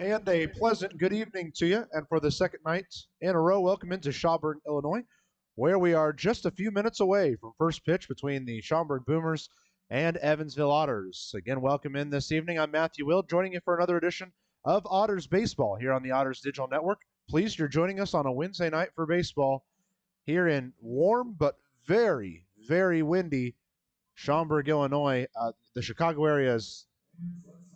And a pleasant good evening to you. And for the second night in a row, welcome into Schaumburg, Illinois, where we are just a few minutes away from first pitch between the Schaumburg Boomers and Evansville Otters. Again, welcome in this evening. I'm Matthew Will, joining you for another edition of Otters Baseball here on the Otters Digital Network. Pleased you're joining us on a Wednesday night for baseball here in warm but very, very windy Schaumburg, Illinois. The Chicago area is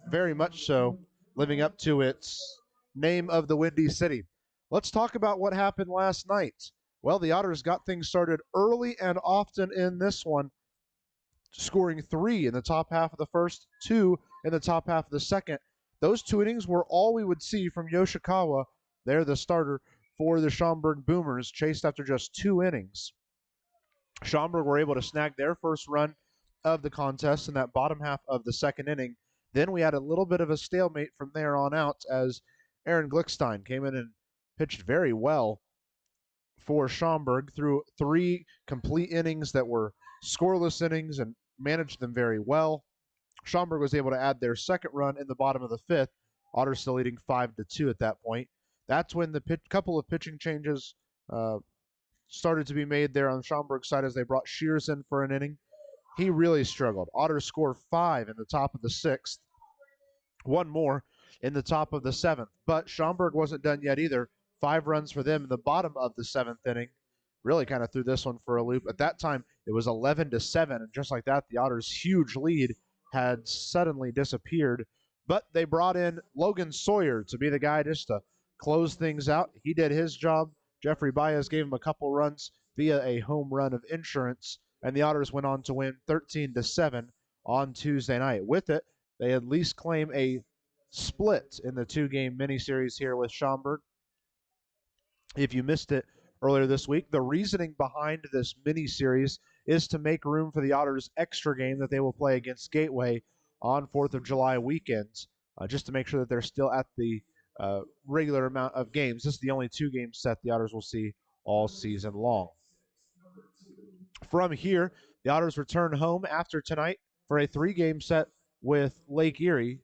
very much so living up to its name of the Windy City. Let's talk about what happened last night. Well, the Otters got things started early and often in this one, scoring 3 in the top half of the first, 2 in the top half of the second. Those 2 innings were all we would see from Yoshikawa. They're the starter for the Schaumburg Boomers, chased after just 2 innings. Schaumburg were able to snag their first run of the contest in that bottom half of the second inning. Then we had a little bit of a stalemate from there on out as Aaron Glickstein came in and pitched very well for Schaumburg through 3 complete innings that were scoreless innings and managed them very well. Schaumburg was able to add their second run in the bottom of the 5th. Otters still leading 5-2 at that point. That's when the couple of pitching changes started to be made there on Schaumburg's side as they brought Shears in for an inning. He really struggled. Otters scored 5 in the top of the 6th. 1 more in the top of the 7th. But Schaumburg wasn't done yet either. 5 runs for them in the bottom of the 7th inning. Really kind of threw this one for a loop. At that time, it was 11-7, and just like that, the Otters' huge lead had suddenly disappeared. But they brought in Logan Sawyer to be the guy just to close things out. He did his job. Jeffrey Baez gave him a couple runs via a home run of insurance, and the Otters went on to win 13-7 on Tuesday night. With it, they at least claim a split in the 2-game miniseries here with Schaumburg. If you missed it earlier this week, the reasoning behind this miniseries is to make room for the Otters' extra game that they will play against Gateway on 4th of July weekends, just to make sure that they're still at the regular amount of games. This is the only 2-game set the Otters will see all season long. From here, the Otters return home after tonight for a 3-game set with Lake Erie.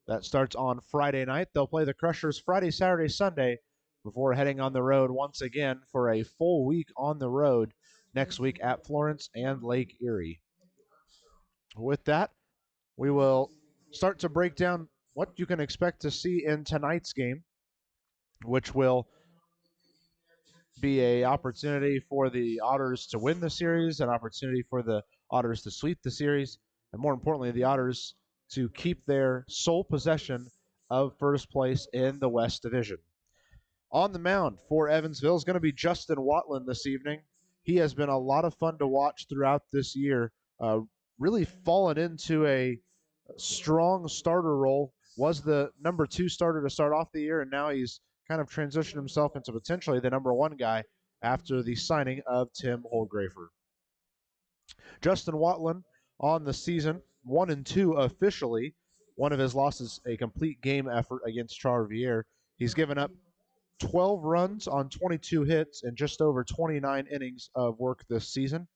That starts on Friday night. They'll play the Crushers Friday, Saturday, Sunday before heading on the road once again for a full week on the road next week at Florence and Lake Erie. With that, we will start to break down what you can expect to see in tonight's game, which will be an opportunity for the Otters to win the series, an opportunity for the Otters to sweep the series, and more importantly, the Otters to keep their sole possession of first place in the West Division. On the mound for Evansville is going to be Justin Watlin this evening. He has been a lot of fun to watch throughout this year, really fallen into a strong starter role, was the number 2 starter to start off the year, and now he's kind of transitioned himself into potentially the number 1 guy after the signing of Tim Holdgrafer. Justin Watlin on the season, 1-2 officially. One of his losses, a complete game effort against Charvier. He's given up 12 runs on 22 hits and just over 29 innings of work this season.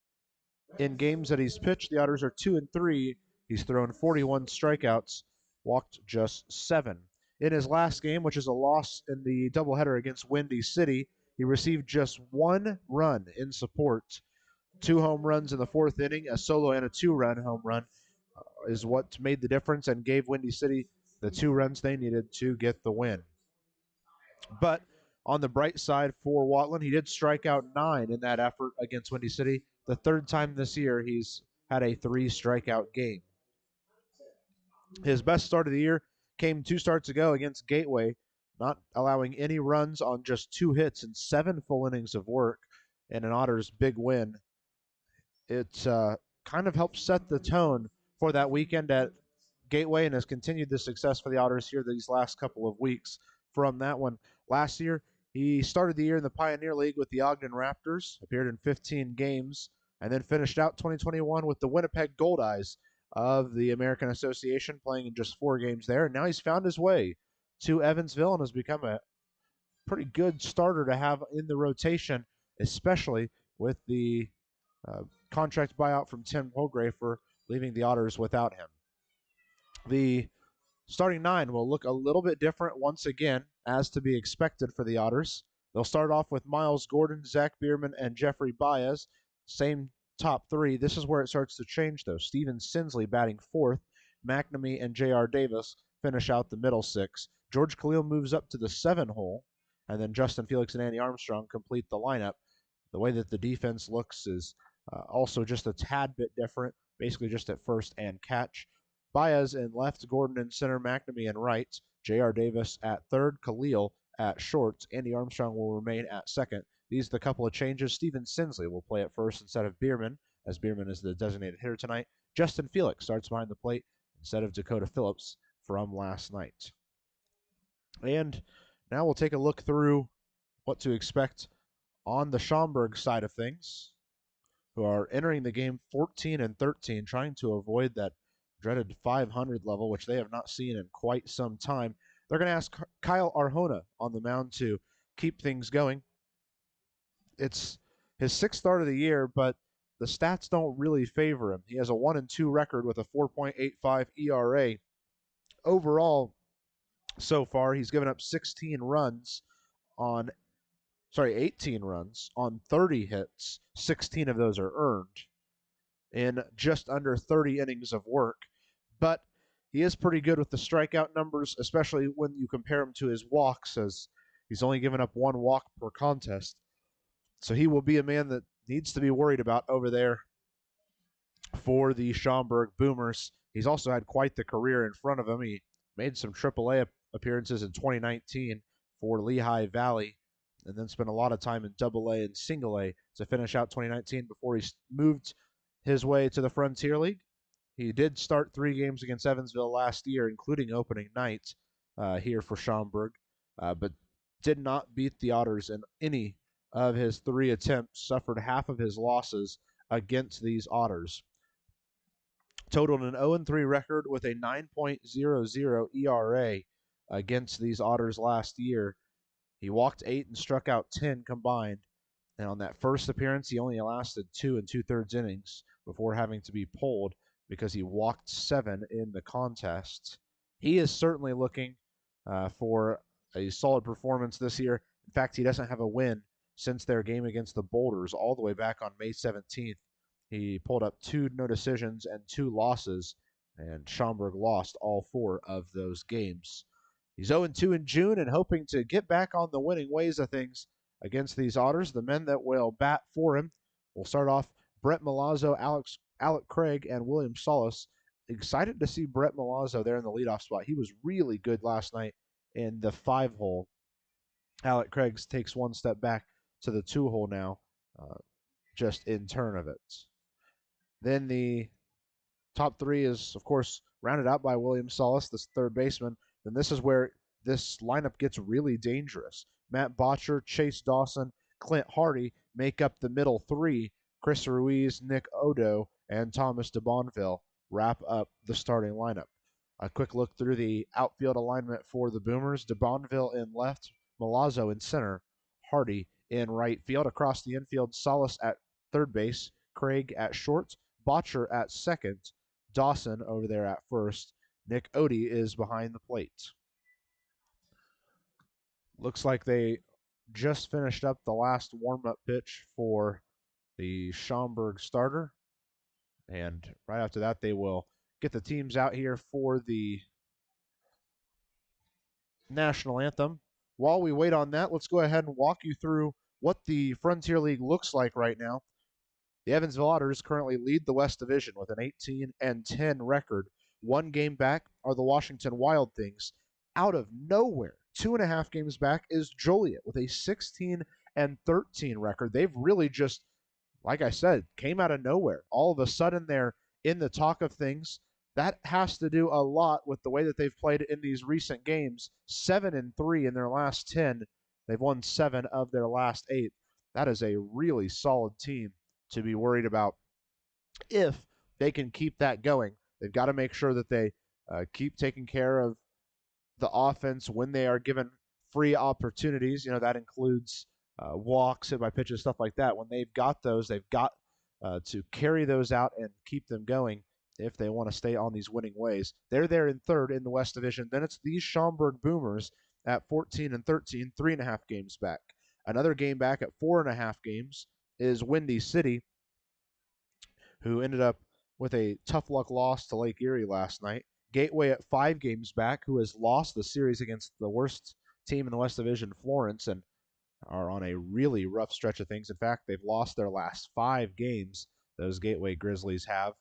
In games that he's pitched, the Otters are 2-3. He's thrown 41 strikeouts, walked just 7. In his last game, which is a loss in the doubleheader against Windy City, he received just 1 run in support. 2 home runs in the 4th inning, a solo and a 2-run home run is what made the difference and gave Windy City the 2 runs they needed to get the win. But on the bright side for Watlin, he did strike out 9 in that effort against Windy City. The 3rd time this year he's had a 3-strikeout game. His best start of the year came 2 starts ago against Gateway, not allowing any runs on just 2 hits and 7 full innings of work in an Otters big win. It kind of helped set the tone for that weekend at Gateway and has continued the success for the Otters here these last couple of weeks from that one. Last year, he started the year in the Pioneer League with the Ogden Raptors, appeared in 15 games, and then finished out 2021 with the Winnipeg Goldeyes of the American Association, playing in just 4 games there. And now he's found his way to Evansville and has become a pretty good starter to have in the rotation, especially with the contract buyout from Tim Holdgrafer, leaving the Otters without him. The Starting nine will look a little bit different once again, as to be expected for the Otters. They'll start off with Miles Gordon, Zack Biermann, and Jeffrey Baez. Same top three. This is where it starts to change, though. Steven Sinsley batting fourth. McNamee and J.R. Davis finish out the middle six. George Khalil moves up to the 7 hole, and then Justin Felix and Andy Armstrong complete the lineup. The way that the defense looks is also just a tad bit different, basically just at first and catch. Baez in left, Gordon in center, McNamee in right, J.R. Davis at third, Khalil at short. Andy Armstrong will remain at second. These are the couple of changes. Steven Sinsley will play at first instead of Biermann, as Biermann is the designated hitter tonight. Justin Felix starts behind the plate instead of Dakota Phillips from last night. And now we'll take a look through what to expect on the Schaumburg side of things, who are entering the game 14-13, trying to avoid that dreaded 500 level, which they have not seen in quite some time. They're going to ask Kyle Arjona on the mound to keep things going. It's his sixth start of the year, but the stats don't really favor him. He has a 1-2 record with a 4.85 ERA. Overall, so far, he's given up 18 runs on 30 hits. 16 of those are earned in just under 30 innings of work. But he is pretty good with the strikeout numbers, especially when you compare him to his walks, as he's only given up 1 walk per contest. So he will be a man that needs to be worried about over there for the Schaumburg Boomers. He's also had quite the career in front of him. He made some AAA appearances in 2019 for Lehigh Valley, and then spent a lot of time in AA and Single A to finish out 2019 before he moved his way to the Frontier League. He did start 3 games against Evansville last year, including opening night here for Schaumburg, but did not beat the Otters in any of his 3 attempts, suffered half of his losses against these Otters. Totaled an 0-3 record with a 9.00 ERA against these Otters last year. He walked 8 and struck out 10 combined. And on that first appearance, he only lasted 2 2/3 innings before having to be pulled because he walked 7 in the contest. He is certainly looking for a solid performance this year. In fact, he doesn't have a win since their game against the Boulders all the way back on May 17th. He pulled up 2 no decisions and 2 losses, and Schaumburg lost all 4 of those games. He's 0-2 in June and hoping to get back on the winning ways of things against these Otters. The men that will bat for him will start off Brett Milazzo, Alec Craig, and William Solis. Excited to see Brett Milazzo there in the leadoff spot. He was really good last night in the 5-hole. Alec Craig takes 1 step back to the 2-hole now, just in turn of it. Then the top 3 is, of course, rounded out by William Solis, this third baseman. Then this is where this lineup gets really dangerous. Matt Botcher, Chase Dawson, Clint Hardy make up the middle 3. Chris Ruiz, Nick Odo, and Thomas DeBonville wrap up the starting lineup. A quick look through the outfield alignment for the Boomers. DeBonville in left, Milazzo in center, Hardy in right field. Across the infield, Solis at third base, Craig at short, Botcher at second, Dawson over there at first. Nick Odie is behind the plate. Looks like they just finished up the last warm-up pitch for the Schaumburg starter. And right after that, they will get the teams out here for the national anthem. While we wait on that, let's go ahead and walk you through what the Frontier League looks like right now. The Evansville Otters currently lead the West Division with an 18-10 record. 1 game back are the Washington Wild Things. Out of nowhere, 2.5 games back is Joliet with a 16-13 record. They've really just, like I said, came out of nowhere. All of a sudden, they're in the talk of things. That has to do a lot with the way that they've played in these recent games. 7-3 in their last 10. They've won 7 of their last 8. That is a really solid team to be worried about. If they can keep that going, they've got to make sure that they keep taking care of the offense when they are given free opportunities. That includes walks, hit by pitches, stuff like that. When they've got those, they've got to carry those out and keep them going if they want to stay on these winning ways. They're there in third in the West Division. Then it's these Schaumburg Boomers at 14 and 13, 3.5 games back. Another game back at 4.5 games is Windy City, who ended up with a tough luck loss to Lake Erie last night. Gateway at 5 games back, who has lost the series against the worst team in the West Division, Florence, and are on a really rough stretch of things. In fact, they've lost their last 5 games. Those Gateway Grizzlies have.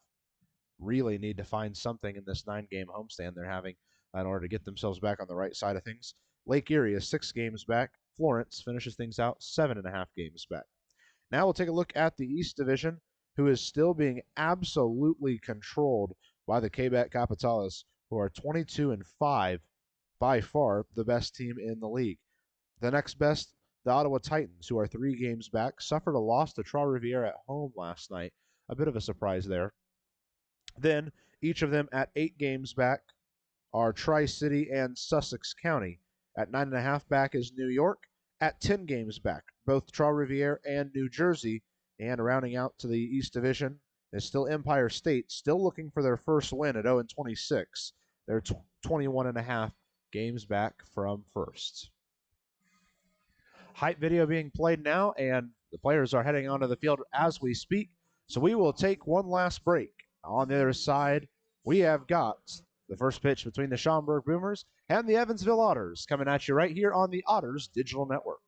Really need to find something in this 9-game homestand they're having in order to get themselves back on the right side of things. Lake Erie is 6 games back. Florence finishes things out 7.5 games back. Now we'll take a look at the East Division, who is still being absolutely controlled by the Quebec Capitales, who are 22 and 5, by far the best team in the league. The next best, the Ottawa Titans, who are 3 games back, suffered a loss to Trois-Rivières at home last night. A bit of a surprise there. Then, each of them at 8 games back are Tri-City and Sussex County. At 9.5 back is New York. At 10 games back, both Trois-Rivières and New Jersey. And rounding out to the East Division is still Empire State, still looking for their first win at 0-26. They're 21.5 games back from first. Hype video being played now, and the players are heading onto the field as we speak. So we will take one last break. On the other side, we have got the first pitch between the Schaumburg Boomers and the Evansville Otters coming at you right here on the Otters Digital Network.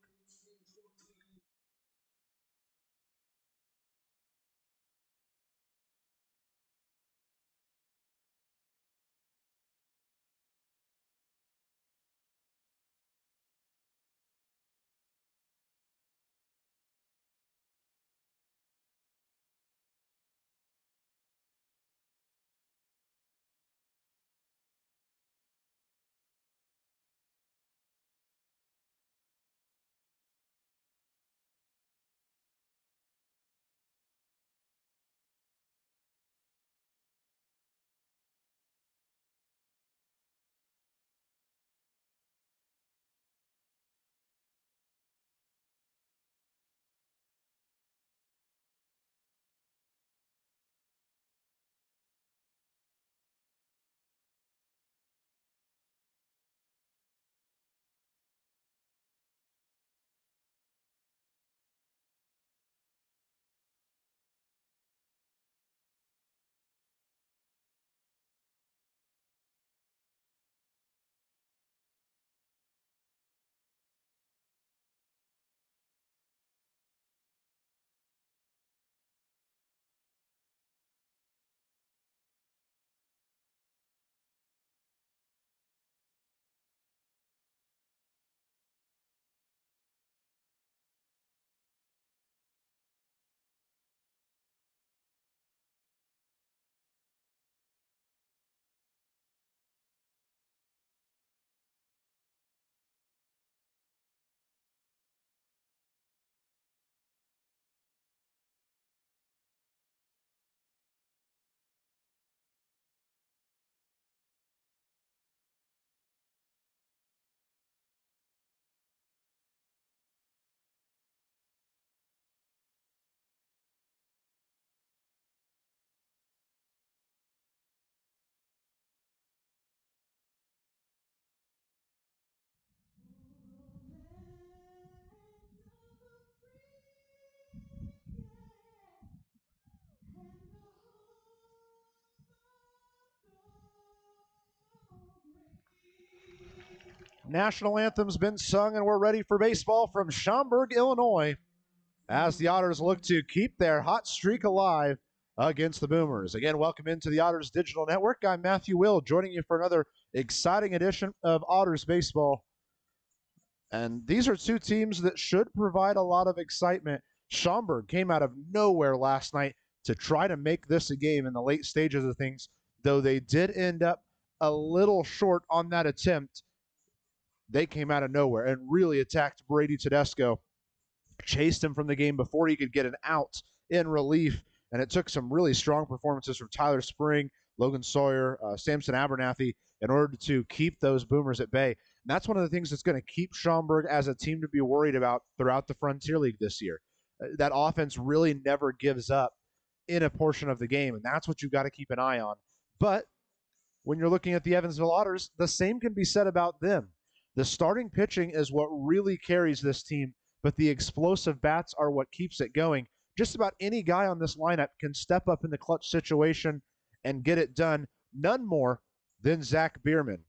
National anthem's been sung, and we're ready for baseball from Schaumburg, Illinois, as the Otters look to keep their hot streak alive against the Boomers. Again, welcome into the Otters Digital Network. I'm Matthew Will, joining you for another exciting edition of Otters Baseball. And these are 2 teams that should provide a lot of excitement. Schaumburg came out of nowhere last night to try to make this a game in the late stages of things, though they did end up a little short on that attempt. They came out of nowhere and really attacked Brady Tedesco, chased him from the game before he could get an out in relief, and it took some really strong performances from Tyler Spring, Logan Sawyer, Samson Abernathy in order to keep those Boomers at bay. And that's one of the things that's going to keep Schaumburg as a team to be worried about throughout the Frontier League this year. That offense really never gives up. in a portion of the game, and that's what you've got to keep an eye on. But when you're looking at the Evansville Otters, the same can be said about them. The starting pitching is what really carries this team, but the explosive bats are what keeps it going. Just about any guy on this lineup can step up in the clutch situation and get it done. None more than Zack Biermann.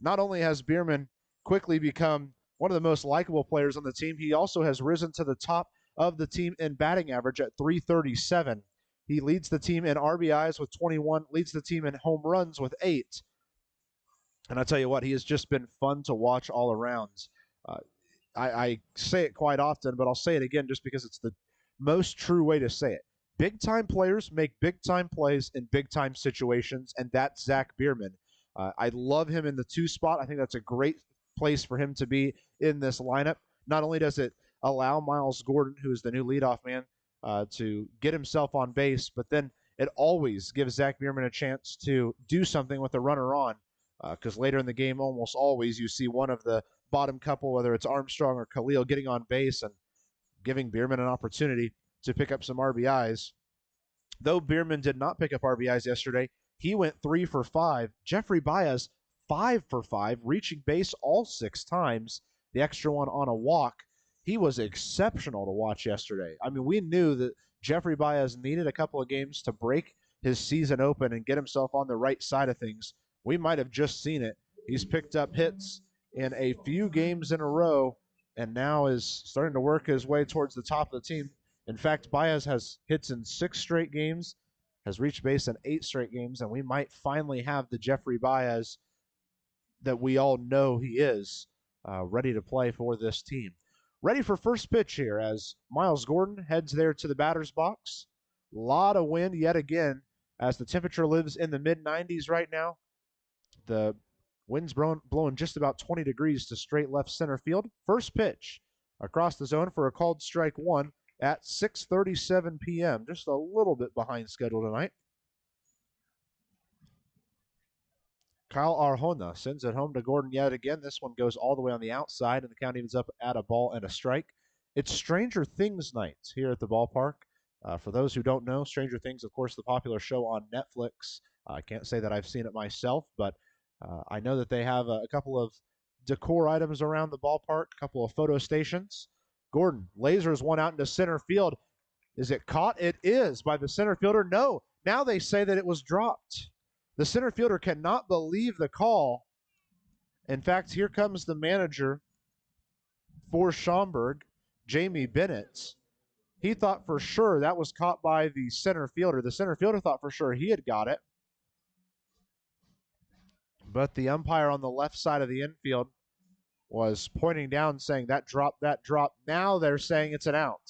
Not only has Biermann quickly become one of the most likable players on the team, he also has risen to the top of the team in batting average at 337. He leads the team in RBIs with 21, leads the team in home runs with 8. And I tell you what, he has just been fun to watch all around. Uh, I say it quite often, but I'll say it again just because it's the most true way to say it. Big-time players make big-time plays in big-time situations, and that's Zack Biermann. I love him in the 2 spot. I think that's a great place for him to be in this lineup. Not only does it allow Miles Gordon, who is the new leadoff man, to get himself on base, but then it always gives Zack Biermann a chance to do something with the runner on, because later in the game, almost always, you see one of the bottom couple, whether it's Armstrong or Khalil, getting on base and giving Biermann an opportunity to pick up some RBIs. Though Biermann did not pick up RBIs yesterday, he went 3 for 5. Jeffrey Baez, 5 for 5, reaching base all 6 times, the extra one on a walk. He was exceptional to watch yesterday. I mean, we knew that Jeffrey Baez needed a couple of games to break his season open and get himself on the right side of things. We might have just seen it. He's picked up hits in a few games in a row and now is starting to work his way towards the top of the team. In fact, Baez has hits in 6 straight games, has reached base in 8 straight games, and we might finally have the Jeffrey Baez that we all know he is, ready to play for this team. Ready for first pitch here as Miles Gordon heads there to the batter's box. A lot of wind yet again as the temperature lives in the mid-90s right now. The wind's blowing just about 20 degrees to straight left center field. First pitch across the zone for a called strike 1 at 6:37 p.m. Just a little bit behind schedule tonight. Kyle Arjona sends it home to Gordon yet again. This one goes all the way on the outside, and the count evens up at a ball and a strike. It's Stranger Things night here at the ballpark. For those who don't know, Stranger Things, of course, the popular show on Netflix. I can't say that I've seen it myself, but I know that they have a couple of decor items around the ballpark, a couple of photo stations. Gordon lasers one out into center field. Is it caught? It is by the center fielder. No. Now they say that it was dropped. The center fielder cannot believe the call. In fact, here comes the manager for Schaumburg, Jamie Bennett. He thought for sure that was caught by the center fielder. The center fielder thought for sure he had got it. But the umpire on the left side of the infield was pointing down saying that drop, that drop. Now they're saying it's an out.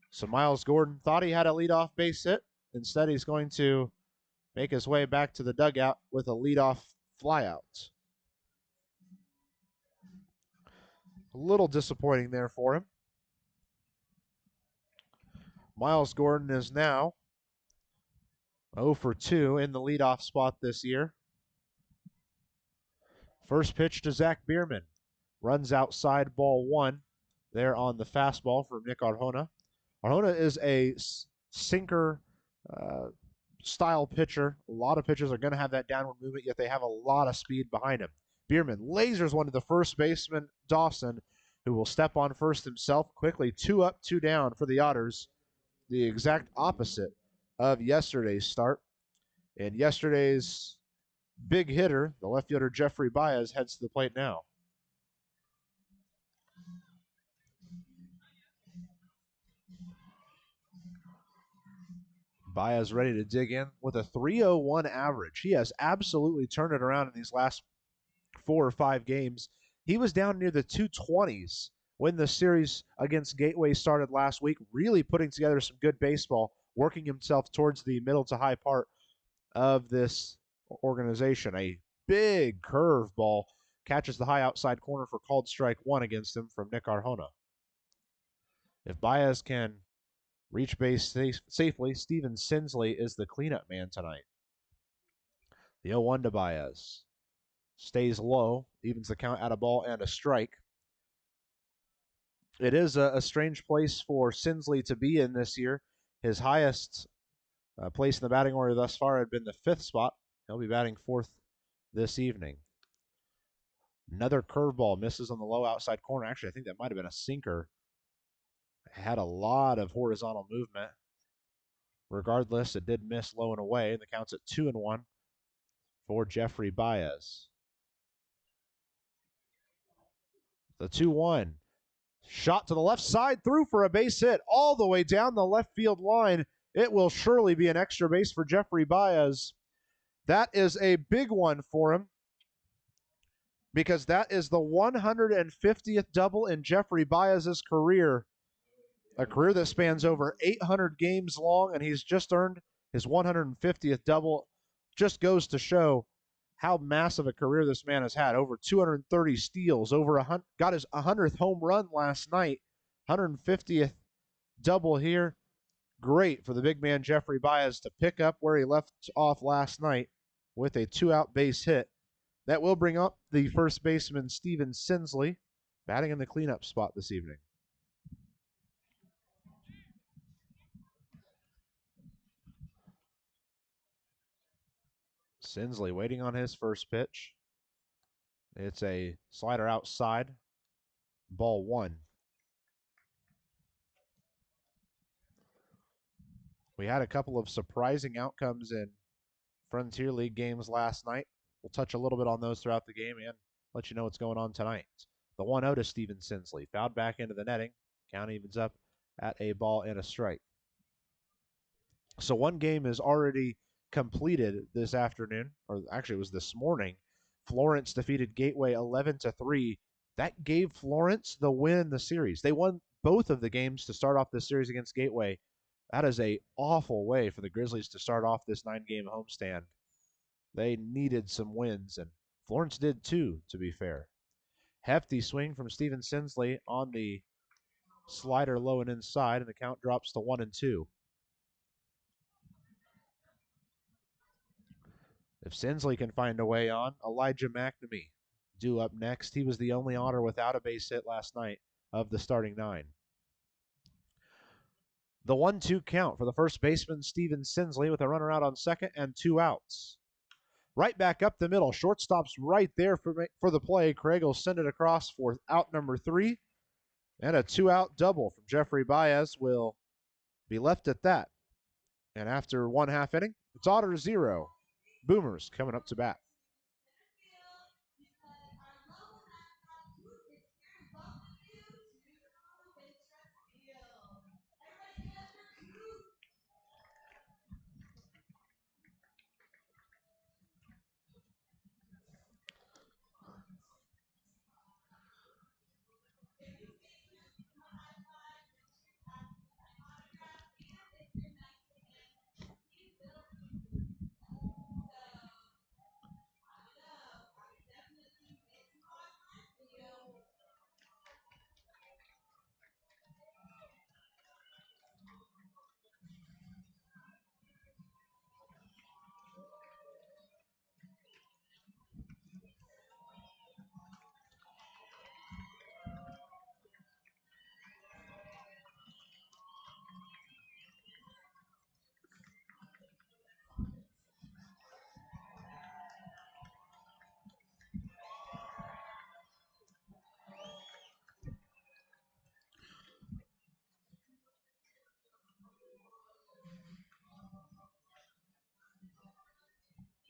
So Miles Gordon thought he had a leadoff base hit. Instead, he's going to make his way back to the dugout with a leadoff flyout. A little disappointing there for him. Miles Gordon is now 0 for 2 in the leadoff spot this year. First pitch to Zack Biermann. Runs outside, ball 1 there on the fastball from Nick Arjona. Arjona is a sinker style pitcher. A lot of pitchers are going to have that downward movement, yet they have a lot of speed behind him. Biermann lasers one to the first baseman, Dawson, who will step on first himself quickly. 2 up, 2 down for the Otters. The exact opposite of yesterday's start. And yesterday's big hitter, the left fielder Jeffrey Baez, heads to the plate now. Baez ready to dig in with a 3.01 average. He has absolutely turned it around in these last 4 or 5 games. He was down near the 220s when the series against Gateway started last week, really putting together some good baseball, working himself towards the middle to high part of this organization. A big curveball catches the high outside corner for called strike 1 against him from Nick Arjona. If Baez can reach base safely, Steven Sinsley is the cleanup man tonight. The 0-1 to Baez. Stays low, evens the count at a ball and a strike. It is a strange place for Sinsley to be in this year. His highest place in the batting order thus far had been the 5th spot. He'll be batting 4th this evening. Another curveball misses on the low outside corner. Actually, I think that might have been a sinker. It had a lot of horizontal movement. Regardless, it did miss low and away. The count's at 2-1 for Jeffrey Baez. The 2-1. Shot to the left side, through for a base hit all the way down the left field line. It will surely be an extra base for Jeffrey Baez. That is a big one for him, because that is the 150th double in Jeffrey Baez's career. A career that spans over 800 games long, and he's just earned his 150th double. Just goes to show how massive a career this man has had. Over 230 steals, got his 100th home run last night, 150th double here. Great for the big man Jeffrey Baez to pick up where he left off last night with a 2-out base hit. That will bring up the first baseman Steven Sinsley, batting in the cleanup spot this evening. Sinsley waiting on his first pitch. It's a slider outside, ball 1. We had a couple of surprising outcomes in Frontier League games last night. We'll touch a little bit on those throughout the game and let you know what's going on tonight. The 1-0 to Steven Sinsley, fouled back into the netting. Count evens up at a ball and a strike. So one game is already completed this afternoon, or actually it was this morning. Florence defeated Gateway 11-3. That gave Florence the win in the series. They won both of the games to start off this series against Gateway. That is an awful way for the Grizzlies to start off this 9-game homestand. They needed some wins, and Florence did too, to be fair. Hefty swing from Steven Sinsley on the slider low and inside, and the count drops to 1-2. If Sinsley can find a way on, Elijah McNamee due up next. He was the only Otter without a base hit last night of the starting 9. The 1-2 count for the first baseman, Steven Sinsley, with a runner out on second and 2 outs. Right back up the middle. Shortstop's right there for the play. Craig will send it across for out number 3. And a 2-out double from Jeffrey Baez will be left at that. And after 1/2 inning, it's Otters 0. Boomers coming up to bat.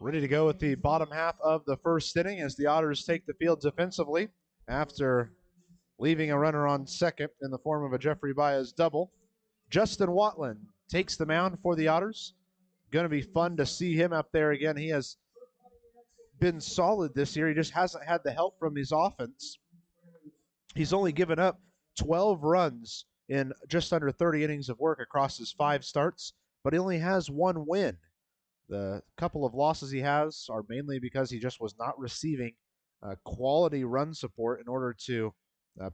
Ready to go with the bottom half of the first inning as the Otters take the field defensively after leaving a runner on second in the form of a Jeffrey Baez double. Justin Watlin takes the mound for the Otters. Going to be fun to see him up there again. He has been solid this year. He just hasn't had the help from his offense. He's only given up 12 runs in just under 30 innings of work across his 5 starts, but he only has 1 win. The couple of losses he has are mainly because he just was not receiving quality run support in order to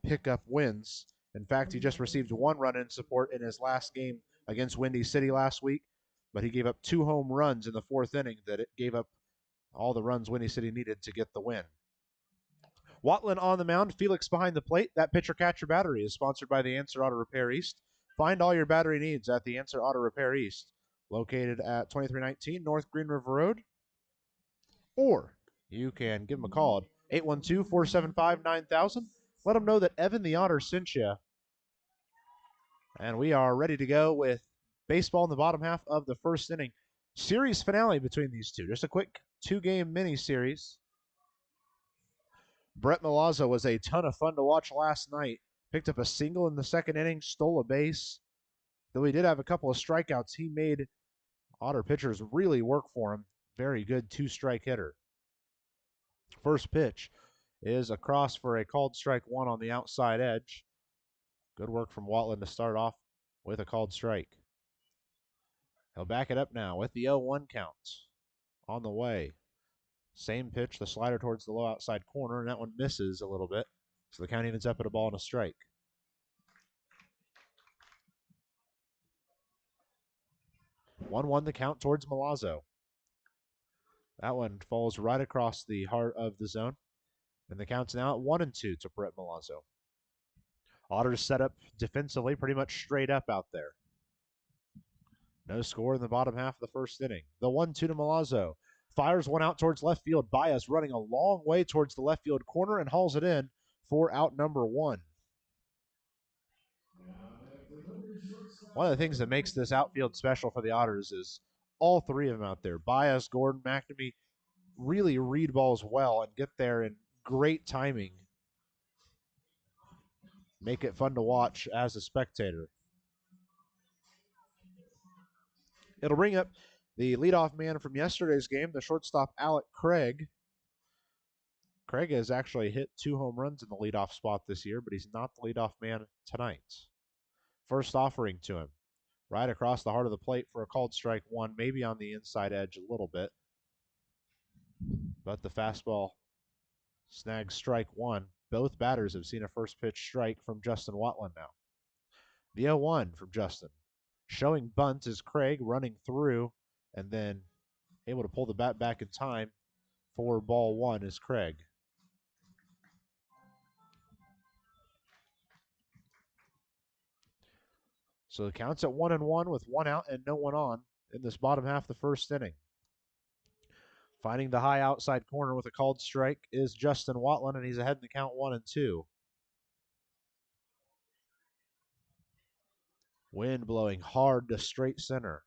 pick up wins. In fact, he just received 1 run-in support in his last game against Windy City last week, but he gave up 2 home runs in the 4th inning that it gave up all the runs Windy City needed to get the win. Watlin on the mound, Felix behind the plate. That pitcher-catcher battery is sponsored by the Answer Auto Repair East. Find all your battery needs at the Answer Auto Repair East, located at 2319 North Green River Road. Or you can give them a call at 812-475-9000. Let them know that Evan the Otter sent you. And we are ready to go with baseball in the bottom half of the first inning. Series finale between these two. Just a quick two-game mini-series. Brett Milazzo was a ton of fun to watch last night. Picked up a single in the second inning, stole a base. Though he did have a couple of strikeouts, he made Otter pitchers really work for him. Very good two-strike hitter. First pitch is across for a called strike one on the outside edge. Good work from Watlin to start off with a called strike. He'll back it up now with the 0-1 count on the way. Same pitch, the slider towards the low outside corner, and that one misses a little bit. So the count evens up at a ball and a strike. 1-1 the count towards Milazzo. That one falls right across the heart of the zone. And the count's now at 1-2 to Brett Milazzo. Otters set up defensively pretty much straight up out there. No score in the bottom half of the first inning. The 1-2 to Milazzo. Fires one out towards left field. Baez running a long way towards the left field corner and hauls it in for out number one. One of the things that makes this outfield special for the Otters is all three of them out there. Baez, Gordon, McNamee really read balls well and get there in great timing. Make it fun to watch as a spectator. It'll bring up the leadoff man from yesterday's game, the shortstop Alec Craig. Craig has actually hit 2 home runs in the leadoff spot this year, but he's not the leadoff man tonight. First offering to him. Right across the heart of the plate for a called strike one, maybe on the inside edge a little bit. But the fastball snags strike one. Both batters have seen a first pitch strike from Justin Watlin now. The 0-1 from Justin. Showing bunt is Craig running through and then able to pull the bat back in time for ball one is Craig. So the count's at 1-1 with 1 out and no one on in this bottom half of the first inning. Finding the high outside corner with a called strike is Justin Watlin, and he's ahead in the count 1-2. Wind blowing hard to straight center.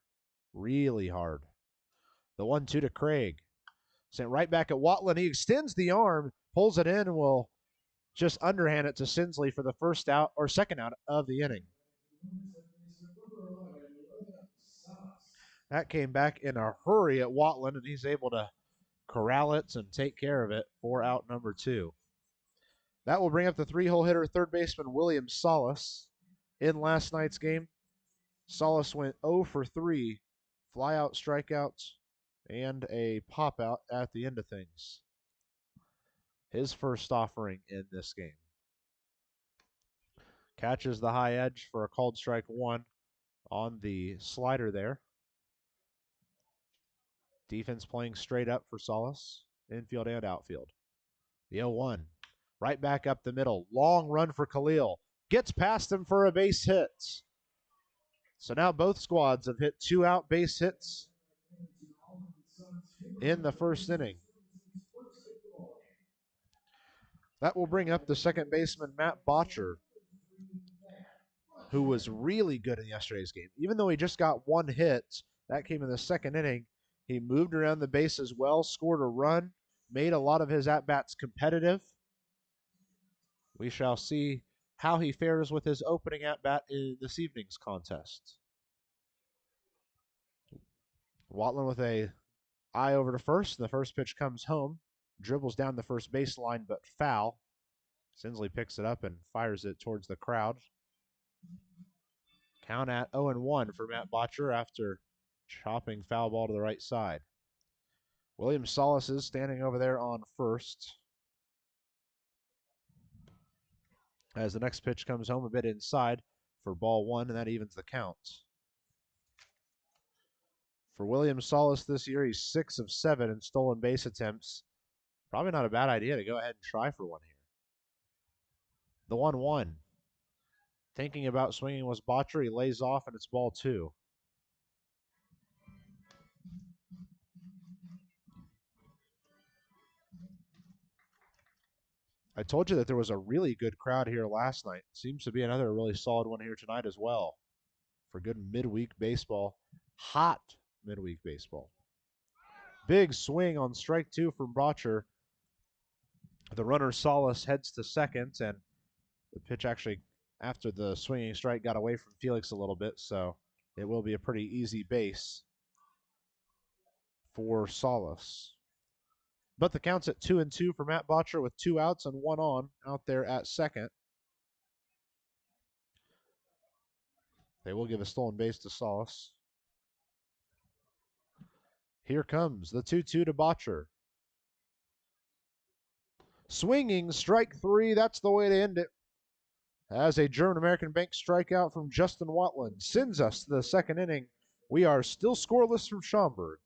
Really hard. The 1-2 to Craig. Sent right back at Watlin. He extends the arm, pulls it in, and will just underhand it to Sinsley for the first out or second out of the inning. That came back in a hurry at Watlin, and he's able to corral it and take care of it for out number 2. That will bring up the 3-hole hitter, third baseman William Salas. In last night's game, Salas went 0 for 3, fly-out strikeouts, and a pop-out at the end of things. His first offering in this game. Catches the high edge for a called strike one on the slider there. Defense playing straight up for Salas, infield and outfield. The 0-1, right back up the middle. Long run for Khalil. Gets past him for a base hit. So now both squads have hit 2 out base hits in the first inning. That will bring up the second baseman, Matt Botcher, who was really good in yesterday's game. Even though he just got 1 hit, that came in the second inning. He moved around the bases well, scored a run, made a lot of his at-bats competitive. We shall see how he fares with his opening at-bat in this evening's contest. Watlin with a eye over to first. The first pitch comes home. Dribbles down the first baseline, but foul. Sinsley picks it up and fires it towards the crowd. Count at 0-1 for Matt Botcher after chopping foul ball to the right side. William Salas is standing over there on first. As the next pitch comes home a bit inside for ball one, and that evens the count. For William Salas this year, he's 6 of 7 in stolen base attempts. Probably not a bad idea to go ahead and try for one here. The 1-1. Thinking about swinging was Botcher. He lays off, and it's ball 2. I told you that there was a really good crowd here last night. Seems to be another really solid one here tonight as well for good midweek baseball. Hot midweek baseball. Big swing on strike 2 from Botcher. The runner Solace heads to second, and the pitch actually, after the swinging strike, got away from Felix a little bit, so it will be a pretty easy base for Solace. But the count's at 2-2 for Matt Botcher with 2 outs and 1 on out there at second. They will give a stolen base to Solace. Here comes the 2-2 to Botcher. Swinging, strike 3. That's the way to end it. As a German-American Bank strikeout from Justin Watlin sends us to the second inning. We are still scoreless from Schaumburg.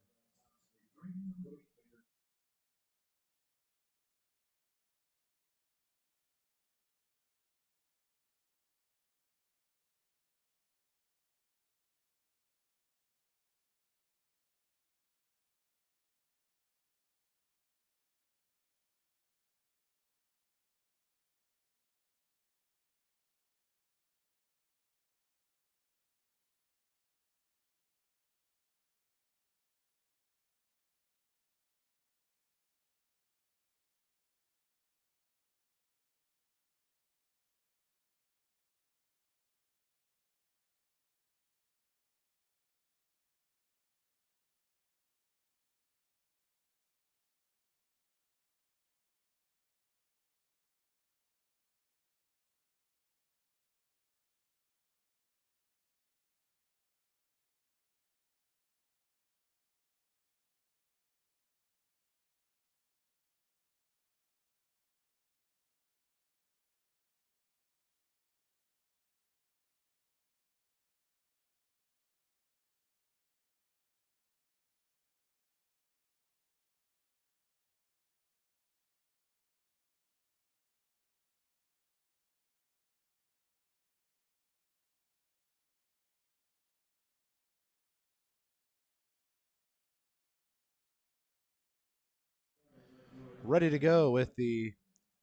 Ready to go with the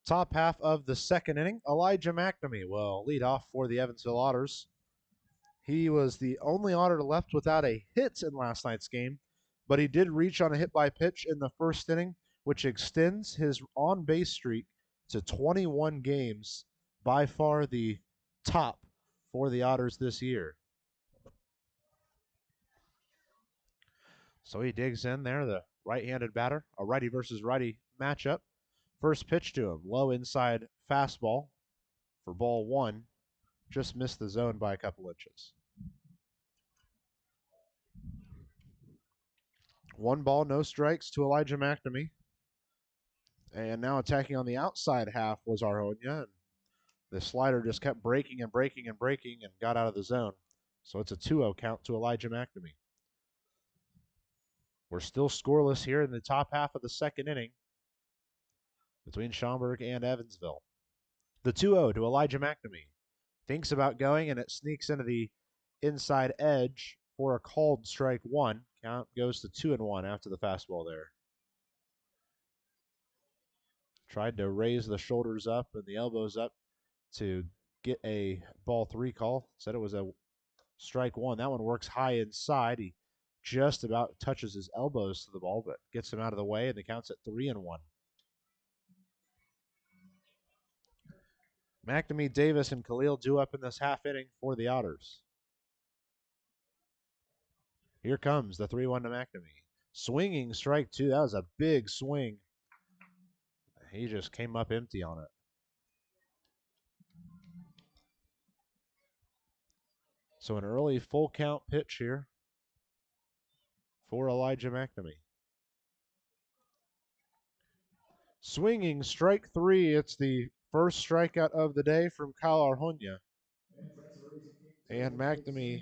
top half of the second inning. Elijah McNamee will lead off for the Evansville Otters. He was the only Otter left without a hit in last night's game, but he did reach on a hit by pitch in the first inning, which extends his on base streak to 21 games, by far the top for the Otters this year. So he digs in there, the right-handed batter, a righty versus righty matchup. First pitch to him, low inside fastball for ball 1. Just missed the zone by a couple inches. 1 ball, no strikes to Elijah McNamee. And now attacking on the outside half was Arjonia. And the slider just kept breaking and breaking and breaking and got out of the zone. So it's a 2-0 count to Elijah McNamee. We're still scoreless here in the top half of the second inning between Schaumburg and Evansville. The 2-0 to Elijah McNamee. Thinks about going, and it sneaks into the inside edge for a called strike 1. Count goes to 2-1 after the fastball there. Tried to raise the shoulders up and the elbows up to get a ball 3 call. Said it was a strike 1. That one works high inside. He just about touches his elbows to the ball, but gets him out of the way, and the count's at 3-1. McNamee, Davis, and Khalil due up in this half inning for the Otters. Here comes the 3-1 to McNamee. Swinging strike 2. That was a big swing. He just came up empty on it. So an early full count pitch here for Elijah McNamee. Swinging strike 3. It's the first strikeout of the day from Kyle Arjonia. And McNamee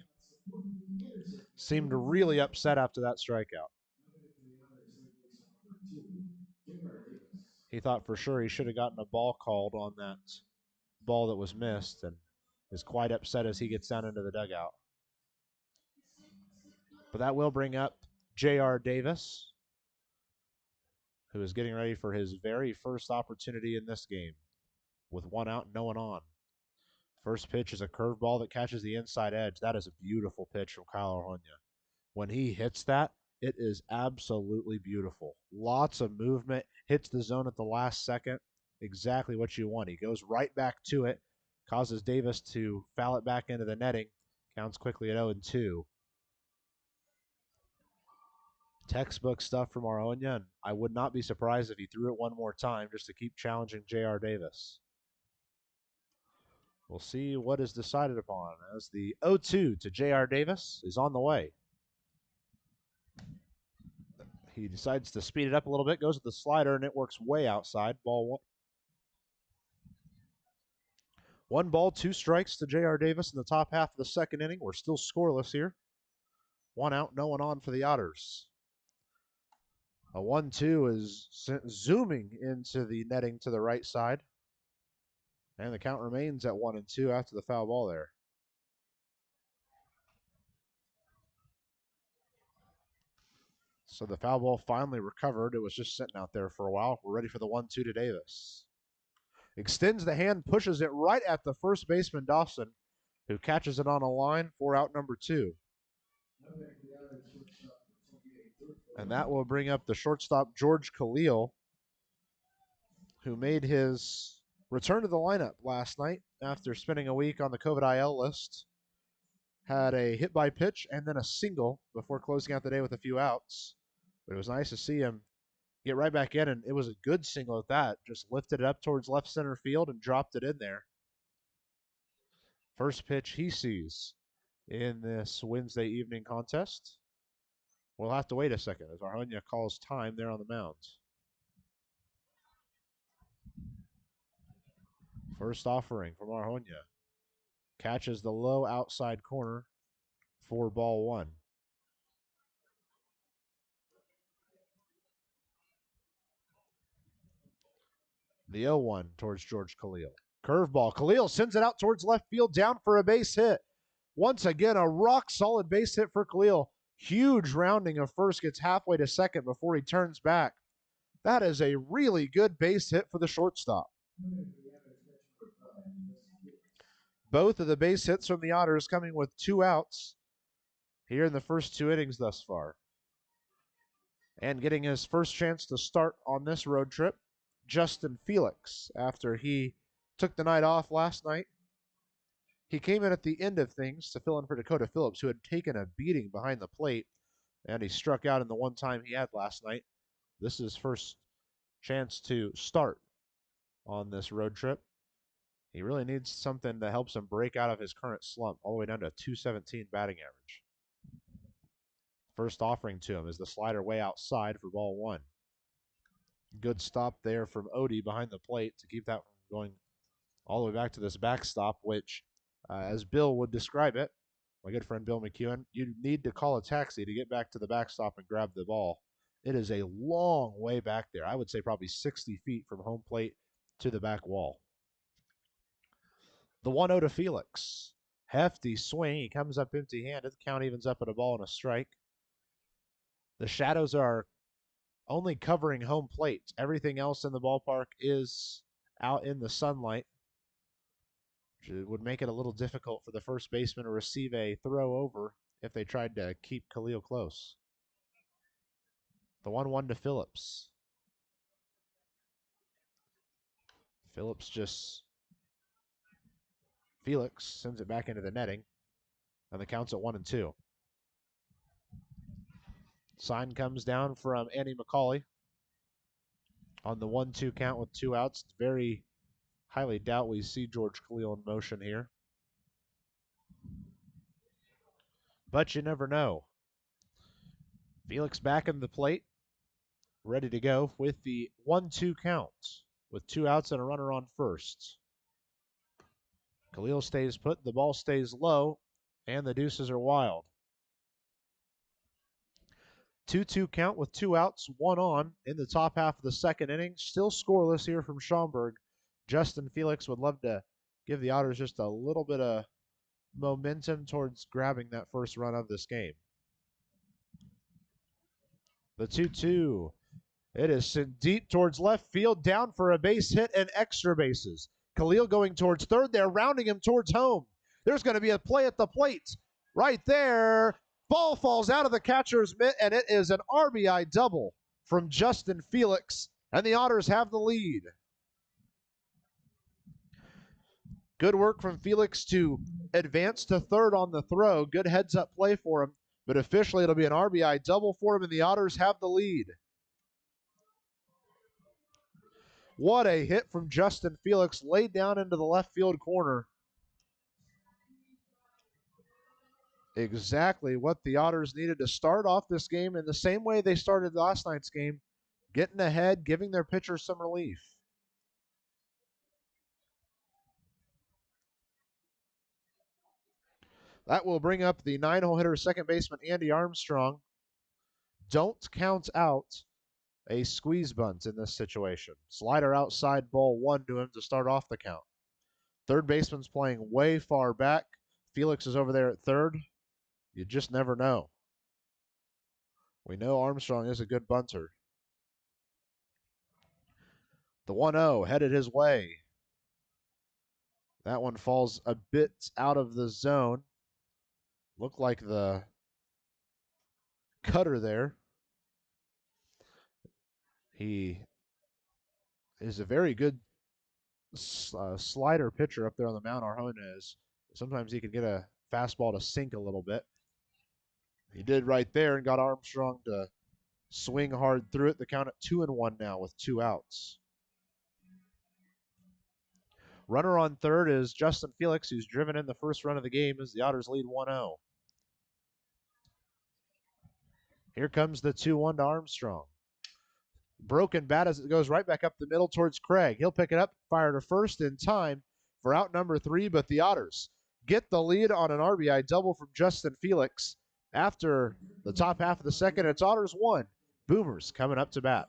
seemed really upset after that strikeout. He thought for sure he should have gotten a ball called on that ball that was missed and is quite upset as he gets down into the dugout. But that will bring up J.R. Davis, who is getting ready for his very first opportunity in this game with one out and no one on. First pitch is a curveball that catches the inside edge. That is a beautiful pitch from Kyle Arhonia. When he hits that, it is absolutely beautiful. Lots of movement, hits the zone at the last second. Exactly what you want. He goes right back to it, causes Davis to foul it back into the netting. Counts quickly at 0-2. Textbook stuff from Arhonia, and I would not be surprised if he threw it one more time just to keep challenging J.R. Davis. We'll see what is decided upon as the 0-2 to J.R. Davis is on the way. He decides to speed it up a little bit, goes with the slider, and it works way outside. Ball one. 1 ball, 2 strikes to J.R. Davis in the top half of the second inning. We're still scoreless here. 1 out, no one on for the Otters. A 1-2 is zooming into the netting to the right side. And the count remains at 1-2 after the foul ball there. So the foul ball finally recovered. It was just sitting out there for a while. We're ready for the 1-2 to Davis. Extends the hand, pushes it right at the first baseman, Dawson, who catches it on a line for out number 2. And that will bring up the shortstop, George Khalil, who made his return to the lineup last night after spending a week on the COVID IL list. Had a hit by pitch and then a single before closing out the day with a few outs. But it was nice to see him get right back in, and it was a good single at that. Just lifted it up towards left center field and dropped it in there. First pitch he sees in this Wednesday evening contest. We'll have to wait a second as Arhonia calls time there on the mound. First offering from Arhonia. Catches the low outside corner for ball 1. The 0-1 towards George Khalil. Curveball. Khalil sends it out towards left field, down for a base hit. Once again, a rock-solid base hit for Khalil. Huge rounding of first, gets halfway to second before he turns back. That is a really good base hit for the shortstop. Both of the base hits from the Otters coming with 2 outs here in the first 2 innings thus far. And getting his first chance to start on this road trip, Justin Felix, after he took the night off last night. He came in at the end of things to fill in for Dakota Phillips, who had taken a beating behind the plate, and he struck out in the one time he had last night. This is his first chance to start on this road trip. He really needs something that helps him break out of his current slump, all the way down to a .217 batting average. First offering to him is the slider way outside for ball 1. Good stop there from Odie behind the plate to keep that from going all the way back to this backstop, which, as Bill would describe it, my good friend Bill McEwen, you need to call a taxi to get back to the backstop and grab the ball. It is a long way back there. I would say probably 60 feet from home plate to the back wall. The 1-0 to Felix. Hefty swing. He comes up empty-handed. The count evens up at a ball and a strike. The shadows are only covering home plate. Everything else in the ballpark is out in the sunlight, which would make it a little difficult for the first baseman to receive a throw over if they tried to keep Khalil close. The 1-1 to Phillips. Felix sends it back into the netting, and the count's at 1-2. Sign comes down from Andy McCauley on the 1-2 count with 2 outs. Very highly doubt we see George Khalil in motion here, but you never know. Felix back in the plate, ready to go with the 1-2 count with 2 outs and a runner on first. Khalil stays put, the ball stays low, and the deuces are wild. 2-2 count with 2 outs, 1 on in the top half of the second inning. Still scoreless here from Schaumburg. Justin Felix would love to give the Otters just a little bit of momentum towards grabbing that first run of this game. The 2-2. It is sent deep towards left field, down for a base hit and extra bases. Khalil going towards third there, rounding him towards home. There's going to be a play at the plate. Right there. Ball falls out of the catcher's mitt, and it is an RBI double from Justin Felix, and the Otters have the lead. Good work from Felix to advance to third on the throw. Good heads-up play for him, but officially it'll be an RBI double for him, and the Otters have the lead. What a hit from Justin Felix, laid down into the left field corner. Exactly what the Otters needed to start off this game in the same way they started last night's game, getting ahead, giving their pitchers some relief. That will bring up the 9-hole hitter, second baseman Andy Armstrong. Don't count out a squeeze bunt in this situation. Slider outside, ball one to him to start off the count. Third baseman's playing way far back. Felix is over there at third. You just never know. We know Armstrong is a good bunter. The 1-0 headed his way. That one falls a bit out of the zone. Looked like the cutter there. He is a very good slider pitcher up there on the mound, Arjona. Sometimes he can get a fastball to sink a little bit. He did right there and got Armstrong to swing hard through it. The count at 2-1 now with 2 outs. Runner on third is Justin Felix, who's driven in the first run of the game as the Otters lead 1-0. Here comes the 2-1 to Armstrong. Broken bat as it goes right back up the middle towards Craig. He'll pick it up, fire to first in time for out number 3, but the Otters get the lead on an RBI double from Justin Felix. After the top half of the second, it's Otters 1. Boomers coming up to bat.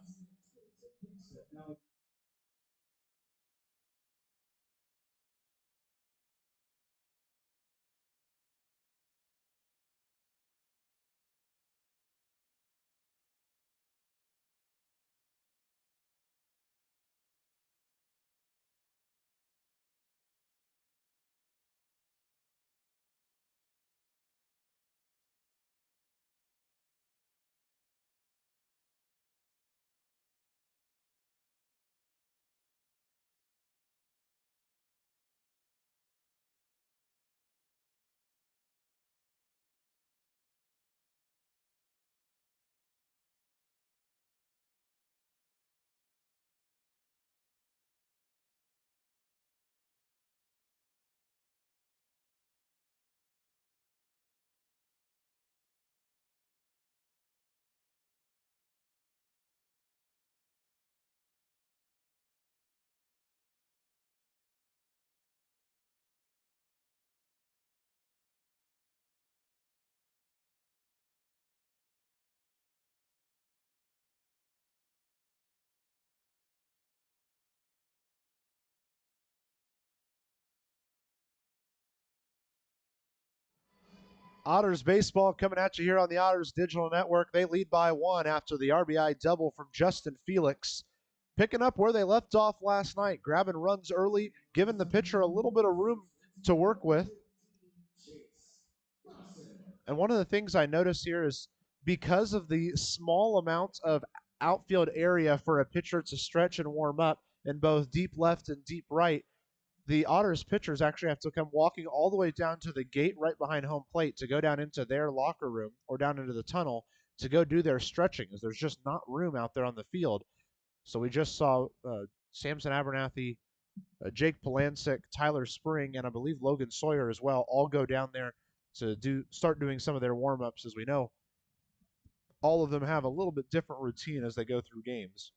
Otters baseball coming at you here on the Otters Digital Network. They lead by 1 after the RBI double from Justin Felix. Picking up where they left off last night, grabbing runs early, giving the pitcher a little bit of room to work with. And one of the things I notice here is because of the small amount of outfield area for a pitcher to stretch and warm up in both deep left and deep right, the Otters pitchers actually have to come walking all the way down to the gate right behind home plate to go down into their locker room or down into the tunnel to go do their stretching, as there's just not room out there on the field. So we just saw Samson Abernathy, Jake Polancic, Tyler Spring, and I believe Logan Sawyer as well, all go down there to start doing some of their warm-ups. As we know, all of them have a little bit different routine as they go through games.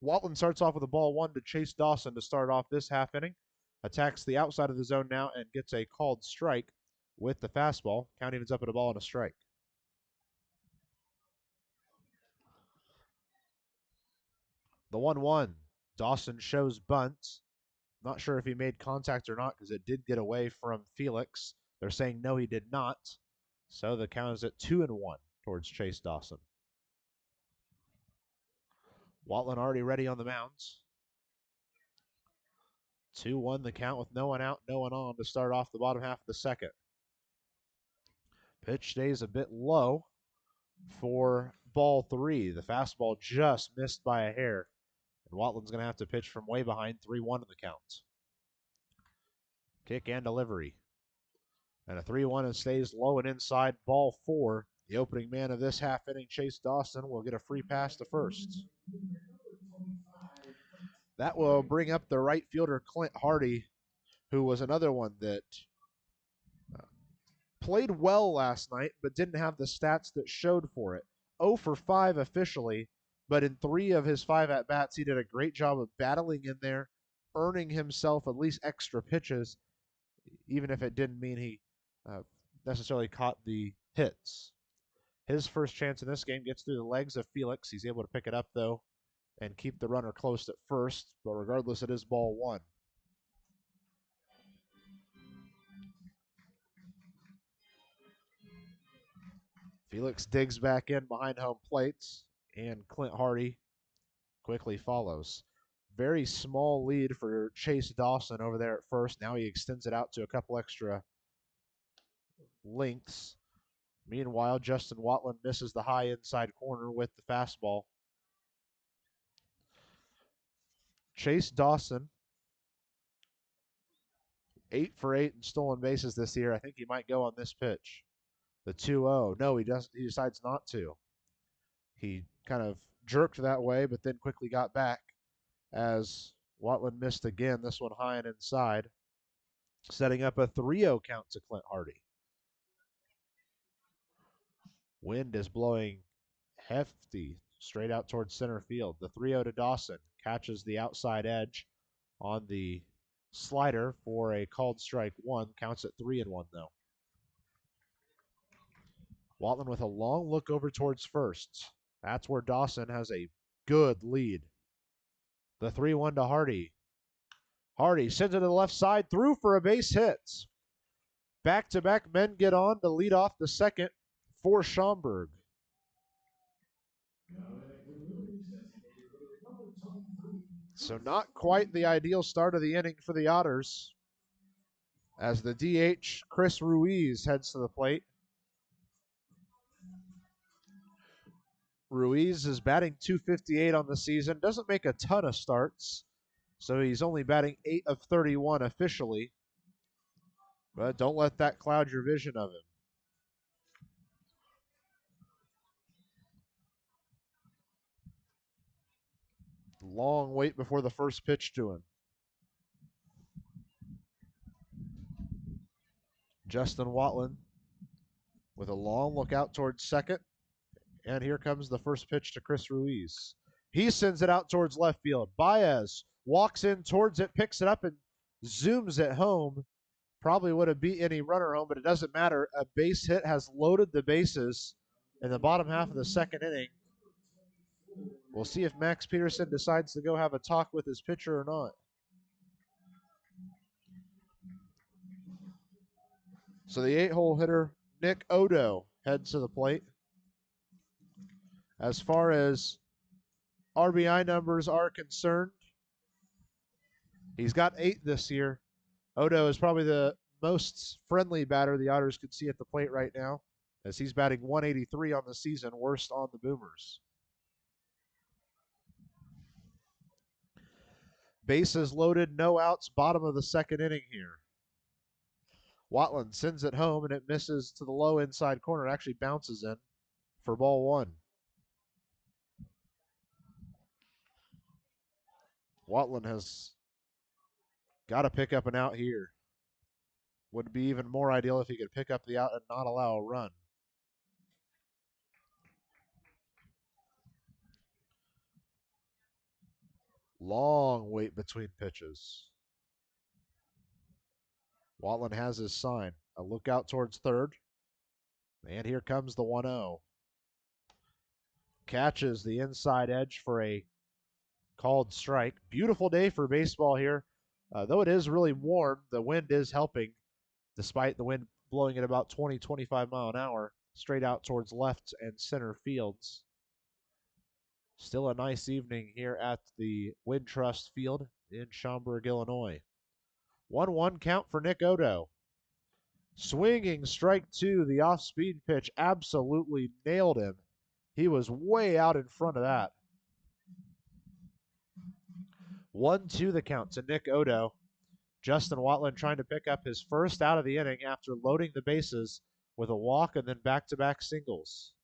Watlin starts off with a ball 1 to Chase Dawson to start off this half inning. Attacks the outside of the zone now and gets a called strike with the fastball. Count evens up at a ball and a strike. The 1-1. Dawson shows bunt. Not sure if he made contact or not because it did get away from Felix. They're saying no, he did not. So the count is at 2-1 towards Chase Dawson. Watlin already ready on the mounds. 2-1 the count with no one out, no one on to start off the bottom half of the second. Pitch stays a bit low for ball 3. The fastball just missed by a hair. And Watlin's going to have to pitch from way behind, 3-1 in the count. Kick and delivery. And a 3-1 and stays low and inside, ball 4. The opening man of this half inning, Chase Dawson, will get a free pass to first. That will bring up the right fielder, Clint Hardy, who was another one that played well last night, but didn't have the stats that showed for it. 0 for 5 officially, but in 3 of his 5 at-bats, he did a great job of battling in there, earning himself at least extra pitches, even if it didn't mean he necessarily caught the hits. His first chance in this game gets through the legs of Felix. He's able to pick it up, though, and keep the runner close at first, but regardless, it is ball 1. Felix digs back in behind home plates, and Clint Hardy quickly follows. Very small lead for Chase Dawson over there at first. Now he extends it out to a couple extra lengths. Meanwhile, Justin Watlin misses the high inside corner with the fastball. Chase Dawson, 8 for 8 in stolen bases this year. I think he might go on this pitch. The 2-0. No, he decides not to. He kind of jerked that way, but then quickly got back as Watlin missed again, this one high and inside, setting up a 3-0 count to Clint Hardy. Wind is blowing hefty straight out towards center field. The 3-0 to Dawson catches the outside edge on the slider for a called strike 1. Counts at 3-1 though. Watlin with a long look over towards first. That's where Dawson has a good lead. The 3-1 to Hardy. Hardy sends it to the left side, through for a base hit. Back-to-back men get on to lead off the second for Schaumburg. So not quite the ideal start of the inning for the Otters, as the DH, Chris Ruiz, heads to the plate. Ruiz is batting .258 on the season, doesn't make a ton of starts, so he's only batting 8 of 31 officially. But don't let that cloud your vision of him. Long wait before the first pitch to him. Justin Watlin with a long look out towards second. And here comes the first pitch to Chris Ruiz. He sends it out towards left field. Baez walks in towards it, picks it up, and zooms it home. Probably would have beat any runner home, but it doesn't matter. A base hit has loaded the bases in the bottom half of the second inning. We'll see if Max Peterson decides to go have a talk with his pitcher or not. So the 8-hole hitter, Nick Odo, heads to the plate. As far as RBI numbers are concerned, he's got 8 this year. Odo is probably the most friendly batter the Otters could see at the plate right now, as he's batting .183 on the season, worst on the Boomers. Bases loaded, no outs, bottom of the second inning here. Watlin sends it home, and it misses to the low inside corner. It actually bounces in for ball 1. Watlin has got to pick up an out here. Would be even more ideal if he could pick up the out and not allow a run. Long wait between pitches. Watlin has his sign. A look out towards third. And here comes the 1-0. Catches the inside edge for a called strike. Beautiful day for baseball here. Though it is really warm, the wind is helping, despite the wind blowing at about 20, 25 mile an hour straight out towards left and center fields. Still a nice evening here at the Wintrust Field in Schaumburg, Illinois. 1-1 count for Nick Odo. Swinging strike two, the off-speed pitch absolutely nailed him. He was way out in front of that. 1-2 the count to Nick Odo. Justin Watlin trying to pick up his first out of the inning after loading the bases with a walk and then back-to-back singles.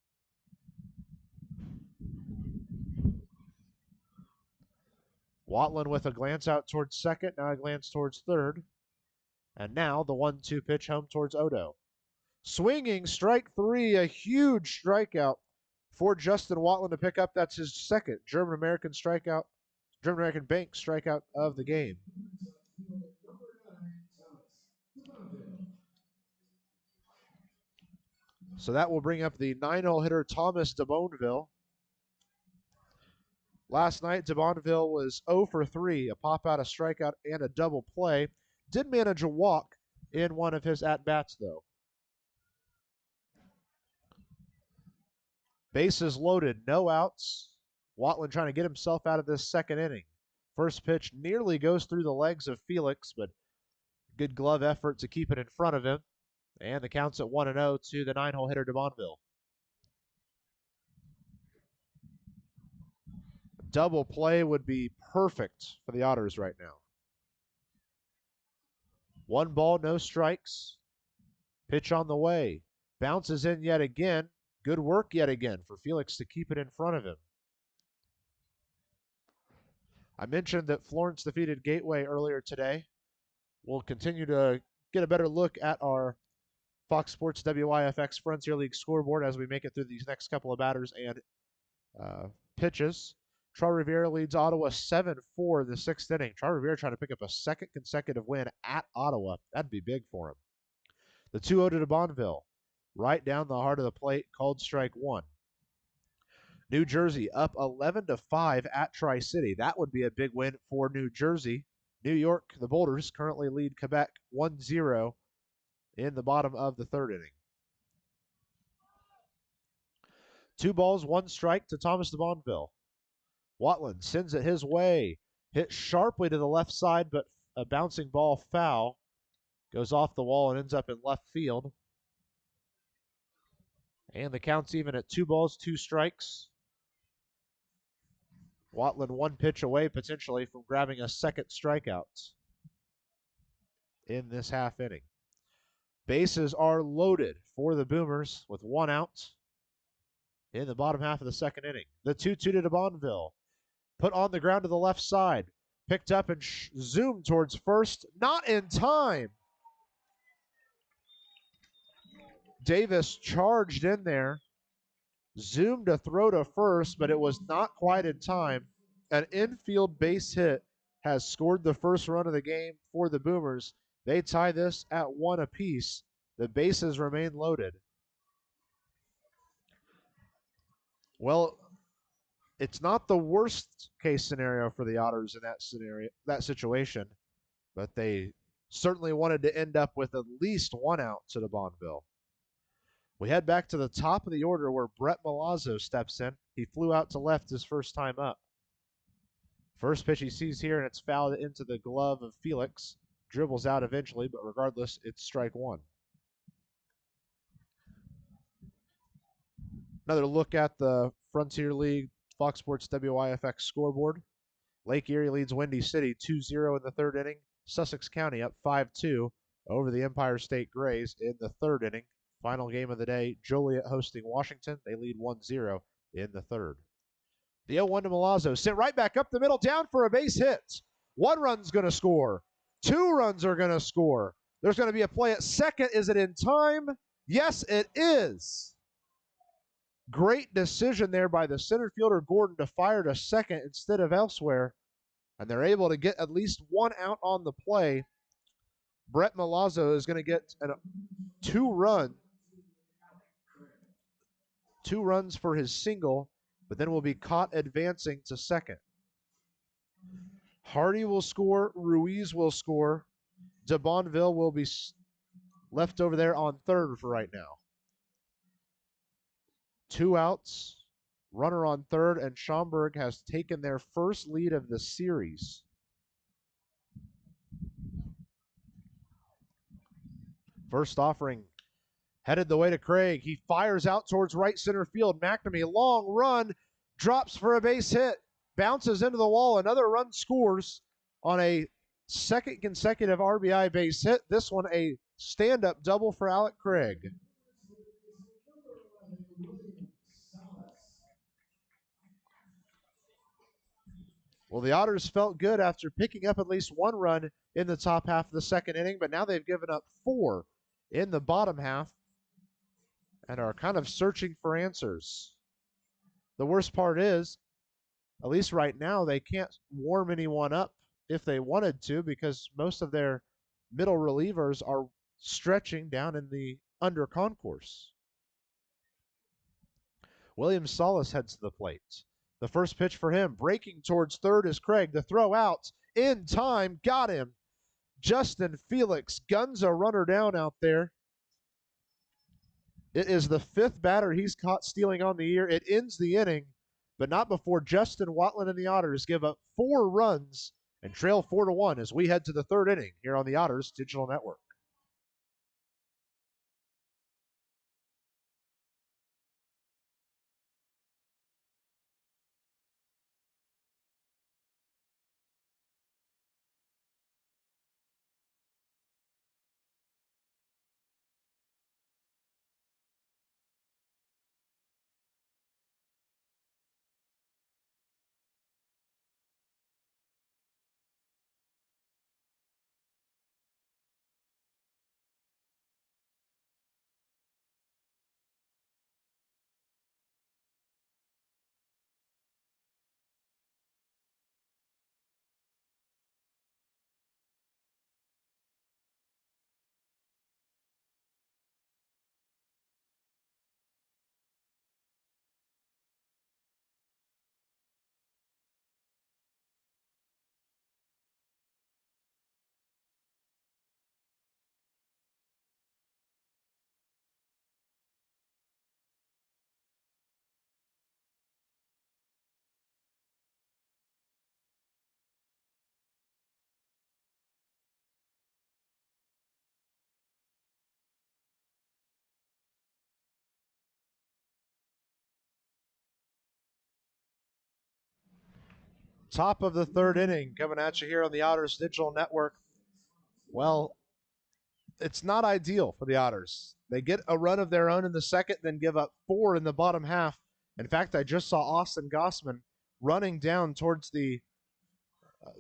Watlin with a glance out towards second, now a glance towards third. And now the 1-2 pitch home towards Odo. Swinging strike three, a huge strikeout for Justin Watlin to pick up. That's his second German-American bank strikeout of the game. So that will bring up the 9-hole hitter Thomas DeBonneville. Last night, DeBonneville was 0 for 3, a pop out, a strikeout, and a double play. Did manage a walk in one of his at-bats, though. Bases loaded, no outs. Watlin trying to get himself out of this second inning. First pitch nearly goes through the legs of Felix, but good glove effort to keep it in front of him. And the count's at 1-0 to the 9-hole hitter DeBonneville. Double play would be perfect for the Otters right now. 1 ball, no strikes. Pitch on the way. Bounces in yet again. Good work yet again for Felix to keep it in front of him. I mentioned that Florence defeated Gateway earlier today. We'll continue to get a better look at our Fox Sports WIFX Frontier League scoreboard as we make it through these next couple of batters and pitches. Troy Rivera leads Ottawa 7-4 in the sixth inning. Troy Rivera trying to pick up a second consecutive win at Ottawa. That'd be big for him. The 2-0 to DeBonneville. Right down the heart of the plate, called strike one. New Jersey up 11-5 at Tri-City. That would be a big win for New Jersey. New York, the Boulders, currently lead Quebec 1-0 in the bottom of the third inning. 2 balls, 1 strike to Thomas DeBonneville. Watlin sends it his way. Hit sharply to the left side, but a bouncing ball foul. Goes off the wall and ends up in left field. And the count's even at 2 balls, 2 strikes. Watlin 1 pitch away potentially from grabbing a second strikeout in this half inning. Bases are loaded for the Boomers with 1 out in the bottom half of the second inning. The 2-2 to DeBonneville. Put on the ground to the left side. Picked up and zoomed towards first. Not in time. Davis charged in there. Zoomed a throw to first, but it was not quite in time. An infield base hit has scored the first run of the game for the Boomers. They tie this at 1 apiece. The bases remain loaded. Well, it's not the worst case scenario for the Otters in that situation, but they certainly wanted to end up with at least 1 out to DeBonneville. We head back to the top of the order where Brett Milazzo steps in. He flew out to left his first time up. First pitch he sees here, and it's fouled into the glove of Felix. Dribbles out eventually, but regardless, it's strike 1. Another look at the Frontier League Fox Sports WIFX scoreboard. Lake Erie leads Windy City 2-0 in the third inning. Sussex County up 5-2 over the Empire State Grays in the third inning. Final game of the day, Joliet hosting Washington. They lead 1-0 in the third. The 0-1 to Milazzo. Sent right back up the middle, down for a base hit. 1 run's going to score. 2 runs are going to score. There's going to be a play at second. Is it in time? Yes, it is. Great decision there by the center fielder, Gordon, to fire to second instead of elsewhere. And they're able to get at least 1 out on the play. Brett Milazzo is going to get 2 runs for his single, but then will be caught advancing to second. Hardy will score. Ruiz will score. DeBonville will be left over there on third for right now. 2 outs, runner on third, and Schaumburg has taken their first lead of the series. First offering headed the way to Craig. He fires out towards right center field. McNamee, long run, drops for a base hit, bounces into the wall. Another run scores on a second consecutive RBI base hit. This one a stand-up double for Alec Craig. Well, the Otters felt good after picking up at least 1 run in the top half of the second inning, but now they've given up 4 in the bottom half and are kind of searching for answers. The worst part is, at least right now, they can't warm anyone up if they wanted to because most of their middle relievers are stretching down in the under concourse. William Salas heads to the plate. The first pitch for him, breaking towards third is Craig. The throw out in time, got him. Justin Felix guns a runner down out there. It is the 5th batter he's caught stealing on the year. It ends the inning, but not before Justin Watlin and the Otters give up 4 runs and trail 4-1 as we head to the 3rd inning here on the Otters Digital Network. Top of the 3rd inning coming at you here on the Otters Digital Network. Well, it's not ideal for the Otters. They get a run of their own in the second, then give up 4 in the bottom half. In fact, I just saw Austin Gossman running down towards the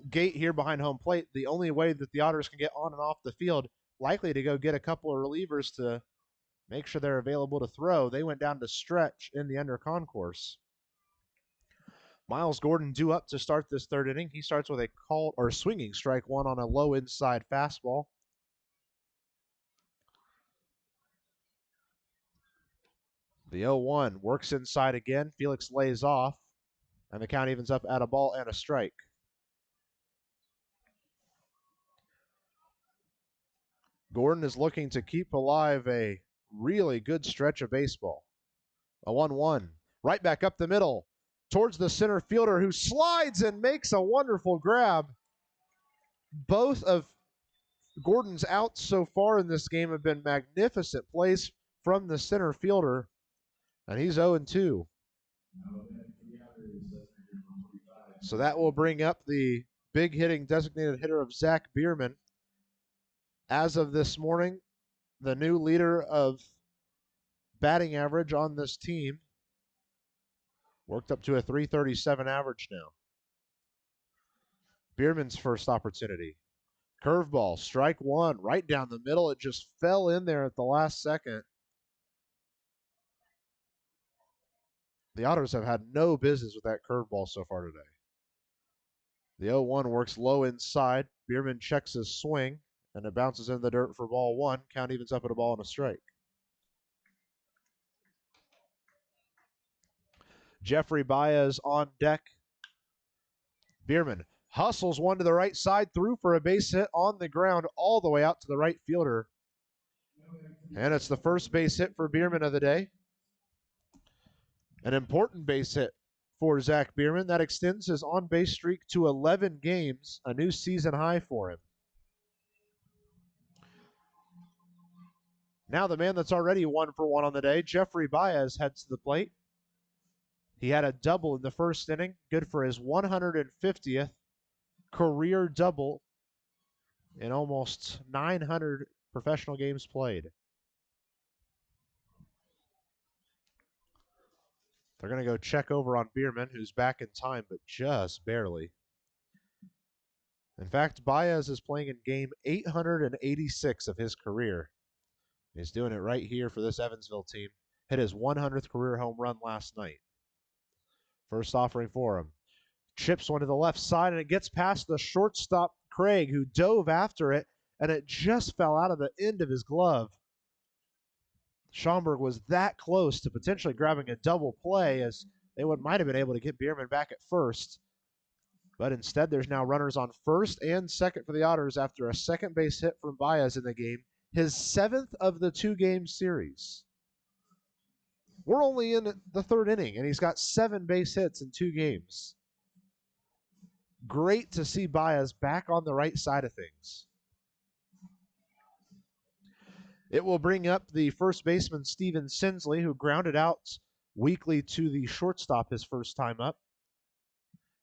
gate here behind home plate. The only way that the Otters can get on and off the field, likely to go get a couple of relievers to make sure they're available to throw. They went down to stretch in the under concourse. Miles Gordon due up to start this 3rd inning. He starts with a called or swinging strike 1 on a low inside fastball. The 0-1 works inside again. Felix lays off, and the count evens up at a ball and a strike. Gordon is looking to keep alive a really good stretch of baseball. A 1-1. Right back up the middle towards the center fielder who slides and makes a wonderful grab. Both of Gordon's outs so far in this game have been magnificent plays from the center fielder, and he's 0-2. So that will bring up the big hitting designated hitter of Zack Biermann. As of this morning, the new leader of batting average on this team, worked up to a .337 average now. Biermann's first opportunity. Curveball, strike 1, right down the middle. It just fell in there at the last second. The Otters have had no business with that curveball so far today. The 0-1 works low inside. Biermann checks his swing, and it bounces in the dirt for ball 1. Count evens up at a ball and a strike. Jeffrey Baez on deck. Biermann Hustles one to the right side, through for a base hit on the ground all the way out to the right fielder. And it's the first base hit for Biermann of the day. An important base hit for Zack Biermann. That extends his on-base streak to 11 games, a new season high for him. Now the man that's already 1 for 1 on the day, Jeffrey Baez, heads to the plate. He had a double in the first inning, good for his 150th career double in almost 900 professional games played. They're going to go check over on Biermann, who's back in time, but just barely. In fact, Baez is playing in game 886 of his career. He's doing it right here for this Evansville team. Hit his 100th career home run last night. First offering for him. Chips one to the left side, and it gets past the shortstop, Craig, who dove after it, and it just fell out of the end of his glove. Schaumburg was that close to potentially grabbing a double play, as they might have been able to get Biermann back at first. But instead, there's now runners on first and second for the Otters after a second base hit from Baez in the game, his 7th of the 2-game series. We're only in the 3rd inning, and he's got 7 base hits in 2 games. Great to see Baez back on the right side of things. It will bring up the first baseman, Steven Sinsley, who grounded out weakly to the shortstop his first time up.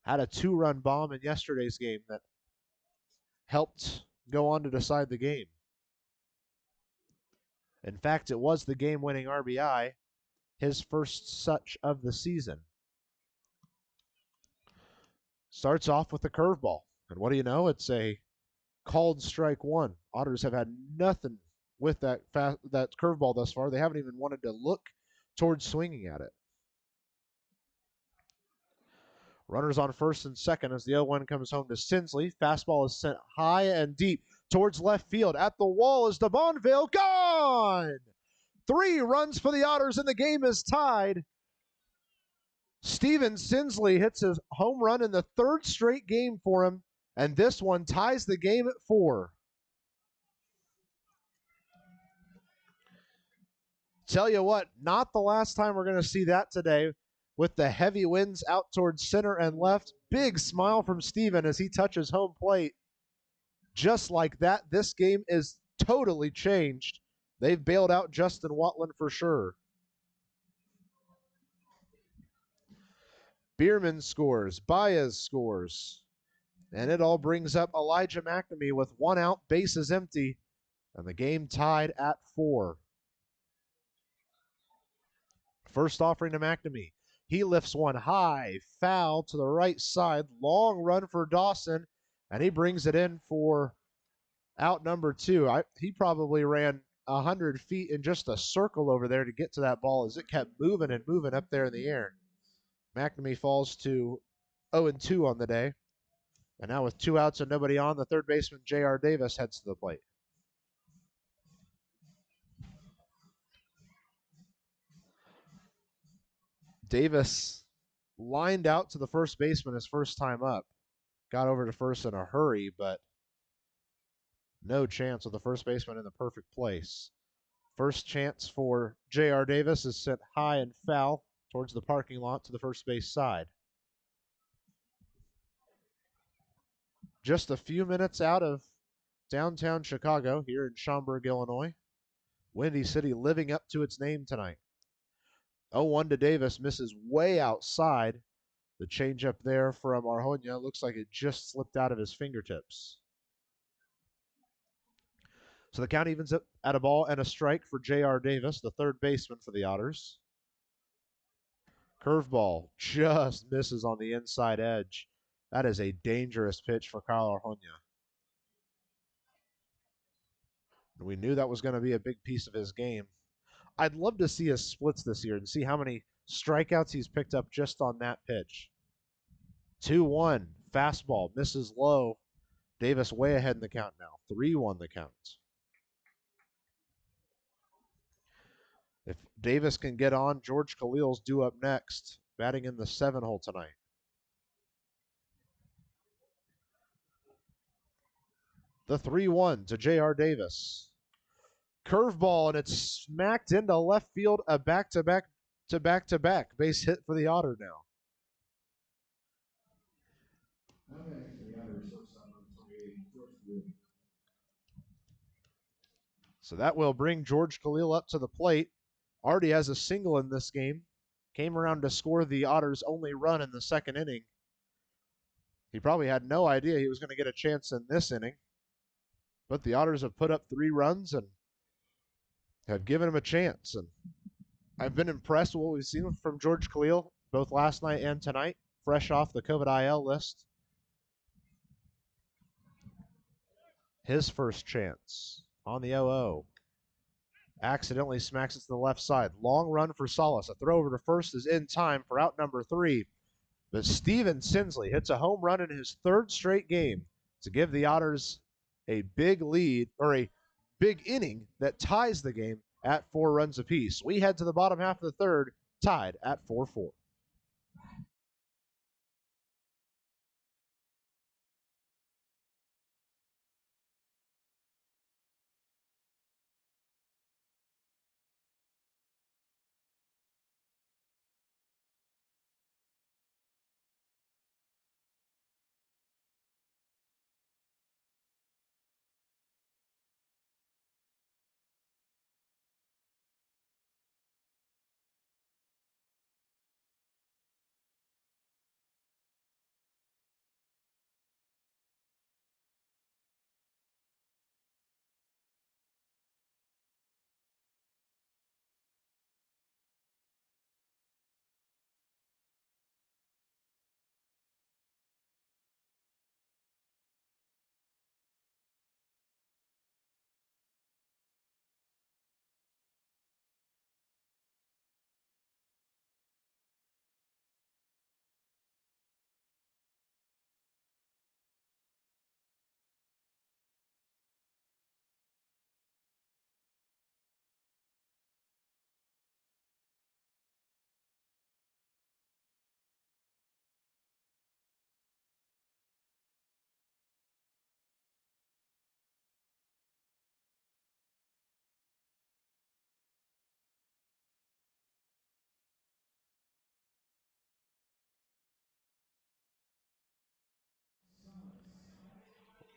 Had a 2-run bomb in yesterday's game that helped go on to decide the game. In fact, it was the game-winning RBI, his first such of the season. Starts off with a curveball. And what do you know? It's a called strike 1. Otters have had nothing with that curveball thus far. They haven't even wanted to look towards swinging at it. Runners on first and second as the 0-1 comes home to Sinsley. Fastball is sent high and deep towards left field. At the wall is DeBonville. Gone! 3 runs for the Otters, and the game is tied. Steven Sinsley hits his home run in the 3rd straight game for him, and this one ties the game at 4. Tell you what, not the last time we're going to see that today with the heavy winds out towards center and left. Big smile from Steven as he touches home plate. Just like that, this game is totally changed. They've bailed out Justin Watlin for sure. Biermann scores, Baez scores, and it all brings up Elijah McNamee with 1 out, bases empty, and the game tied at 4. First offering to McNamee. He lifts one high, foul to the right side, long run for Dawson, and he brings it in for out number 2. He probably ran 100 feet in just a circle over there to get to that ball as it kept moving and moving up there in the air. McNamee falls to 0-2 on the day. And now with 2 outs and nobody on, the third baseman, J.R. Davis, heads to the plate. Davis lined out to the first baseman his first time up. Got over to first in a hurry, but no chance with the first baseman in the perfect place. First chance for J.R. Davis is sent high and foul towards the parking lot to the first base side. Just a few minutes out of downtown Chicago here in Schaumburg, Illinois. Windy City living up to its name tonight. 0-1 to Davis, misses way outside. The changeup there from Arjona looks like it just slipped out of his fingertips. So the count evens up at a ball and a strike for J.R. Davis, the third baseman for the Otters. Curveball just misses on the inside edge. That is a dangerous pitch for Kyle Arjona. We knew that was going to be a big piece of his game. I'd love to see his splits this year and see how many strikeouts he's picked up just on that pitch. 2-1, fastball, misses low. Davis way ahead in the count now. 3-1 the count. If Davis can get on, George Khalil's due up next, batting in the 7 hole tonight. The 3-1 to J.R. Davis. Curveball, and it's smacked into left field. A back-to-back to back-to-back base hit for the Otter now. So that will bring George Khalil up to the plate. Already has a single in this game. Came around to score the Otters' only run in the second inning. He probably had no idea he was going to get a chance in this inning. But the Otters have put up 3 runs and have given him a chance. And I've been impressed with what we've seen from George Khalil both last night and tonight, fresh off the COVID IL list. His first chance on the 0-0. Accidentally smacks it to the left side. Long run for Salas. A throw over to first is in time for out number 3. But Steven Sinsley hits a home run in his 3rd straight game to give the Otters a big lead, or a big inning that ties the game at 4 runs apiece. We head to the bottom half of the 3rd, tied at 4-4.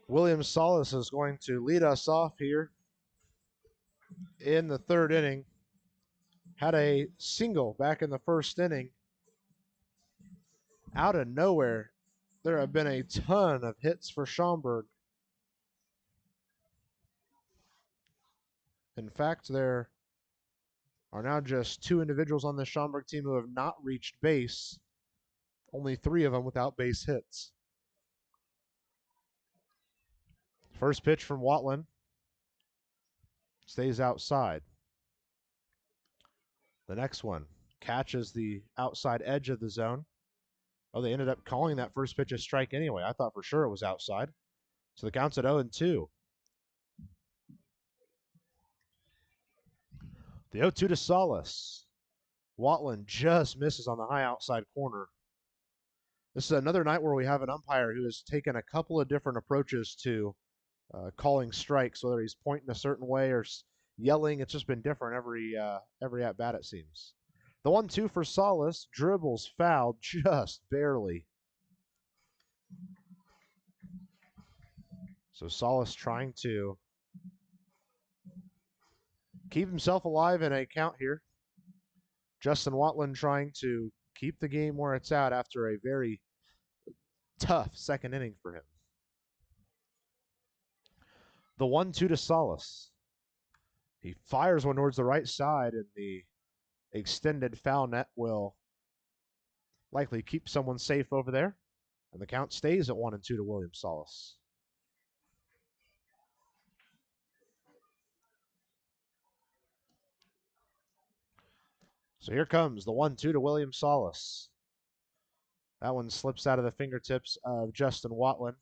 William Salas is going to lead us off here in the 3rd inning. Had a single back in the 1st inning. Out of nowhere, there have been a ton of hits for Schaumburg. In fact, there are now just 2 individuals on the Schaumburg team who have not reached base. Only 3 of them without base hits. First pitch from Watlin. Stays outside. The next one catches the outside edge of the zone. Oh, they ended up calling that first pitch a strike anyway. I thought for sure it was outside. So the count's at 0-2. The 0-2 to Salas. Watlin just misses on the high outside corner. This is another night where we have an umpire who has taken a couple of different approaches to calling strikes, whether he's pointing a certain way or yelling. It's just been different every at bat, it seems. The 1-2 for Salas, dribbles fouled just barely. So Salas trying to keep himself alive in a count here. Justin Watlin trying to keep the game where it's at after a very tough second inning for him. The 1-2 to Salas. He fires one towards the right side, and the extended foul net will likely keep someone safe over there. And the count stays at 1-2 to William Salas. So here comes the 1-2 to William Salas. That one slips out of the fingertips of Justin Watlin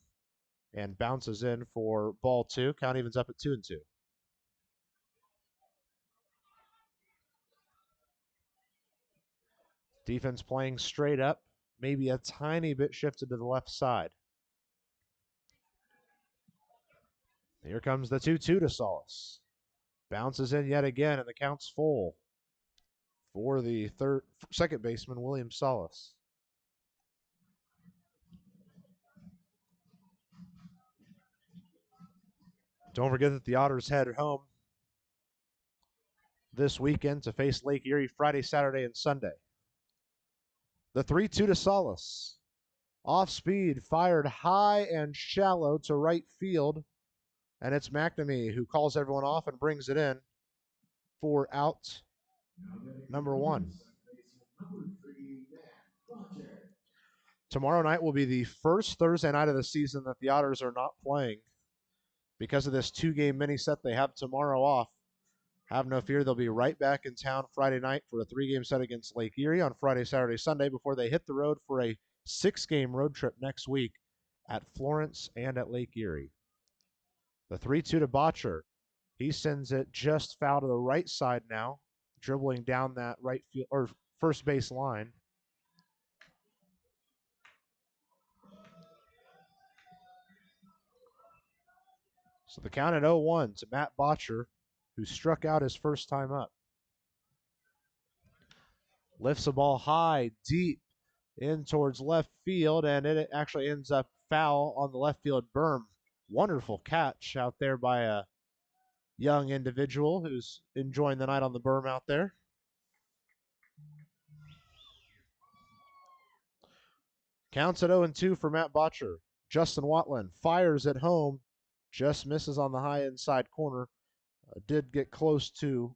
and bounces in for ball 2. Count evens up at 2-2. Defense playing straight up, maybe a tiny bit shifted to the left side. Here comes the 2-2 to Salas. Bounces in yet again, and the count's full for the second baseman, William Salas. Don't forget that the Otters head home this weekend to face Lake Erie Friday, Saturday, and Sunday. The 3-2 to Salas. Off speed, fired high and shallow to right field. And it's McNamee who calls everyone off and brings it in for out number 1. Tomorrow night will be the first Thursday night of the season that the Otters are not playing. Because of this 2-game mini set they have tomorrow off, have no fear, they'll be right back in town Friday night for a 3-game set against Lake Erie on Friday, Saturday, Sunday before they hit the road for a 6-game road trip next week at Florence and at Lake Erie. The 3-2 to Botcher. He sends it just foul to the right side now, dribbling down that right field or first base line. So the count at 0-1 to Matt Botcher, who struck out his first time up. Lifts the ball high, deep in towards left field, and it actually ends up foul on the left field berm. Wonderful catch out there by a young individual who's enjoying the night on the berm out there. Counts at 0-2 for Matt Botcher. Justin Watlin fires at home, just misses on the high inside corner. Did get close to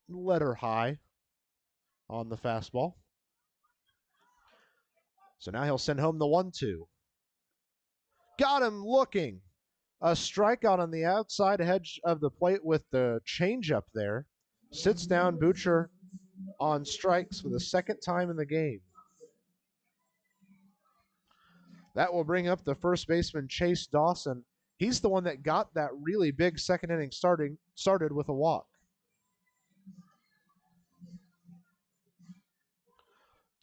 letter high on the fastball. So now he'll send home the 1-2. Got him looking. A strikeout on the outside edge of the plate with the changeup there. Sits down Butcher on strikes for the second time in the game. That will bring up the first baseman, Chase Dawson. He's the one that got that really big second inning started with a walk.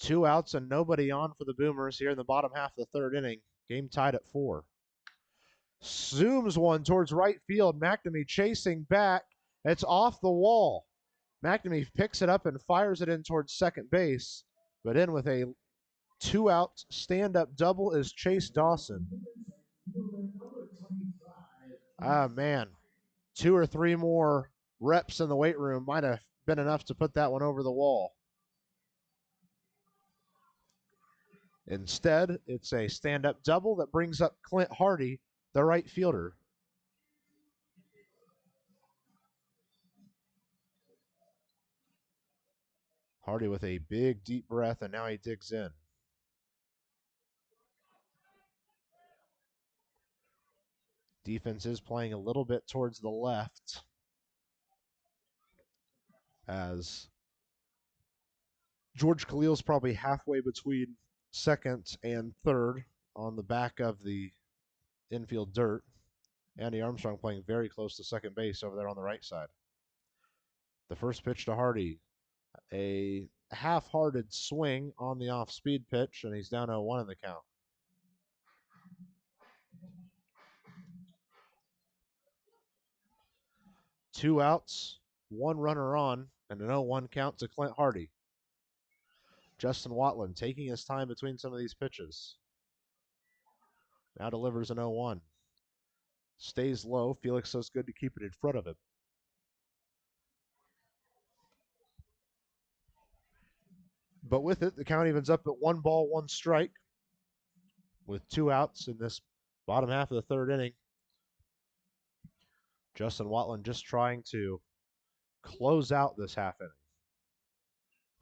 2 outs and nobody on for the Boomers here in the bottom half of the third inning. Game tied at 4. Zooms one towards right field. McNamee chasing back. It's off the wall. McNamee picks it up and fires it in towards second base. But in with a 2-out stand-up double is Chase Dawson. Ah, man. 2 or 3 more reps in the weight room might have been enough to put that one over the wall. Instead, it's a stand-up double that brings up Clint Hardy, the right fielder. Hardy with a big, deep breath, and now he digs in. Defense is playing a little bit towards the left as George Khalil's probably halfway between second and third on the back of the infield dirt. Andy Armstrong playing very close to second base over there on the right side. The first pitch to Hardy, a half-hearted swing on the off-speed pitch, and he's down 0-1 in the count. Two outs, 1 runner on, and an 0-1 count to Clint Hardy. Justin Watlin taking his time between some of these pitches. Now delivers an 0-1. Stays low. Felix does good to keep it in front of him. But with it, the count evens up at 1 ball, 1 strike with 2 outs in this bottom half of the third inning. Justin Watlin just trying to close out this half inning.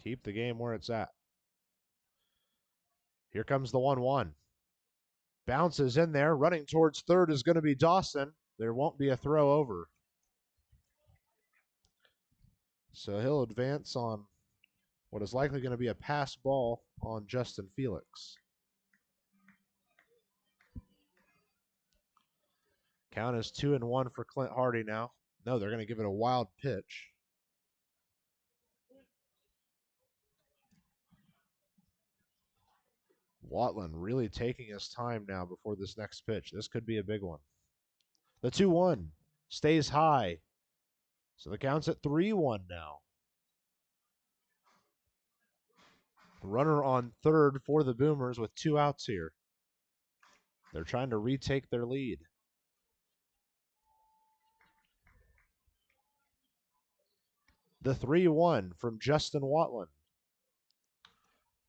Keep the game where it's at. Here comes the 1-1. Bounces in there. Running towards third is going to be Dawson. There won't be a throw over. So he'll advance on what is likely going to be a pass ball on Justin Felix. Count is 2-1 for Clint Hardy now. No, they're going to give it a wild pitch. Watlin really taking his time now before this next pitch. This could be a big one. The 2-1 stays high. So the count's at 3-1 now. Runner on third for the Boomers with 2 outs here. They're trying to retake their lead. The 3-1 from Justin Watlin.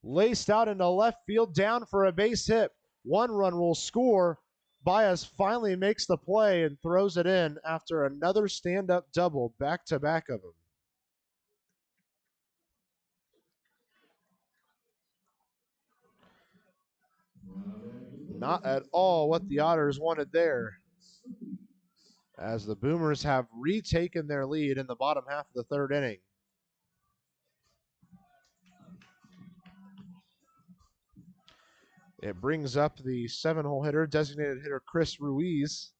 Laced out into left field, down for a base hit. 1 run will score. Baez finally makes the play and throws it in after another stand-up double back-to-back of them. Not at all what the Otters wanted there, as the Boomers have retaken their lead in the bottom half of the 3rd inning. It brings up the 7-hole hitter, designated hitter Chris Ruiz,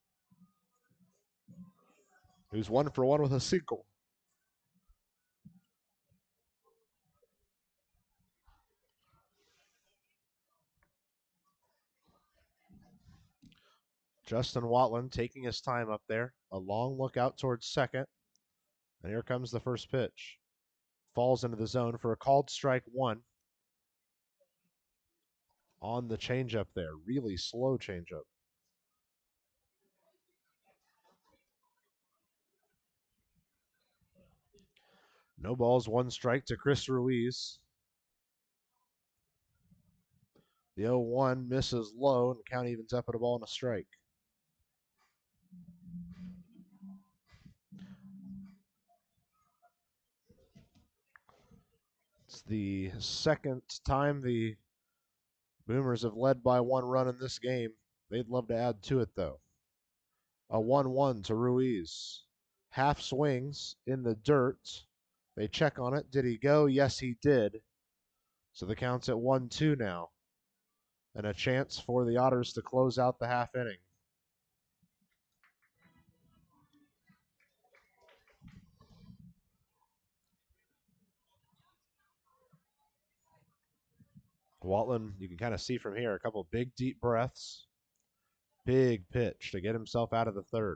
who's 1 for 1 with a single. Justin Watlin taking his time up there. A long look out towards second. And here comes the first pitch. Falls into the zone for a called strike 1. On the changeup there. Really slow changeup. No balls, 1 strike to Chris Ruiz. The 0-1 misses low, and the count evens up at a ball and a strike. It's the second time the Boomers have led by 1 run in this game. They'd love to add to it, though. A 1-1 to Ruiz. Half swings in the dirt. They check on it. Did he go? Yes, he did. So the count's at 1-2 now. And a chance for the Otters to close out the half inning. Watlin, you can kind of see from here, a couple big, deep breaths. Big pitch to get himself out of the 3rd.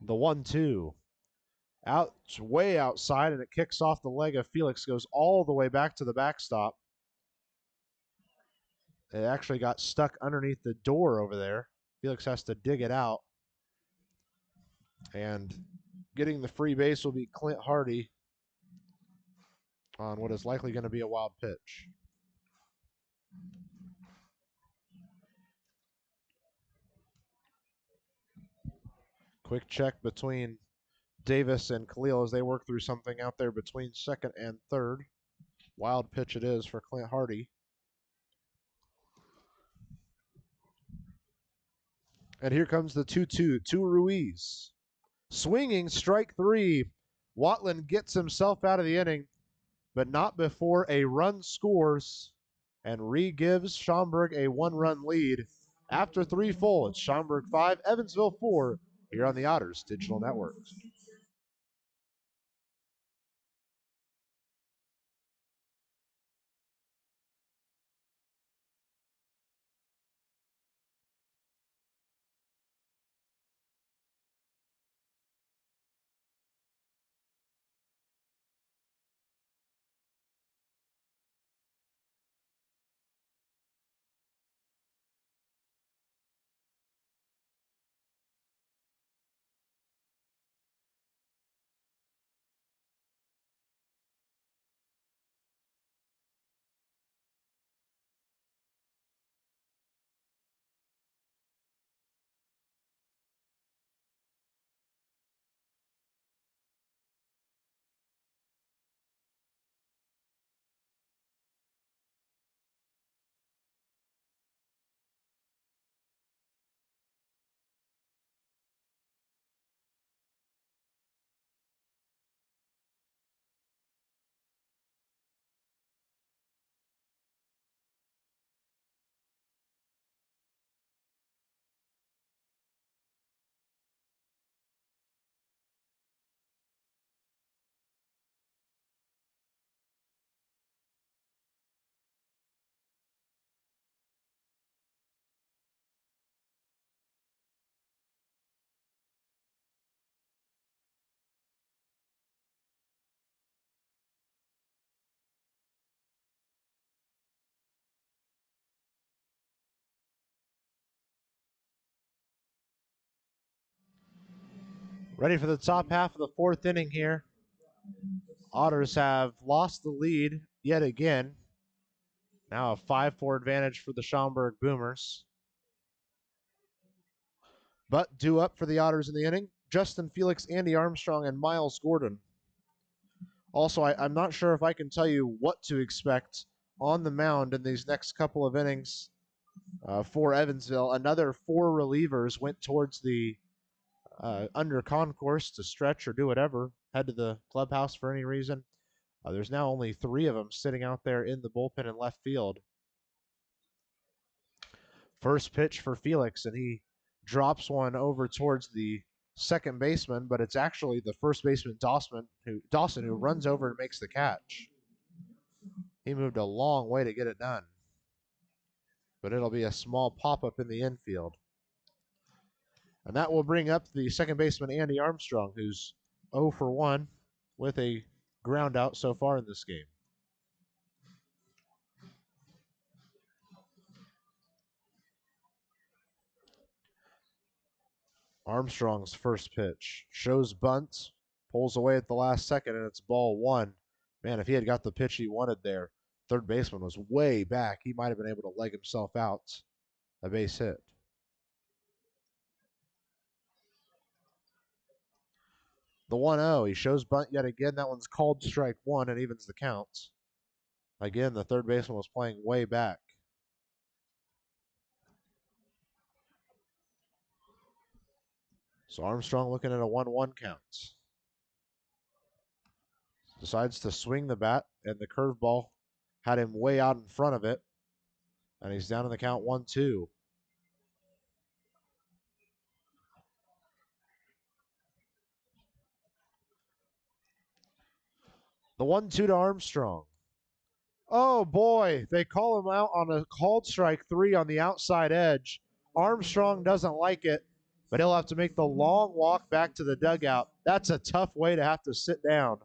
The 1-2. Out, way outside, and it kicks off the leg of Felix, goes all the way back to the backstop. It actually got stuck underneath the door over there. Felix has to dig it out. And getting the free base will be Clint Hardy on what is likely going to be a wild pitch. Quick check between Davis and Khalil as they work through something out there between 2nd and 3rd. Wild pitch it is for Clint Hardy. And here comes the 2-2 to Ruiz. Swinging strike 3. Watlin gets himself out of the inning, but not before a run scores and re-gives Schaumburg a 1-run lead. After 3 full, it's Schaumburg 5, Evansville 4 here on the Otters Digital Network. Ready for the top half of the fourth inning here. Otters have lost the lead yet again. Now a 5-4 advantage for the Schaumburg Boomers. But due up for the Otters in the inning, Justin Felix, Andy Armstrong, and Miles Gordon. Also, I'm not sure if I can tell you what to expect on the mound in these next couple of innings for Evansville. Another 4 relievers went towards the under concourse to stretch or do whatever, head to the clubhouse for any reason. There's now only 3 of them sitting out there in the bullpen in left field. First pitch for Felix, and he drops one over towards the second baseman, but it's actually the first baseman, Dawson, who runs over and makes the catch. He moved a long way to get it done, but it'll be a small pop-up in the infield. And that will bring up the second baseman, Andy Armstrong, who's 0 for 1 with a ground out so far in this game. Armstrong's first pitch shows bunt, pulls away at the last second, and it's ball 1. Man, if he had got the pitch he wanted there, third baseman was way back. He might have been able to leg himself out. A base hit. The 1-0, he shows bunt yet again. That one's called strike 1 and evens the count. Again, the third baseman was playing way back. So Armstrong looking at a 1-1 count. Decides to swing the bat, and the curveball had him way out in front of it. And he's down in the count 1-2. The 1-2 to Armstrong. Oh boy, they call him out on a called strike 3 on the outside edge. Armstrong doesn't like it, but he'll have to make the long walk back to the dugout. That's a tough way to have to sit down.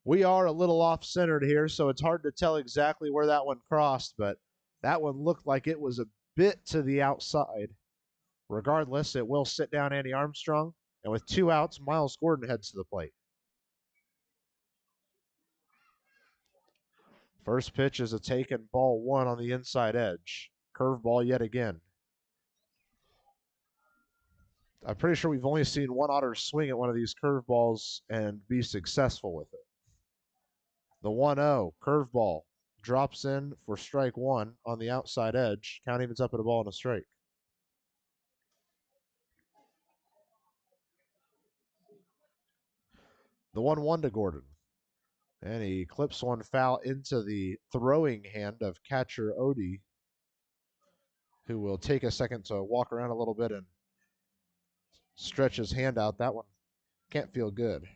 We are a little off-centered here, so it's hard to tell exactly where that one crossed, but that one looked like it was a bit to the outside. Regardless, it will sit down Andy Armstrong, and with 2 outs, Miles Gordon heads to the plate. First pitch is a taken ball 1 on the inside edge. Curveball yet again. I'm pretty sure we've only seen one Otter swing at one of these curveballs and be successful with it. The 1-0 curveball drops in for strike 1 on the outside edge. Count evens up at a ball and a strike. The 1-1 to Gordon. And he clips one foul into the throwing hand of catcher Odie, who will take a second to walk around a little bit and stretch his hand out. That one can't feel good.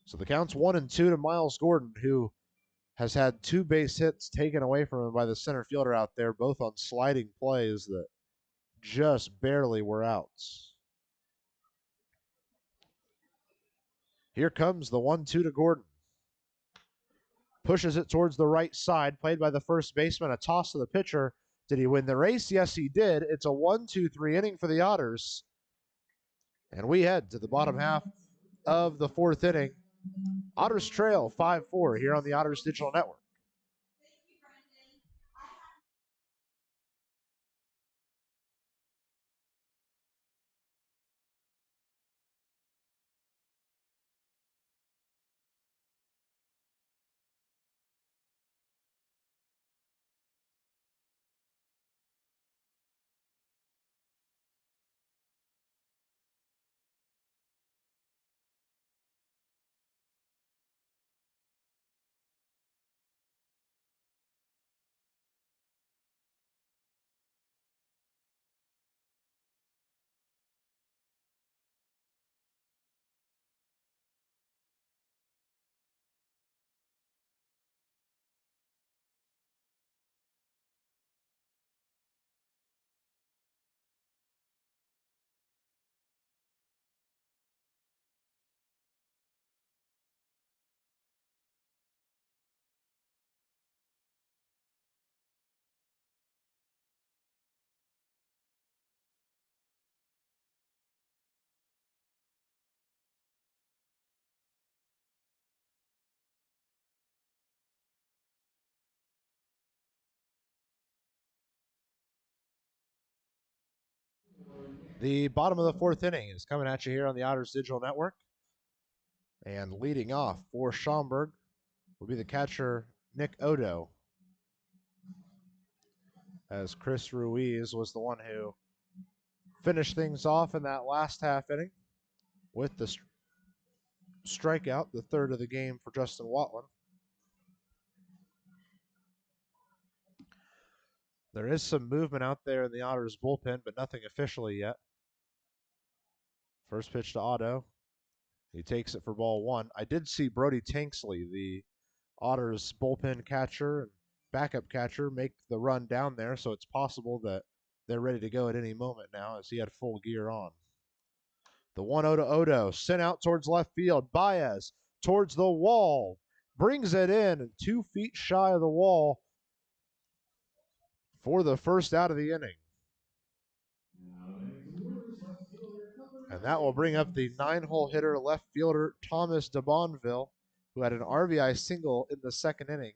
So the count's 1-2 to Miles Gordon, who has had 2 base hits taken away from him by the center fielder out there, both on sliding plays that just barely were outs. Here comes the 1-2 to Gordon. Pushes it towards the right side, played by the first baseman, a toss to the pitcher. Did he win the race? Yes, he did. It's a 1-2-3 inning for the Otters. And we head to the bottom half of the 4th inning. Otters trail 5-4 here on the Otters Digital Network. The bottom of the fourth inning is coming at you here on the Otters Digital Network. And leading off for Schaumburg will be the catcher, Nick Odo, as Chris Ruiz was the one who finished things off in that last half inning with the strikeout, the third of the game for Justin Watlin. There is some movement out there in the Otters bullpen, but nothing officially yet. First pitch to Otto. He takes it for ball one. I did see Brody Tanksley, the Otters bullpen catcher and backup catcher, make the run down there, so it's possible that they're ready to go at any moment now as he had full gear on. The 1-0 to Odo, sent out towards left field. Baez towards the wall, brings it in 2 feet shy of the wall for the first out of the inning. And that will bring up the 9-hole hitter, left fielder Thomas DeBonville, who had an RBI single in the second inning.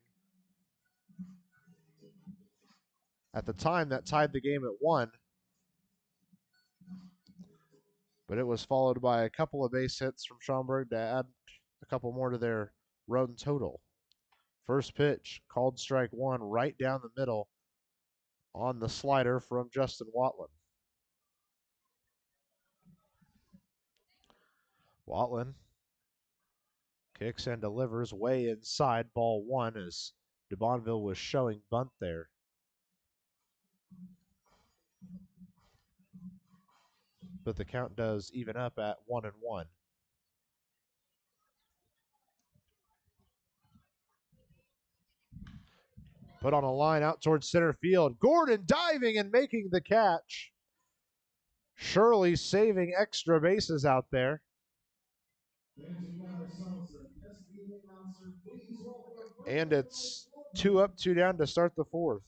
At the time, that tied the game at 1. But it was followed by a couple of base hits from Schaumburg to add a couple more to their run total. First pitch, called strike 1, right down the middle on the slider from Justin Watlin. Watlin kicks and delivers way inside, ball 1, as DeBonville was showing bunt there. But the count does even up at 1-1. Put on a line out towards center field. Gordon diving and making the catch. Shirley saving extra bases out there. And it's 2 up, 2 down to start the fourth.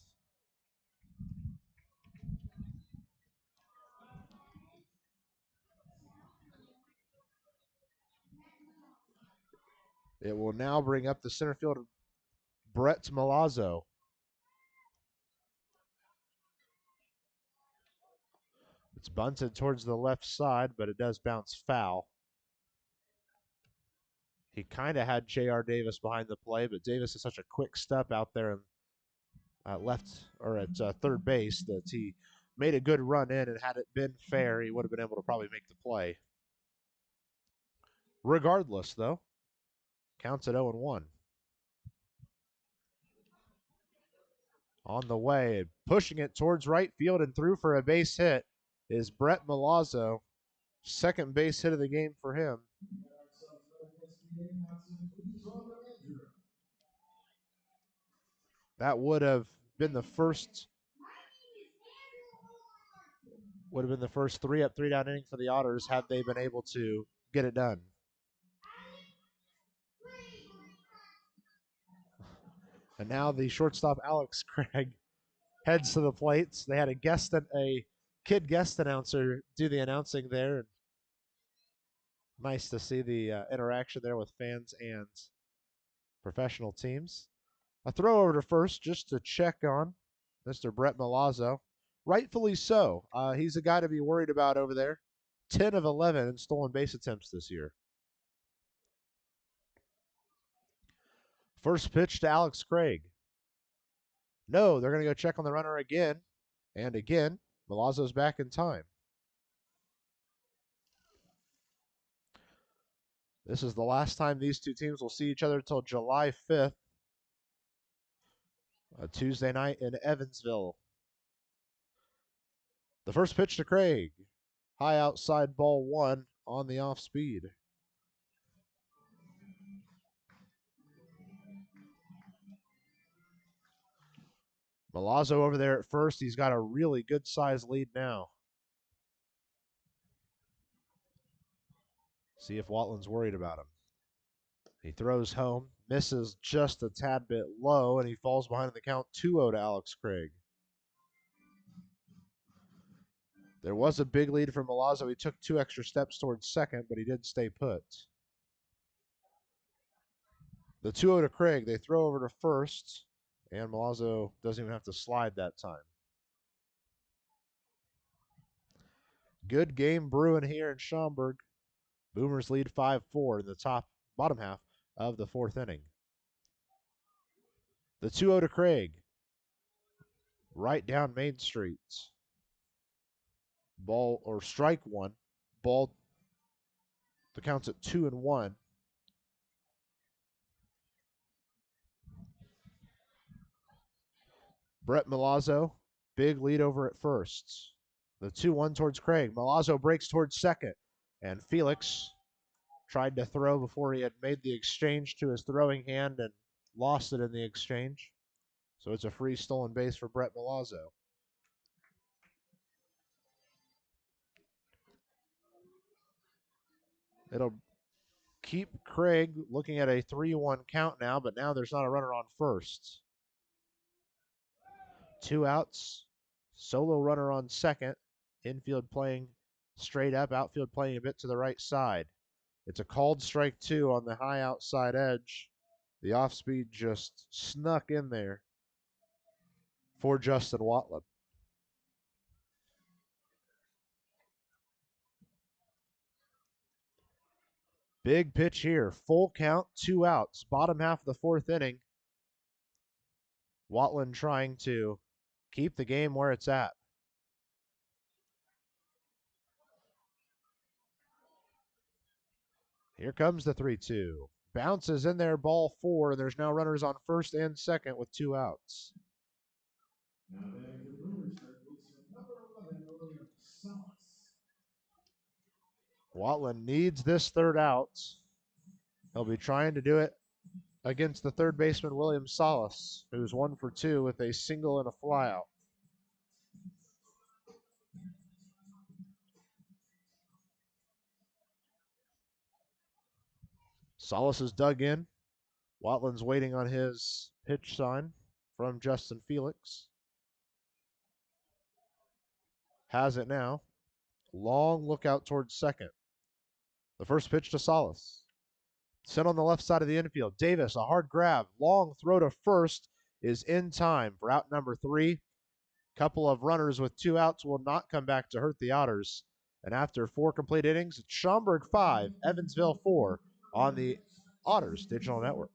It will now bring up the center fielder, Brett Milazzo. It's bunted towards the left side, but it does bounce foul. He kind of had J.R. Davis behind the play, but Davis is such a quick step out there at third base that he made a good run in, and had it been fair, he would have been able to probably make the play. Regardless, though, counts at 0-1. On the way, pushing it towards right field and through for a base hit is Brett Milazzo. Second base hit of the game for him. That would have been the first 3 up, 3 down inning for the Otters had they been able to get it done. And now the shortstop Alex Craig heads to the plates. They had a kid guest announcer do the announcing there. And nice to see the interaction there with fans and professional teams. A throw over to first just to check on Mr. Brett Milazzo. Rightfully so. He's a guy to be worried about over there. 10 of 11 in stolen base attempts this year. First pitch to Alex Craig. No, they're going to go check on the runner again. And again, Milazzo's back in time. This is the last time these two teams will see each other until July 5th, a Tuesday night in Evansville. The first pitch to Craig. High outside, ball 1 on the off speed. Milazzo over there at first. He's got a really good size lead now. See if Watlin's worried about him. He throws home, misses just a tad bit low, and he falls behind in the count. 2-0 to Alex Craig. There was a big lead for Milazzo. He took 2 extra steps towards second, but he did stay put. The 2-0 to Craig. They throw over to first, and Milazzo doesn't even have to slide that time. Good game brewing here in Schaumburg. Boomers lead 5-4 in the bottom half of the fourth inning. The 2-0 to Craig. Right down Main Street. Ball or strike one. Ball. The count's at 2-1. Brett Milazzo, big lead over at first. The 2-1 towards Craig. Milazzo breaks towards second. And Felix tried to throw before he had made the exchange to his throwing hand and lost it in the exchange. So it's a free stolen base for Brett Milazzo. It'll keep Craig looking at a 3-1 count now, but now there's not a runner on first. 2 outs, solo runner on second, infield playing straight up, outfield playing a bit to the right side. It's a called strike 2 on the high outside edge. The off speed just snuck in there for Justin Watlin. Big pitch here, full count, 2 outs, bottom half of the fourth inning. Watlin trying to keep the game where it's at. Here comes the 3-2. Bounces in there, ball 4. There's now runners on first and second with 2 outs. Watlin needs this third out. He'll be trying to do it against the third baseman, William Salas, who's 1 for 2 with a single and a flyout. Salas is dug in. Watlin's waiting on his pitch sign from Justin Felix. Has it now. Long look out towards second. The first pitch to Salas. Sent on the left side of the infield. Davis, a hard grab. Long throw to first is in time for out number 3. Couple of runners with 2 outs will not come back to hurt the Otters. And after 4 complete innings, it's Schaumburg 5, Evansville 4 on the Otters Digital Network.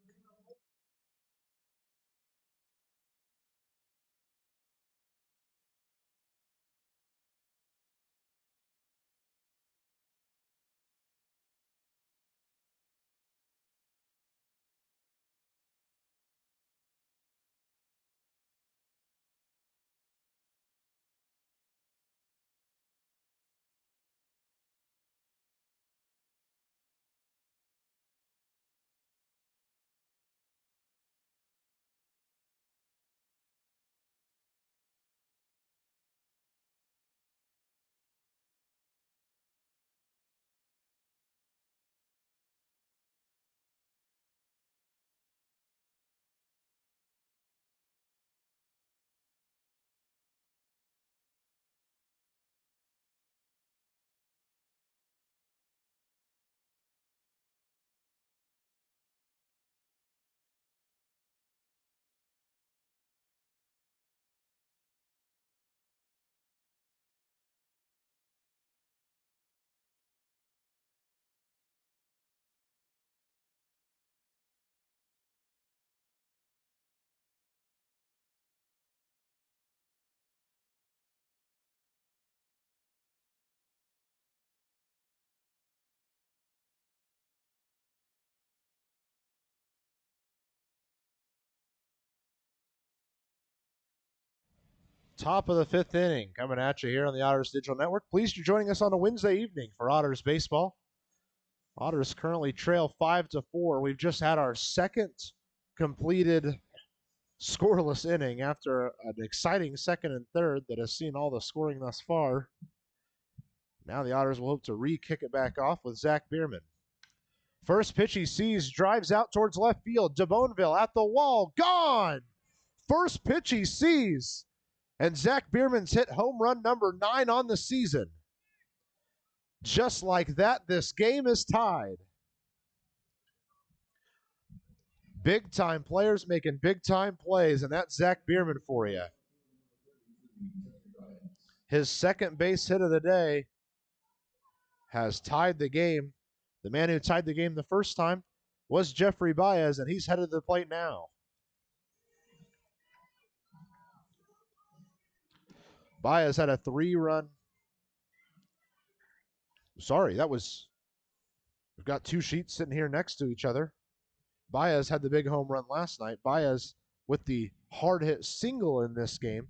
Top of the 5th inning coming at you here on the Otters Digital Network. Pleased you're joining us on a Wednesday evening for Otters baseball. Otters currently trail 5-4. We've just had our second completed scoreless inning after an exciting second and third that has seen all the scoring thus far. Now the Otters will hope to re-kick it back off with Zack Biermann. First pitch he sees, drives out towards left field. DeBoneville at the wall, gone! First pitch he sees, and Zack Biermann's hit home run number 9 on the season. Just like that, this game is tied. Big-time players making big-time plays, and that's Zack Biermann for you. His second base hit of the day has tied the game. The man who tied the game the first time was Jeffrey Baez, and he's headed to the plate now. Baez had a 3-run. Sorry, we've got two sheets sitting here next to each other. Baez had the big home run last night. Baez with the hard hit single in this game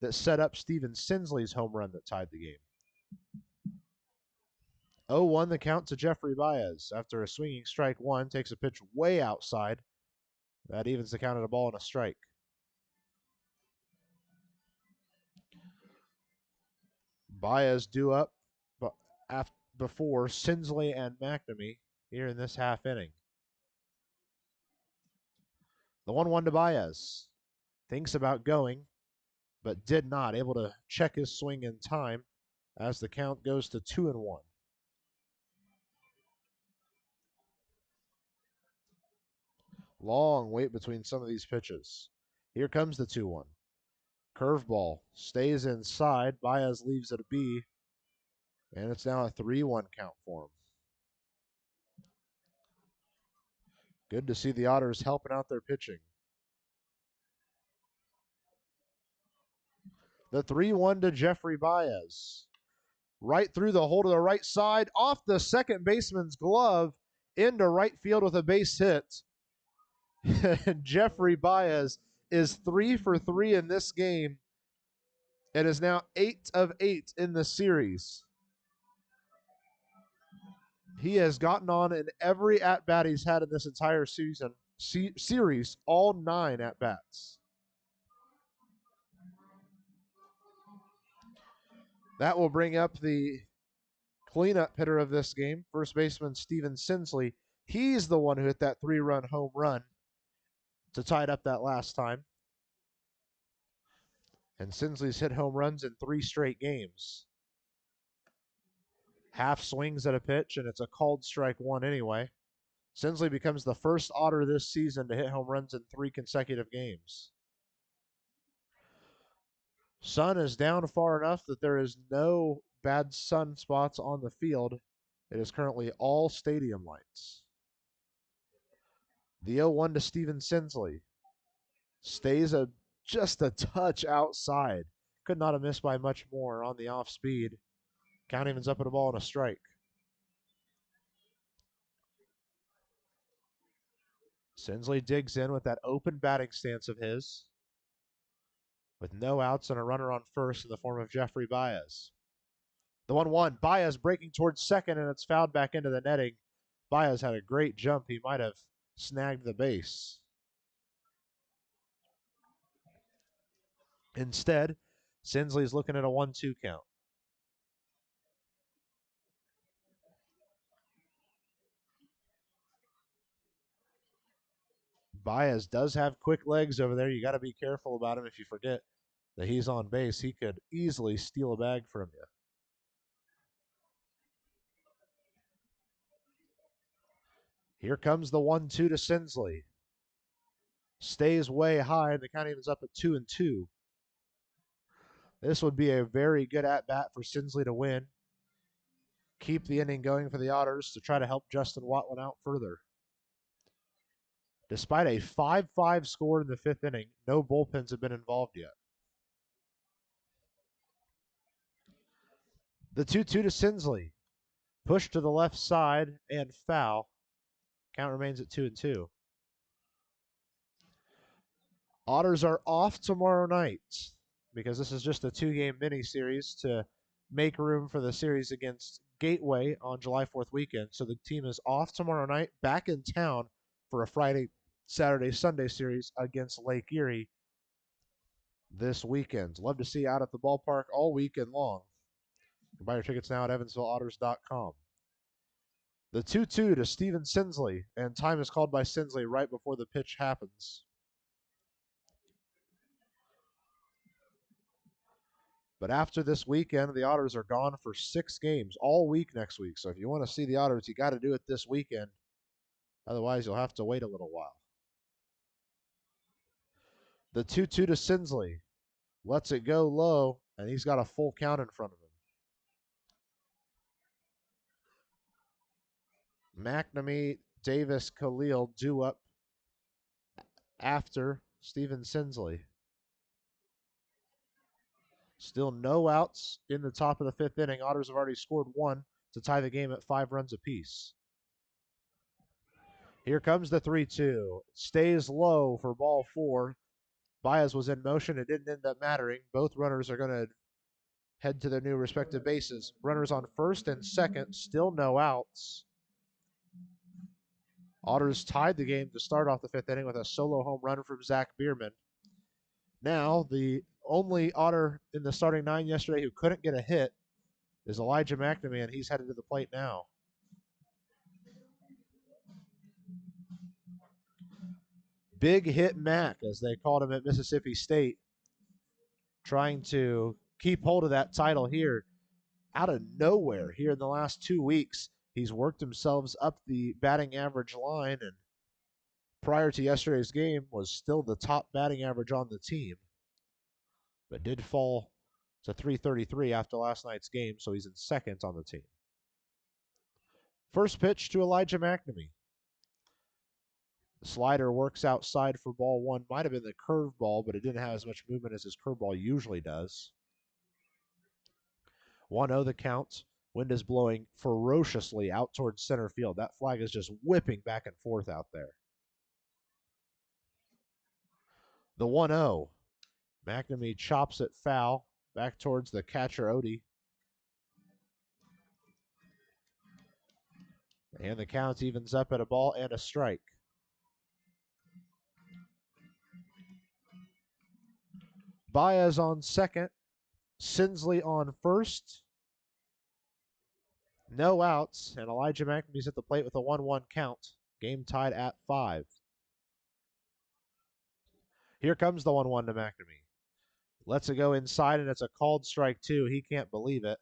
that set up Steven Sinsley's home run that tied the game. 0-1 the count to Jeffrey Baez after a swinging strike one, takes a pitch way outside. That evens the count at a ball and a strike. Baez due up before Sinsley and McNamee here in this half inning. The 1-1 to Baez. Thinks about going, but did not. Able to check his swing in time as the count goes to 2-1. Long wait between some of these pitches. Here comes the 2-1. Curveball stays inside. Baez leaves it a B, and it's now a 3-1 count for him. Good to see the Otters helping out their pitching. The 3-1 to Jeffrey Baez. Right through the hole to the right side, off the second baseman's glove, into right field with a base hit. Jeffrey Baez is 3 for 3 in this game and is now 8 of 8 in the series. He has gotten on in every at-bat he's had in this entire series, all 9 at-bats. That will bring up the cleanup hitter of this game, first baseman Steven Sinsley. He's the one who hit that 3-run home run to tie it up that last time. And Sinsley's hit home runs in 3 straight games. Half swings at a pitch, and it's a called strike one anyway. Sinsley becomes the first Otter this season to hit home runs in 3 consecutive games. Sun is down far enough that there is no bad sun spots on the field. It is currently all stadium lights. The 0-1 to Steven Sinsley. Stays just a touch outside. Could not have missed by much more on the off speed. Count evens up at a ball and a strike. Sinsley digs in with that open batting stance of his, with no outs and a runner on first in the form of Jeffrey Baez. The 1-1, Baez breaking towards second, and it's fouled back into the netting. Baez had a great jump. He might have snagged the base. Instead, Sinsley's looking at a 1-2 count. Baez does have quick legs over there. You got to be careful about him if you forget that he's on base. He could easily steal a bag from you. Here comes the 1-2 to Sinsley. Stays way high, and the count evens up at 2-2. This would be a very good at-bat for Sinsley to win. Keep the inning going for the Otters to try to help Justin Watlin out further. Despite a 5-5 score in the 5th inning, no bullpens have been involved yet. The 2-2 to Sinsley. Push to the left side and foul. Count remains at 2-2. Otters are off tomorrow night because this is just a 2-game mini-series to make room for the series against Gateway on July 4th weekend. So the team is off tomorrow night, back in town for a Friday, Saturday, Sunday series against Lake Erie this weekend. Love to see you out at the ballpark all weekend long. You can buy your tickets now at EvansvilleOtters.com. The 2-2 to Steven Sinsley, and time is called by Sinsley right before the pitch happens. But after this weekend, the Otters are gone for 6 games all week next week. So if you want to see the Otters, you got to do it this weekend. Otherwise, you'll have to wait a little while. The 2-2 to Sinsley. Lets it go low, and he's got a full count in front of him. McNamee, Davis, Khalil due up after Steven Sinsley. Still no outs in the top of the fifth inning. Otters have already scored one to tie the game at 5 runs apiece. Here comes the 3-2. Stays low for ball 4. Baez was in motion. It didn't end up mattering. Both runners are going to head to their new respective bases. Runners on first and second. Still no outs. Otters tied the game to start off the fifth inning with a solo home run from Zack Biermann. Now, the only Otter in the starting 9 yesterday who couldn't get a hit is Elijah McNamee, and he's headed to the plate now. Big Hit Mac, as they called him at Mississippi State, trying to keep hold of that title here. Out of nowhere here in the last 2 weeks, he's worked himself up the batting average line, and prior to yesterday's game was still the top batting average on the team, but did fall to .333 after last night's game, so he's in second on the team. First pitch to Elijah McNamee. The slider works outside for ball 1. Might have been the curveball, but it didn't have as much movement as his curveball usually does. 1-0 the count. Wind is blowing ferociously out towards center field. That flag is just whipping back and forth out there. The 1-0. McNamee chops it foul back towards the catcher, Odie. And the count evens up at a ball and a strike. Baez on second. Sinsley on first. No outs, and Elijah McNamee's at the plate with a 1-1 count. Game tied at 5. Here comes the 1-1 to McNamee. Lets it go inside, and it's a called strike 2. He can't believe it.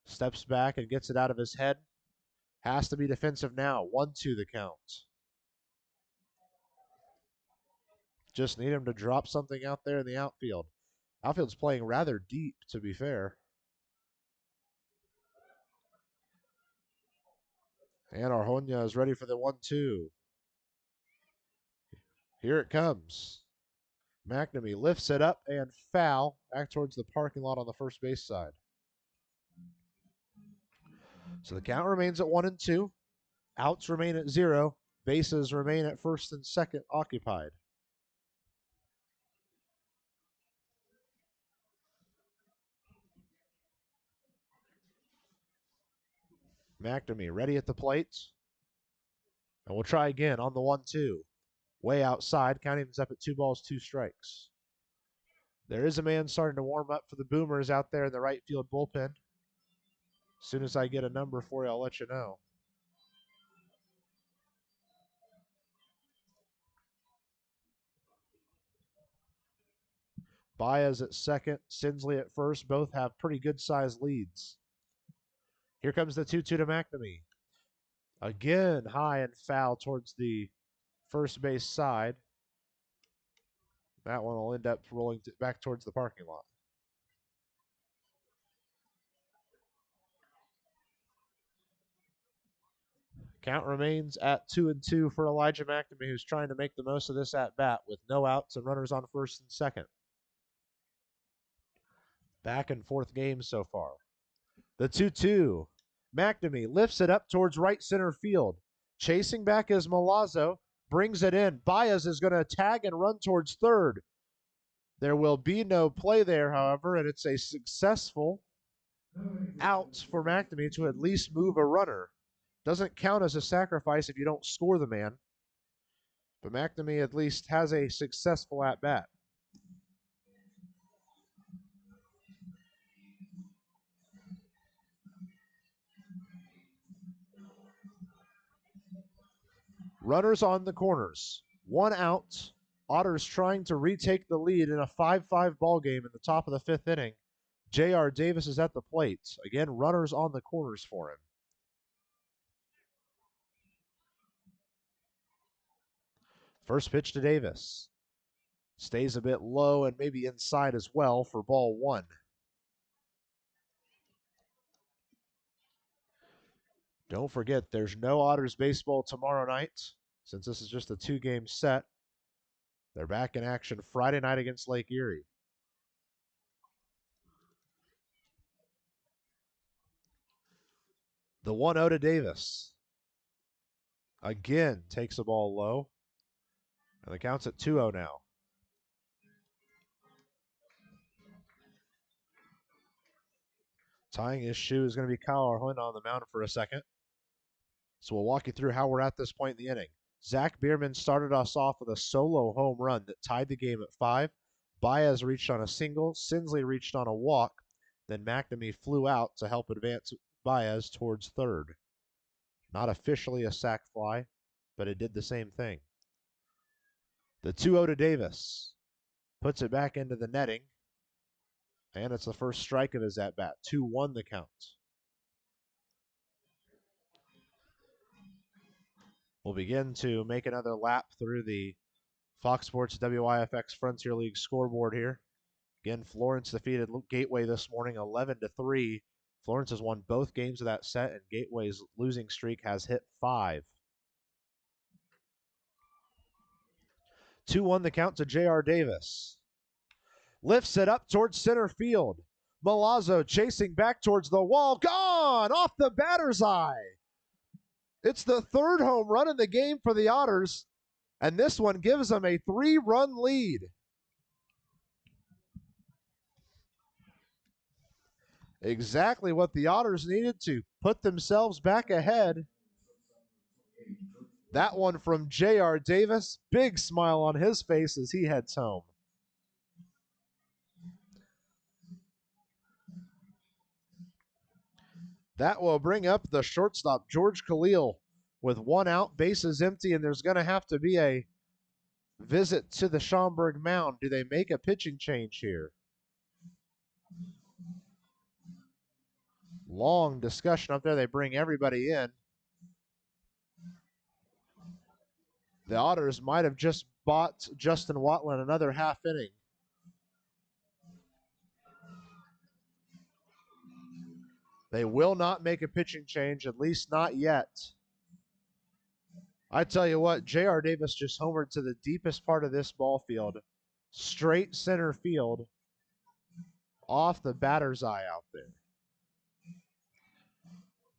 Steps back and gets it out of his head. Has to be defensive now. 1-2 the count. Just need him to drop something out there in the outfield. Outfield's playing rather deep, to be fair. And Arjona is ready for the 1-2. Here it comes. McNamee lifts it up and foul back towards the parking lot on the first base side. So the count remains at 1-2. Outs remain at 0. Bases remain at first and second occupied. McNamee ready at the plate. And we'll try again on the 1-2. Way outside. Counting is up at 2 balls, 2 strikes. There is a man starting to warm up for the Boomers out there in the right field bullpen. As soon as I get a number for you, I'll let you know. Baez at second, Sinsley at first. Both have pretty good-sized leads. Here comes the 2-2 to McNamee. Again, high and foul towards the first base side. That one will end up rolling back towards the parking lot. Count remains at 2-2 for Elijah McNamee, who's trying to make the most of this at-bat with no outs and runners on first and second. Back and forth game so far. The 2-2. McNamee lifts it up towards right center field. Chasing back is Milazzo. Brings it in. Baez is going to tag and run towards third. There will be no play there, however, and it's a successful out for McNamee to at least move a runner. Doesn't count as a sacrifice if you don't score the man. But McNamee at least has a successful at-bat. Runners on the corners. 1 out. Otters trying to retake the lead in a 5-5 ball game in the top of the 5th inning. J.R. Davis is at the plate. Again, runners on the corners for him. First pitch to Davis. Stays a bit low and maybe inside as well for ball 1. Don't forget, there's no Otters baseball tomorrow night. Since this is just a 2-game set, they're back in action Friday night against Lake Erie. The 1-0 to Davis. Again, takes the ball low. And the count's at 2-0 now. Tying his shoe is going to be Kyle Arhoyna on the mound for a second. So we'll walk you through how we're at this point in the inning. Zack Biermann started us off with a solo home run that tied the game at 5. Baez reached on a single. Sinsley reached on a walk. Then McNamee flew out to help advance Baez towards third. Not officially a sac fly, but it did the same thing. The 2-0 to Davis. Puts it back into the netting. And it's the first strike of his at-bat. 2-1 the count. We'll begin to make another lap through the Fox Sports WIFX Frontier League scoreboard here. Again, Florence defeated Gateway this morning 11-3. Florence has won both games of that set, and Gateway's losing streak has hit 5. 2-1 the count to J.R. Davis. Lifts it up towards center field. Milazzo chasing back towards the wall. Gone! Off the batter's eye. It's the third home run in the game for the Otters, and this one gives them a 3-run lead. Exactly what the Otters needed to put themselves back ahead. That one from J.R. Davis. Big smile on his face as he heads home. That will bring up the shortstop, George Khalil, with 1 out, bases empty, and there's going to have to be a visit to the Schaumburg mound. Do they make a pitching change here? Long discussion up there. They bring everybody in. The Otters might have just bought Justin Watlin another half inning. They will not make a pitching change, at least not yet. I tell you what, J.R. Davis just homered to the deepest part of this ball field. Straight center field, off the batter's eye out there.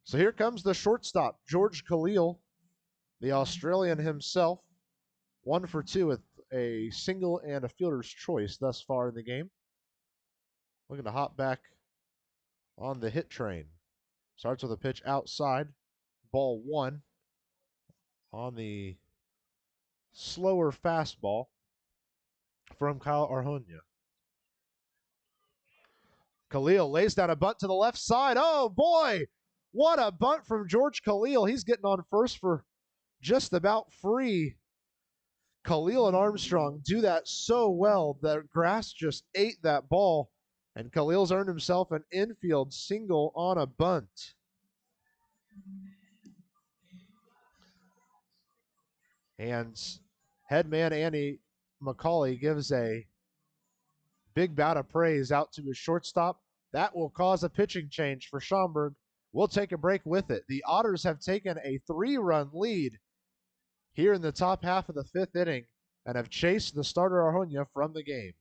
So here comes the shortstop, George Khalil, the Australian himself. 1 for 2 with a single and a fielder's choice thus far in the game. Looking to hop back on the hit train. Starts with a pitch outside. Ball 1 on the slower fastball from Kyle Arhoyna. Khalil lays down a bunt to the left side. Oh, boy! What a bunt from George Khalil. He's getting on first for just about free. Khalil and Armstrong do that so well. The grass just ate that ball, and Khalil's earned himself an infield single on a bunt. And headman Andy McCauley gives a big bout of praise out to his shortstop. That will cause a pitching change for Schaumburg. We'll take a break with it. The Otters have taken a 3-run lead here in the top half of the 5th inning and have chased the starter Arhoyna from the game.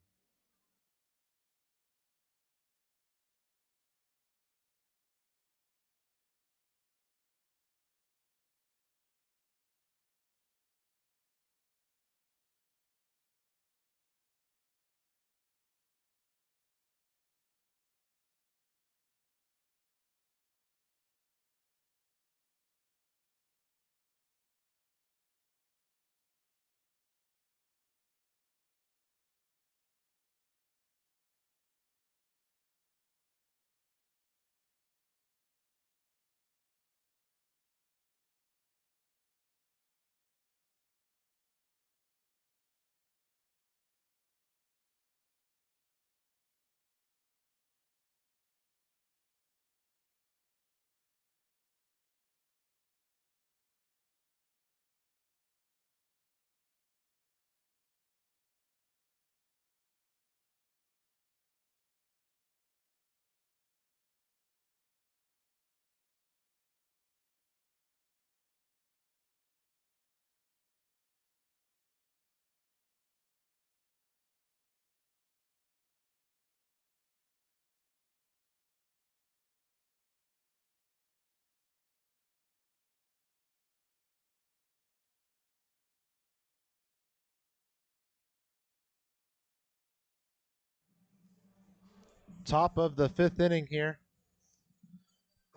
Top of the fifth inning here.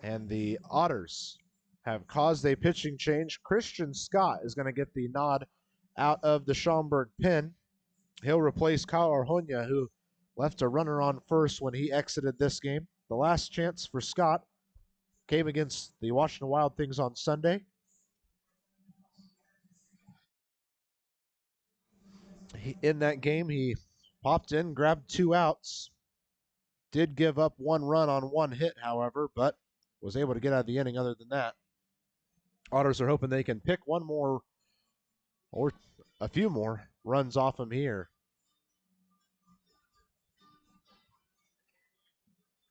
And the Otters have caused a pitching change. Christian Scott is going to get the nod out of the Schaumburg pen. He'll replace Kyle Arhonia, who left a runner on first when he exited this game. The last chance for Scott came against the Washington Wild Things on Sunday. In that game, he popped in, grabbed 2 outs. Did give up 1 run on 1 hit, however, but was able to get out of the inning other than that. Otters are hoping they can pick 1 more or a few more runs off him here.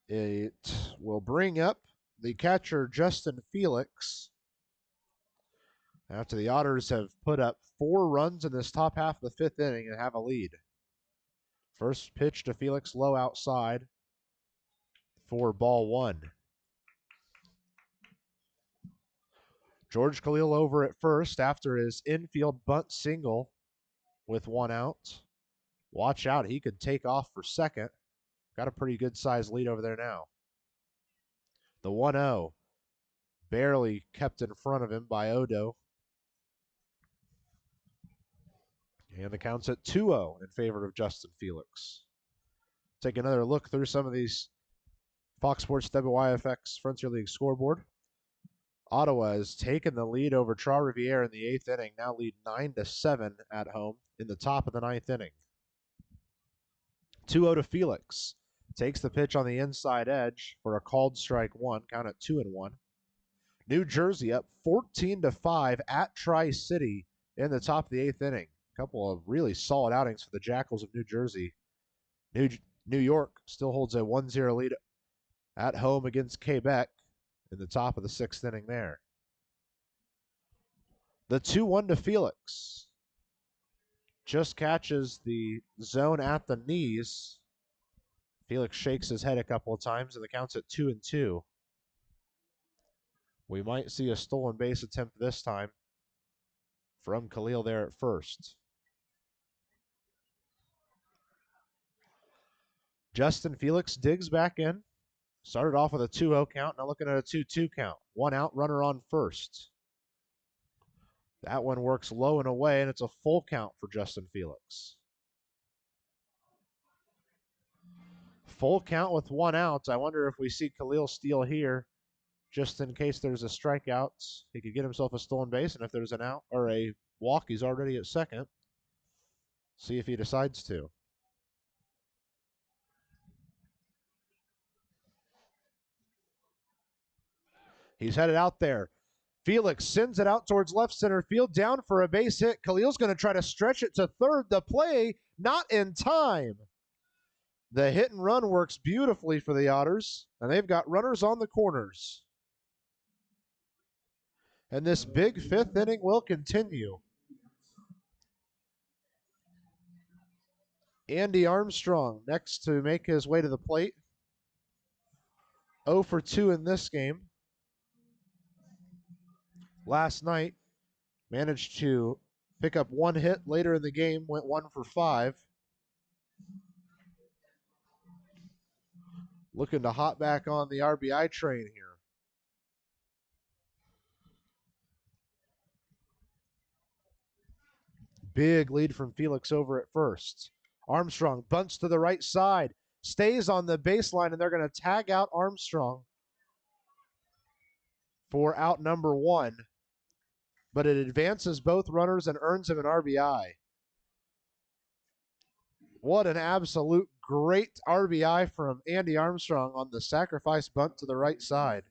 It will bring up the catcher, Justin Felix. After the Otters have put up 4 runs in this top half of the 5th inning and have a lead. First pitch to Felix, low outside for ball 1. George Khalil over at first after his infield bunt single with 1 out. Watch out, he could take off for second. Got a pretty good sized lead over there now. The 1-0 barely kept in front of him by Odo. And the count's at 2-0 in favor of Justin Felix. Take another look through some of these Fox Sports WYFX Frontier League scoreboard. Ottawa has taken the lead over Trois-Rivières in the 8th inning, now lead 9-7 at home in the top of the 9th inning. 2-0 to Felix. Takes the pitch on the inside edge for a called strike 1, count at 2-1. New Jersey up 14-5 at Tri-City in the top of the 8th inning. A couple of really solid outings for the Jackals of New Jersey. New York still holds a 1-0 lead at home against Quebec in the top of the 6th inning there. The 2-1 to Felix. Just catches the zone at the knees. Felix shakes his head a couple of times, and the count's at 2-2. We might see a stolen base attempt this time from Khalil there at first. Justin Felix digs back in. Started off with a 2-0 count, now looking at a 2-2 count. 1 out, runner on first. That one works low and away, and it's a full count for Justin Felix. Full count with 1 out. I wonder if we see Khalil steal here, just in case there's a strikeout. He could get himself a stolen base, and if there's an out or a walk, he's already at second. See if he decides to. He's headed out there. Felix sends it out towards left center field, down for a base hit. Khalil's going to try to stretch it to third. The play, not in time. The hit and run works beautifully for the Otters, and they've got runners on the corners. And this big 5th inning will continue. Andy Armstrong next to make his way to the plate. 0 for 2 in this game. Last night, managed to pick up 1 hit later in the game, went 1 for 5. Looking to hop back on the RBI train here. Big lead from Felix over at first. Armstrong bunts to the right side, stays on the baseline, and they're going to tag out Armstrong for out number 1. But it advances both runners and earns him an RBI. What an absolute great RBI from Andy Armstrong on the sacrifice bunt to the right side.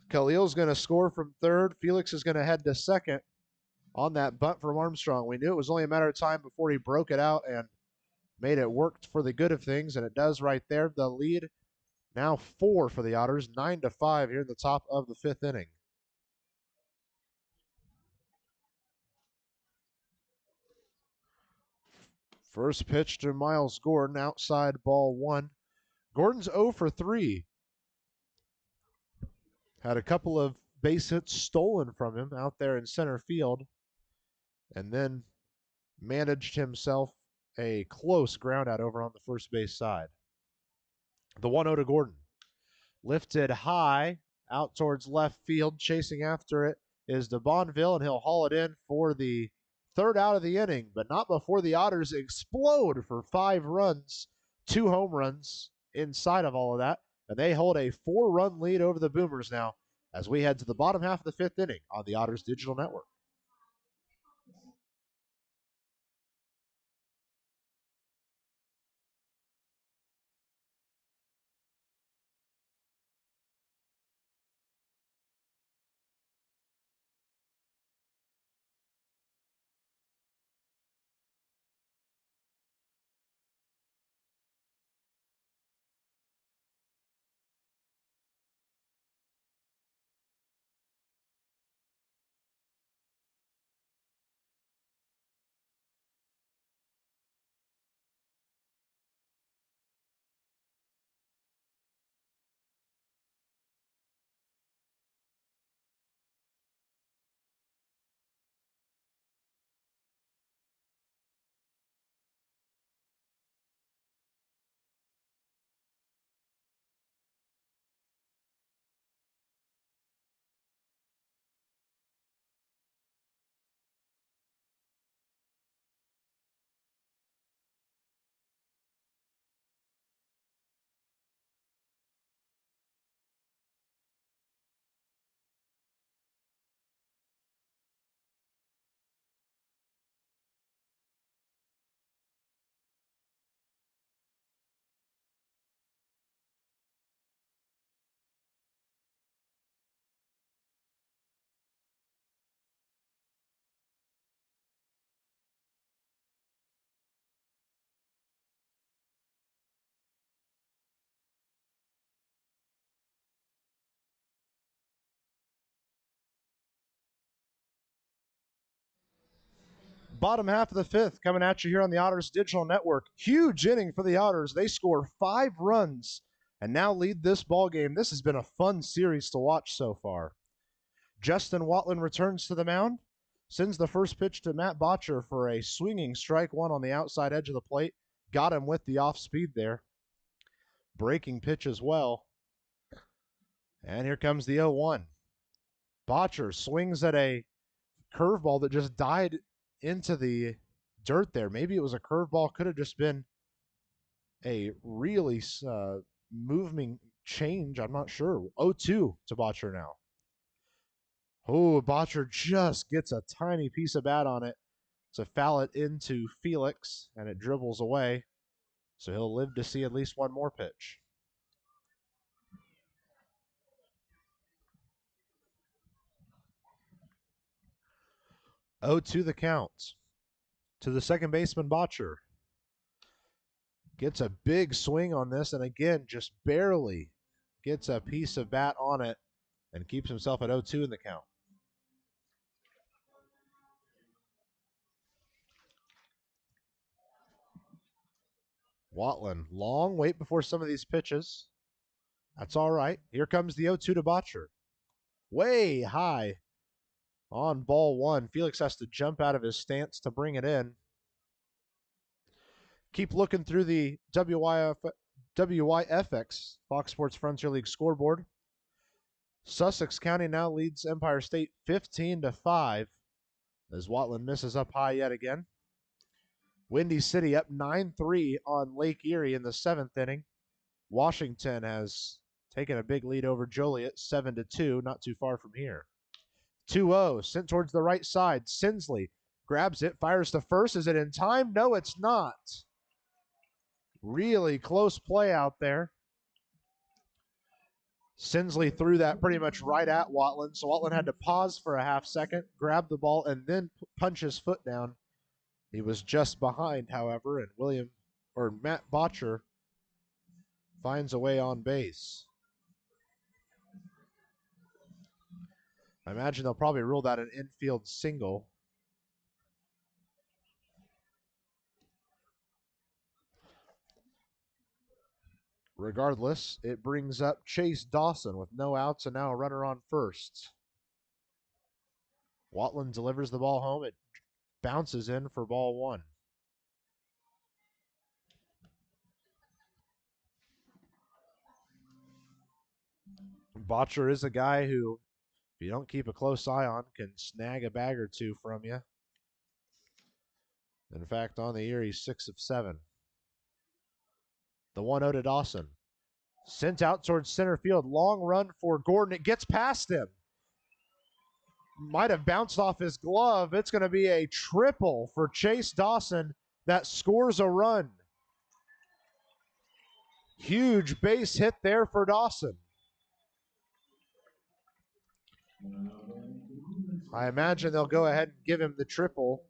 Khalil's going to score from third. Felix is going to head to second on that bunt from Armstrong. We knew it was only a matter of time before he broke it out and made it work for the good of things, and it does right there. The lead now 4 for the Otters, 9-5 here in the top of the 5th inning. First pitch to Miles Gordon, outside ball 1. Gordon's 0 for 3. Had a couple of base hits stolen from him out there in center field. And then managed himself a close ground out over on the first base side. The 1-0 to Gordon. Lifted high out towards left field. Chasing after it is DeBonville, and he'll haul it in for the third out of the inning, but not before the Otters explode for 5 runs, 2 home runs inside of all of that, and they hold a 4-run lead over the Boomers now as we head to the bottom half of the 5th inning on the Otters Digital Network. Bottom half of the 5th coming at you here on the Otters Digital Network. Huge inning for the Otters. They score 5 runs and now lead this ball game. This has been a fun series to watch so far. Justin Watlin returns to the mound, sends the first pitch to Matt Botcher for a swinging strike one on the outside edge of the plate. Got him with the off speed there. Breaking pitch as well. And here comes the 0-1. Botcher swings at a curveball that just died into the dirt there. Maybe it was a curveball. Could have just been a really moving change. I'm not sure. 0-2 to Botcher now. Oh, Botcher just gets a tiny piece of bat on it to foul it into Felix, and it dribbles away. So he'll live to see at least one more pitch. 0-2 the count. To the second baseman, Botcher. Gets a big swing on this, and again, just barely gets a piece of bat on it and keeps himself at 0-2 in the count. Watlin, long wait before some of these pitches. That's all right. Here comes the 0-2 to Botcher. Way high on ball one. Felix has to jump out of his stance to bring it in. Keep looking through the WYFX, Fox Sports Frontier League scoreboard. Sussex County now leads Empire State 15-5 as Watlin misses up high yet again. Windy City up 9-3 on Lake Erie in the 7th inning. Washington has taken a big lead over Joliet 7-2, not too far from here. 2-0, sent towards the right side. Sinsley grabs it, fires to first. Is it in time? No, it's not. Really close play out there. Sinsley threw that pretty much right at Watlin, so Watlin had to pause for a half second, grab the ball, and then punch his foot down. He was just behind, however, and Matt Botcher finds a way on base. I imagine they'll probably rule that an infield single. Regardless, it brings up Chase Dawson with no outs and now a runner on first. Watlin delivers the ball home. It bounces in for ball one. Botcher is a guy who, if you don't keep a close eye on, can snag a bag or two from you. In fact, on the year, he's 6 of 7. The 1-0 to Dawson. Sent out towards center field. Long run for Gordon. It gets past him. Might have bounced off his glove. It's going to be a triple for Chase Dawson that scores a run. Huge base hit there for Dawson. I imagine they'll go ahead and give him the triple.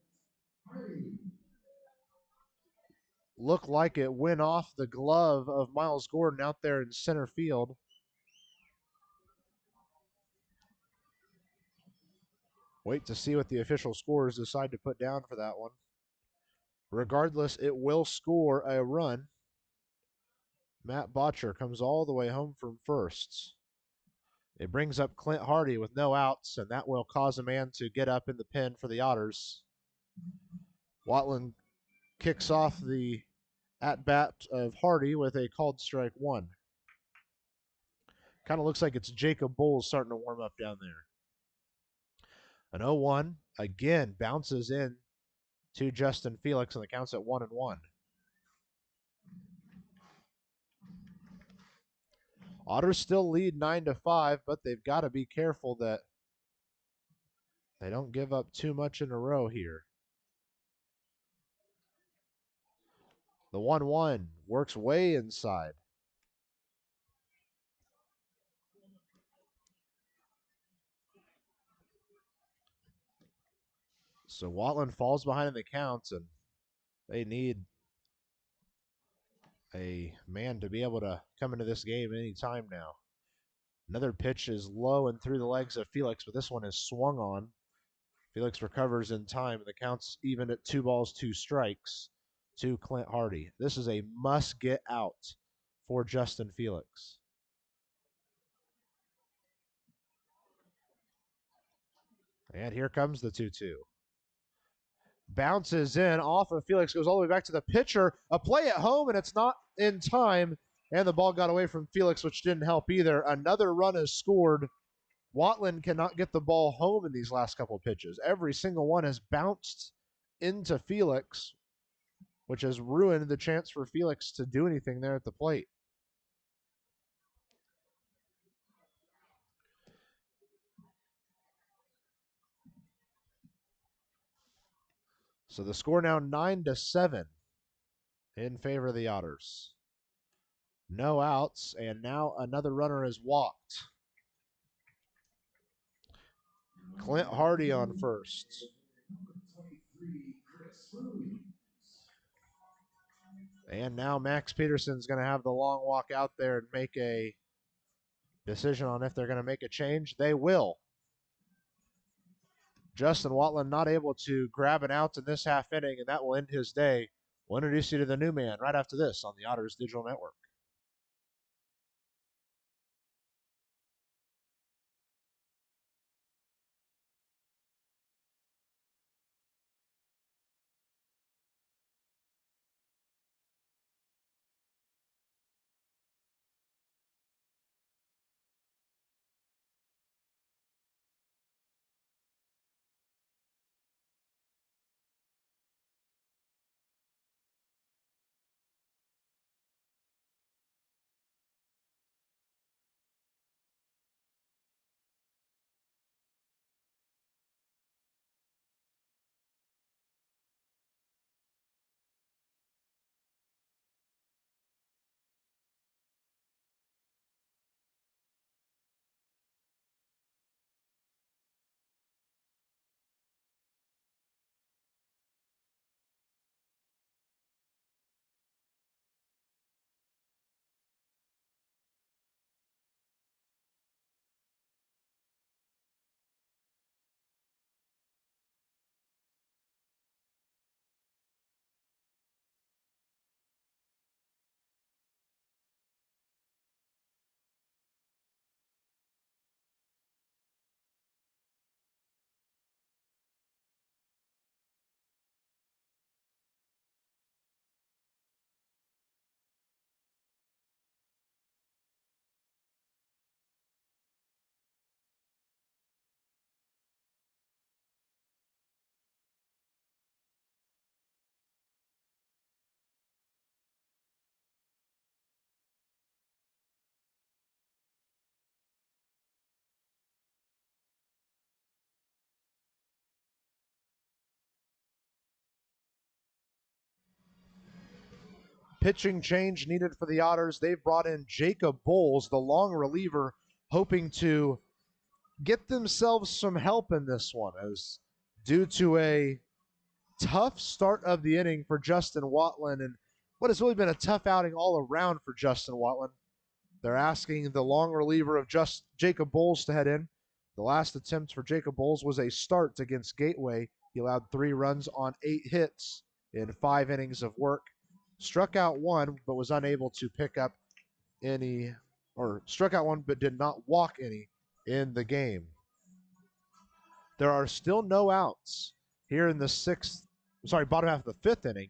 Looked like it went off the glove of Miles Gordon out there in center field. Wait to see what the official scorers decide to put down for that one. Regardless, it will score a run. Matt Botcher comes all the way home from first. It brings up Clint Hardy with no outs, and that will cause a man to get up in the pen for the Otters. Watlin kicks off the at-bat of Hardy with a called strike one. Kind of looks like it's Jacob Bowles starting to warm up down there. An 0-1 again bounces in to Justin Felix, and the count's at 1-1. Otters still lead 9-5, but they've got to be careful that they don't give up too much in a row here. The 1-1 works way inside. So Watlin falls behind in the counts, and they need a man to be able to come into this game any time now. Another pitch is low and through the legs of Felix, but this one is swung on. Felix recovers in time, and the count's even at 2-2 to Clint Hardy. This is a must get out for Justin Felix. And here comes the 2-2. Bounces in off of Felix, goes all the way back to the pitcher. A play at home, and it's not in time. And the ball got away from Felix, which didn't help either. Another run is scored. Watlin cannot get the ball home in these last couple of pitches. Every single one has bounced into Felix, which has ruined the chance for Felix to do anything there at the plate. So the score now 9-7 in favor of the Otters. No outs, and now another runner is walked. Clint Hardy on first. And now Max Peterson's going to have the long walk out there and make a decision on if they're going to make a change. They will. Justin Watlin not able to grab an out in this half inning, and that will end his day. We'll introduce you to the new man right after this on the Otters Digital Network. Pitching change needed for the Otters. They've brought in Jacob Bowles, the long reliever, hoping to get themselves some help in this one, as due to a tough start of the inning for Justin Watlin and what has really been a tough outing all around for Justin Watlin. They're asking the long reliever of Jacob Bowles to head in. The last attempt for Jacob Bowles was a start against Gateway. He allowed 3 runs on 8 hits in 5 innings of work. Struck out 1, but was unable to pick up any, or struck out 1, but did not walk any in the game. There are still no outs here in the bottom half of the 5th inning,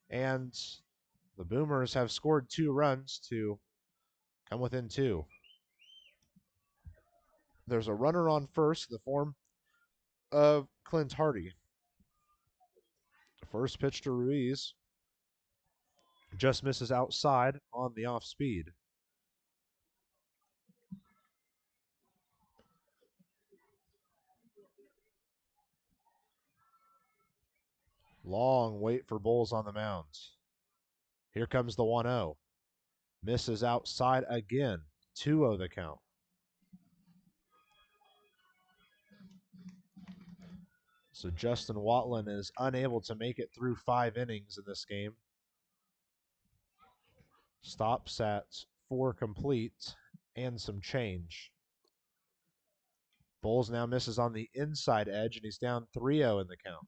and the Boomers have scored 2 runs to come within 2. There's a runner on first in the form of Clint Hardy. The first pitch to Ruiz just misses outside on the off speed. Long wait for Bowles on the mound. Here comes the 1-0. Misses outside again. 2-0 the count. So Justin Watlin is unable to make it through 5 innings in this game. Stops at 4 complete and some change. Bowles now misses on the inside edge, and he's down 3-0 in the count.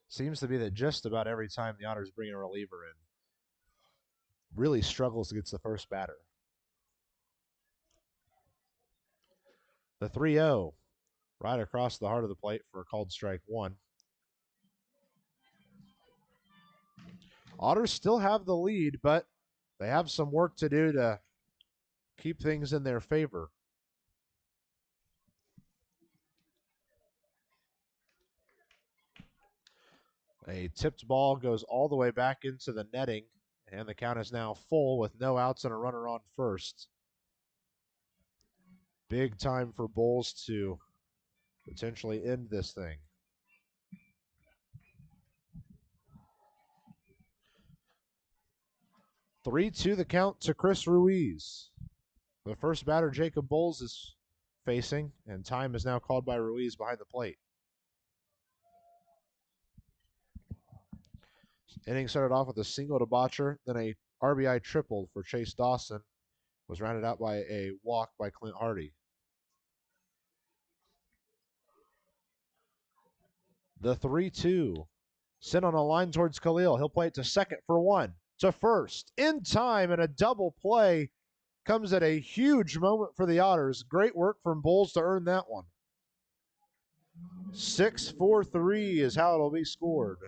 Seems to be that just about every time the Otters bring a reliever in, really struggles against the first batter. The 3-0 right across the heart of the plate for a called strike 1. Otters still have the lead, but they have some work to do to keep things in their favor. A tipped ball goes all the way back into the netting, and the count is now full with no outs and a runner on first. Big time for Bowles to potentially end this thing. Three-2 the count to Chris Ruiz. The first batter Jacob Bowles is facing, and time is now called by Ruiz behind the plate. Inning started off with a single to Botcher, then a RBI triple for Chase Dawson. Was rounded out by a walk by Clint Hardy. The 3-2. Sent on a line towards Khalil. He'll play it to second for 1. To first. In time, and a double play comes at a huge moment for the Otters. Great work from Bowles to earn that one. 6-4-3 is how it'll be scored.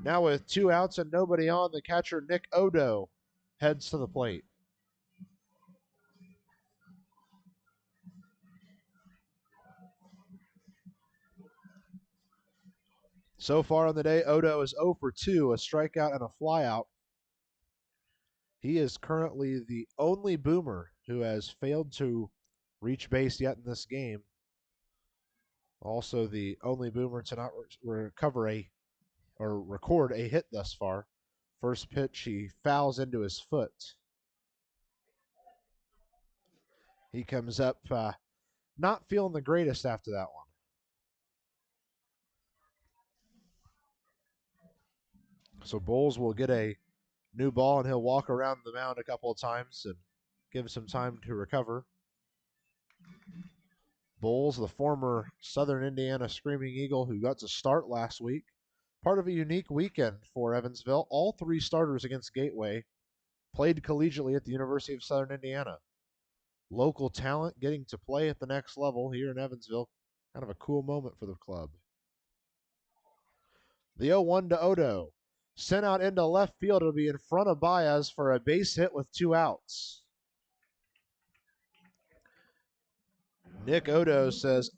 Now with 2 outs and nobody on, the catcher Nick Odo heads to the plate. So far on the day, Odo is 0 for 2, a strikeout and a flyout. He is currently the only Boomer who has failed to reach base yet in this game. Also the only Boomer to not record a hit thus far. First pitch, he fouls into his foot. He comes up not feeling the greatest after that one. So Bowles will get a new ball, and he'll walk around the mound a couple of times and give some time to recover. Bowles, the former Southern Indiana Screaming Eagle who got to start last week. Part of a unique weekend for Evansville. All 3 starters against Gateway played collegiately at the University of Southern Indiana. Local talent getting to play at the next level here in Evansville. Kind of a cool moment for the club. The 0-1 to Odo. Sent out into left field. It'll be in front of Baez for a base hit with 2 outs. Nick Odo says,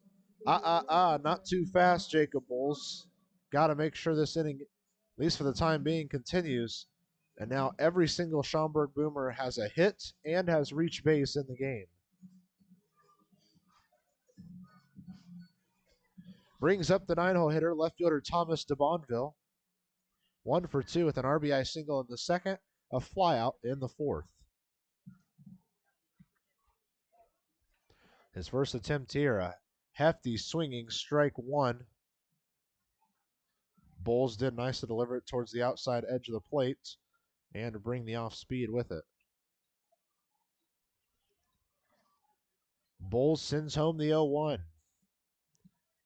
not too fast, Jacob Bowles. Got to make sure this inning, at least for the time being, continues. And now every single Schaumburg Boomer has a hit and has reached base in the game. Brings up the 9-hole hitter, left fielder Thomas DeBonville. 1 for 2 with an RBI single in the second, a flyout in the fourth. His first attempt here, a hefty swinging strike one. Bowles did nice to deliver it towards the outside edge of the plate and to bring the off speed with it. Bowles sends home the 0-1.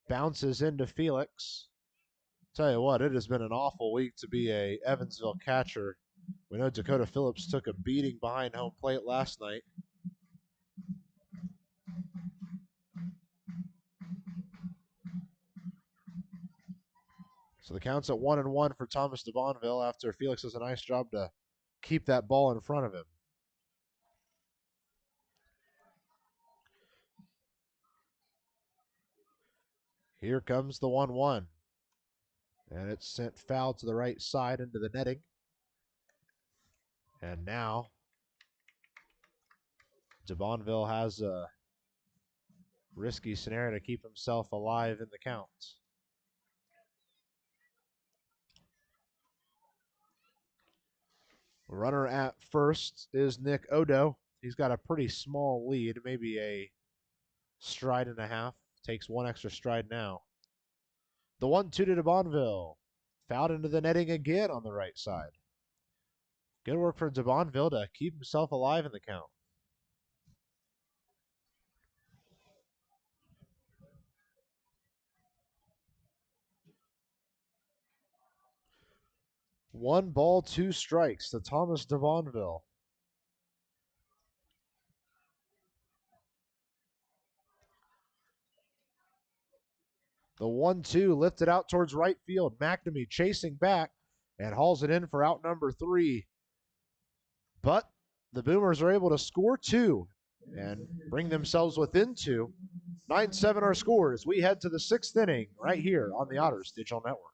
Bounces into Felix. Tell you what, it has been an awful week to be a Evansville catcher. We know Dakota Phillips took a beating behind home plate last night. So the count's at 1-1 for Thomas DeBonville after Felix does a nice job to keep that ball in front of him. Here comes the 1-1. And it's sent foul to the right side into the netting. And now DeBonville has a risky scenario to keep himself alive in the count. Runner at first is Nick Odo. He's got a pretty small lead, maybe a stride and a half. Takes one extra stride now. The 1-2 to DeBonville. Fouled into the netting again on the right side. Good work for DeBonville to keep himself alive in the count. One ball, two strikes to Thomas DeBonville. The 1-2 lifted out towards right field. McNamee chasing back and hauls it in for out number 3. But the Boomers are able to score 2 and bring themselves within 2. 9-7 our score as we head to the 6th inning right here on the Otters Digital Network.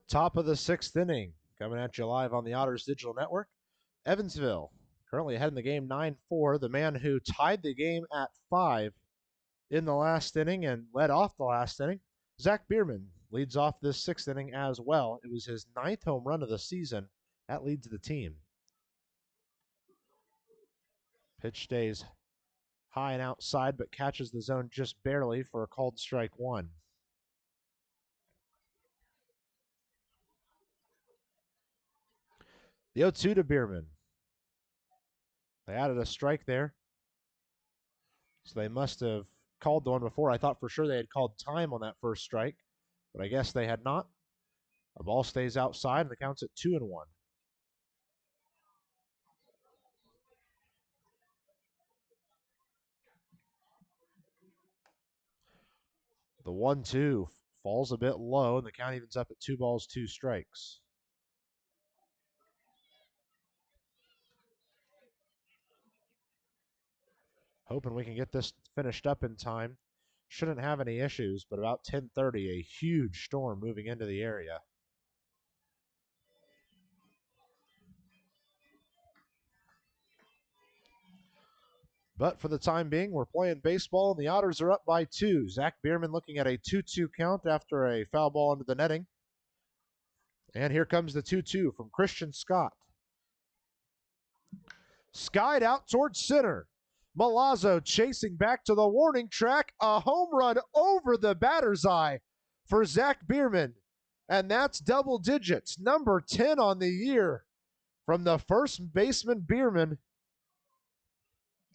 Top of the 6th inning, coming at you live on the Otters Digital Network. Evansville currently ahead in the game 9-4. The man who tied the game at 5 in the last inning and led off the last inning, Zack Biermann, leads off this 6th inning as well. It was his 9th home run of the season. That leads the team. Pitch stays high and outside, but catches the zone just barely for a called strike 1. The 0-2 to Biermann. They added a strike there, so they must have called the one before. I thought for sure they had called time on that first strike, but I guess they had not. The ball stays outside, and the count's at 2-1. The 1-2 falls a bit low, and the count evens up at 2 balls, 2 strikes. Hoping we can get this finished up in time. Shouldn't have any issues, but about 10:30, a huge storm moving into the area. But for the time being, we're playing baseball, and the Otters are up by 2. Zack Biermann looking at a 2-2 count after a foul ball into the netting. And here comes the 2-2 from Christian Scott. Skied out towards center. Milazzo chasing back to the warning track. A home run over the batter's eye for Zack Biermann. And that's double digits, number 10 on the year from the first baseman Biermann.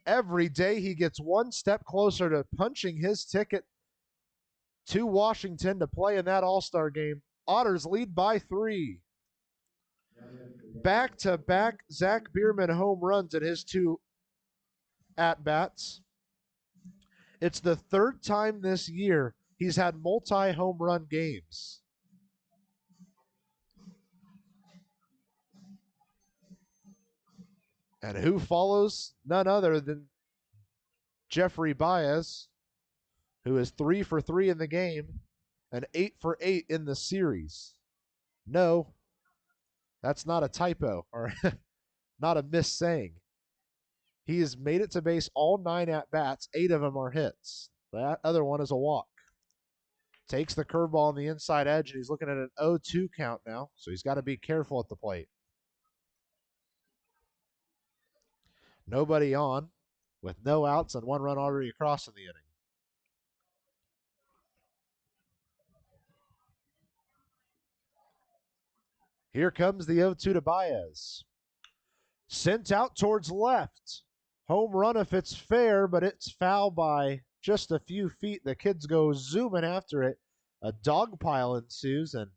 Every day he gets one step closer to punching his ticket to Washington to play in that All-Star game. Otters lead by 3. Back-to-back Zack Biermann home runs in his 2 at-bats. It's the 3rd time this year he's had multi-home run games. And who follows? None other than Jeffrey Baez, who is 3 for 3 in the game and 8 for 8 in the series. No, that's not a typo or not a missaying. He has made it to base all 9 at-bats. 8 of them are hits. That other one is a walk. Takes the curveball on the inside edge, and he's looking at an 0-2 count now, so he's got to be careful at the plate. Nobody on, with no outs and 1 run already across in the inning. Here comes the 0-2 to Baez. Sent out towards left. Home run if it's fair, but it's foul by just a few feet. The kids go zooming after it. A dog pile ensues, and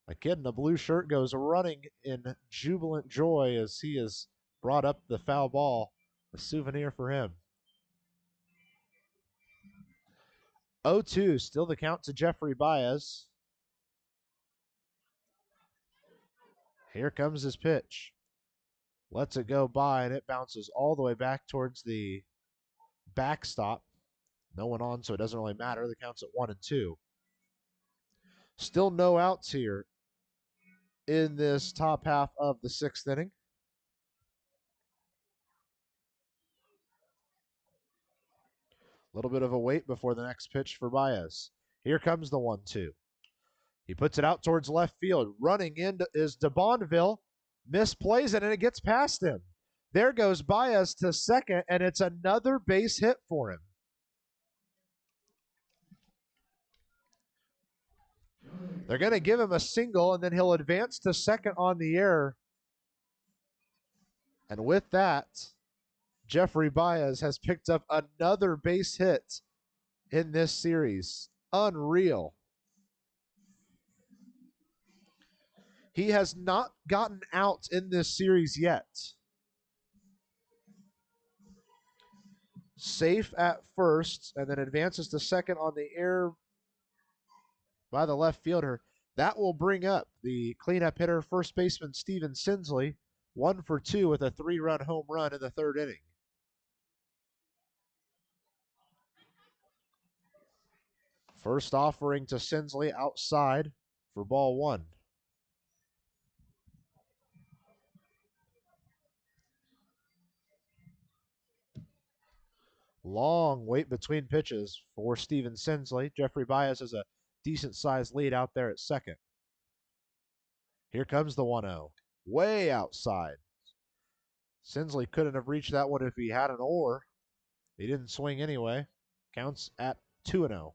a kid in a blue shirt goes running in jubilant joy as he has brought up the foul ball. A souvenir for him. 0-2, still the count to Jeffrey Baez. Here comes his pitch. Lets it go by, and it bounces all the way back towards the backstop. No one on, so it doesn't really matter. The count's at 1-2. Still no outs here in this top half of the 6th inning. A little bit of a wait before the next pitch for Baez. Here comes the 1-2. He puts it out towards left field. Running in is DeBonville. Misplays it, and it gets past him. There goes Baez to second, and it's another base hit for him. They're going to give him a single, and then he'll advance to second on the error. And with that, Jeffrey Baez has picked up another base hit in this series. Unreal. He has not gotten out in this series yet. Safe at first, and then advances to second on the error by the left fielder. That will bring up the cleanup hitter, first baseman Steven Sinsley, 1 for 2 with a 3-run home run in the 3rd inning. First offering to Sinsley outside for ball 1. Long wait between pitches for Steven Sinsley. Jeffrey Baez has a decent-sized lead out there at second. Here comes the 1-0. Way outside. Sinsley couldn't have reached that one if he had an oar. He didn't swing anyway. Counts at 2-0.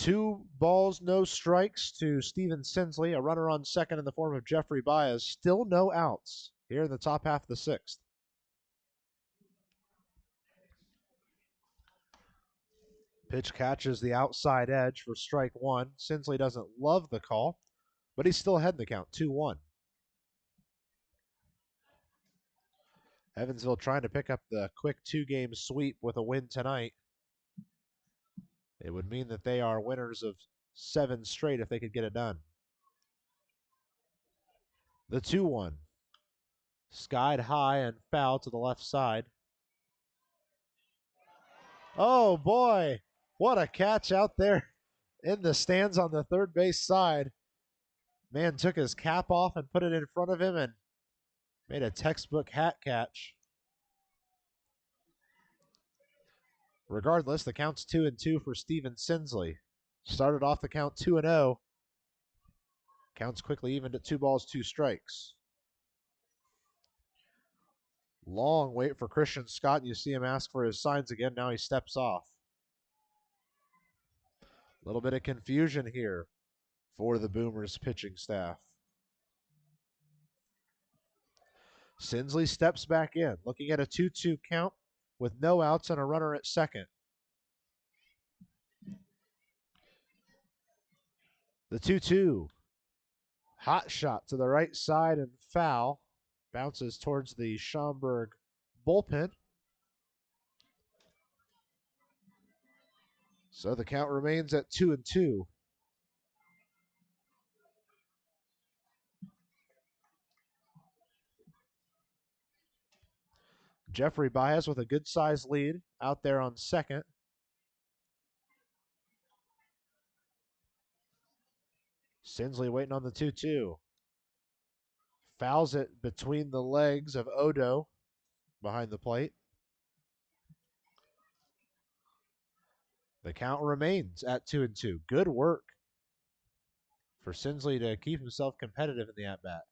2 balls, no strikes to Steven Sinsley. A runner on second in the form of Jeffrey Baez. Still no outs here in the top half of the 6th. Pitch catches the outside edge for strike 1. Sinsley doesn't love the call, but he's still ahead in the count, 2-1. Evansville trying to pick up the quick 2-game sweep with a win tonight. It would mean that they are winners of 7 straight if they could get it done. The 2-1. Skied high and foul to the left side. Oh boy, what a catch out there in the stands on the third base side. Man took his cap off and put it in front of him and made a textbook hat catch. Regardless, the count's 2-2 for Steven Sinsley. Started off the count 2-0. Counts quickly evened at 2 balls, 2 strikes. Long wait for Christian Scott. You see him ask for his signs again. Now he steps off. A little bit of confusion here for the Boomers pitching staff. Sinsley steps back in, looking at a 2-2 count with no outs and a runner at second. The 2-2. Hot shot to the right side and foul. Bounces towards the Schaumburg bullpen. So the count remains at 2-2. Jeffrey Baez with a good-sized lead out there on second. Sinsley waiting on the 2-2. Fouls it between the legs of Odo behind the plate. The count remains at 2-2. Good work for Sinsley to keep himself competitive in the at-bat.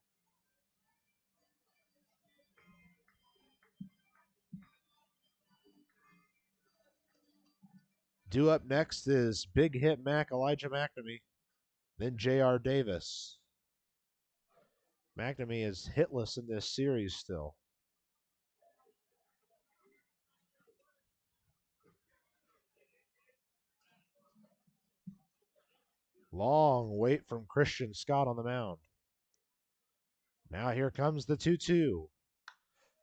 Due up next is big hit Mac, Elijah McNamee, then J.R. Davis. McNamee is hitless in this series still. Long wait from Christian Scott on the mound. Now here comes the 2-2.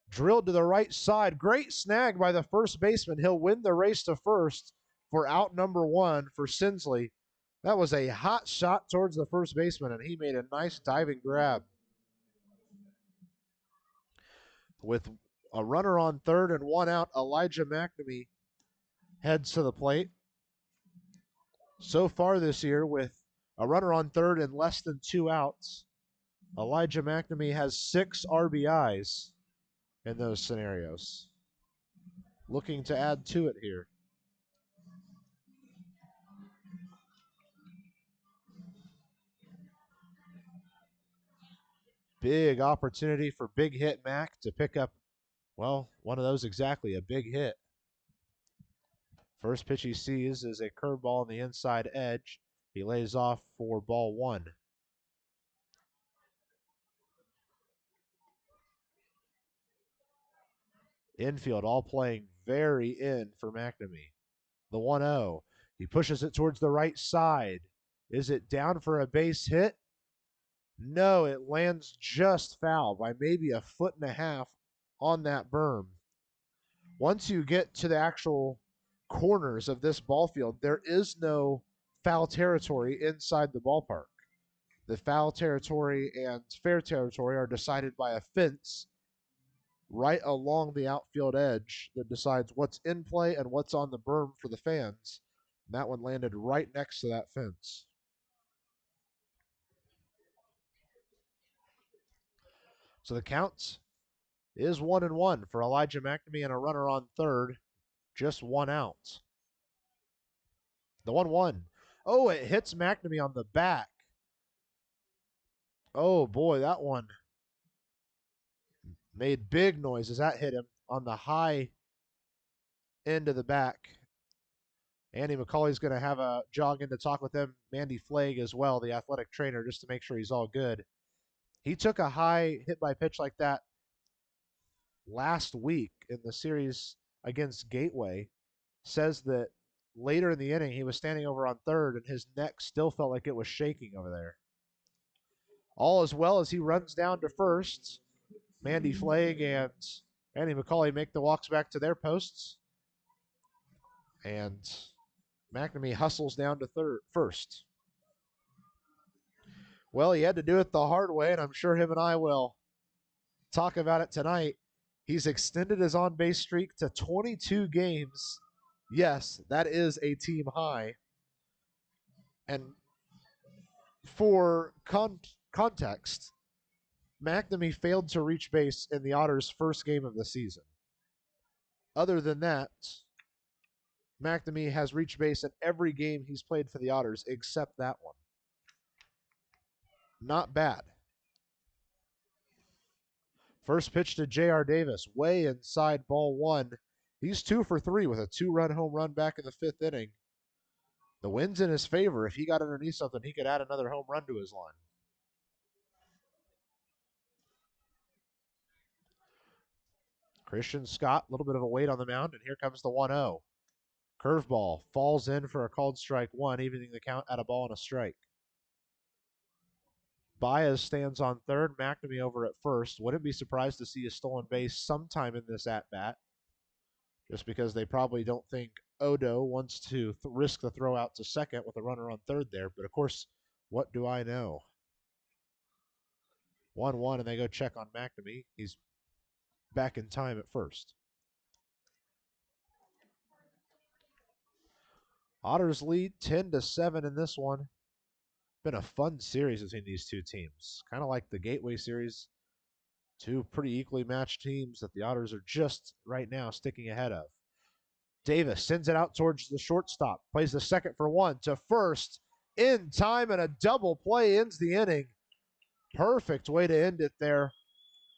Drilled to the right side. Great snag by the first baseman. He'll win the race to first for out number 1 for Sinsley. That was a hot shot towards the first baseman, and he made a nice diving grab. With a runner on third and 1 out, Elijah McNamee heads to the plate. So far this year, with a runner on third and less than 2 outs, Elijah McNamee has 6 RBIs in those scenarios. Looking to add to it here. Big opportunity for big hit Mac to pick up, well, one of those exactly, a big hit. First pitch he sees is a curveball on the inside edge. He lays off for ball 1. Infield all playing very in for McNamee. The 1-0. He pushes it towards the right side. Is it down for a base hit? No, it lands just foul by maybe 1.5 feet on that berm. Once you get to the actual corners of this ball field, there is no foul territory inside the ballpark. The foul territory and fair territory are decided by a fence right along the outfield edge that decides what's in play and what's on the berm for the fans. And that one landed right next to that fence. So the count is 1-1 for Elijah McNamee and a runner on third. Just 1 out. The 1-1. Oh, it hits McNamee on the back. Oh boy, that one made big noise as that hit him on the high end of the back. Andy McCauley's going to have a jog in to talk with them. Mandy Flagg as well, the athletic trainer, just to make sure he's all good. He took a high hit by pitch like that last week in the series against Gateway. Says that later in the inning, he was standing over on third, and his neck still felt like it was shaking over there. All as well as he runs down to first. Mandy Flagg and Andy McCauley make the walks back to their posts. And McNamee hustles down to first. Well, he had to do it the hard way, and I'm sure him and I will talk about it tonight. He's extended his on-base streak to 22 games. Yes, that is a team high. And for context, McNamee failed to reach base in the Otters' first game of the season. Other than that, McNamee has reached base in every game he's played for the Otters except that one. Not bad. First pitch to J.R. Davis, way inside, ball one. He's 2 for 3 with a 2-run home run back in the 5th inning. The wind's in his favor. If he got underneath something, he could add another home run to his line. Christian Scott, a little bit of a weight on the mound, and here comes the 1-0. Curveball falls in for a called strike one, evening the count at a ball and a strike. Baez stands on third, McNamee over at first. Wouldn't be surprised to see a stolen base sometime in this at-bat, just because they probably don't think Odo wants to risk the throw out to second with a runner on third there. But, of course, what do I know? 1-1, and they go check on McNamee. He's back in time at first. Otters lead 10-7 in this one. Been a fun series between these two teams. Kind of like the Gateway series. Two pretty equally matched teams that the Otters are just right now sticking ahead of. Davis sends it out towards the shortstop. Plays the second for one to first. In time, and a double play ends the inning. Perfect way to end it there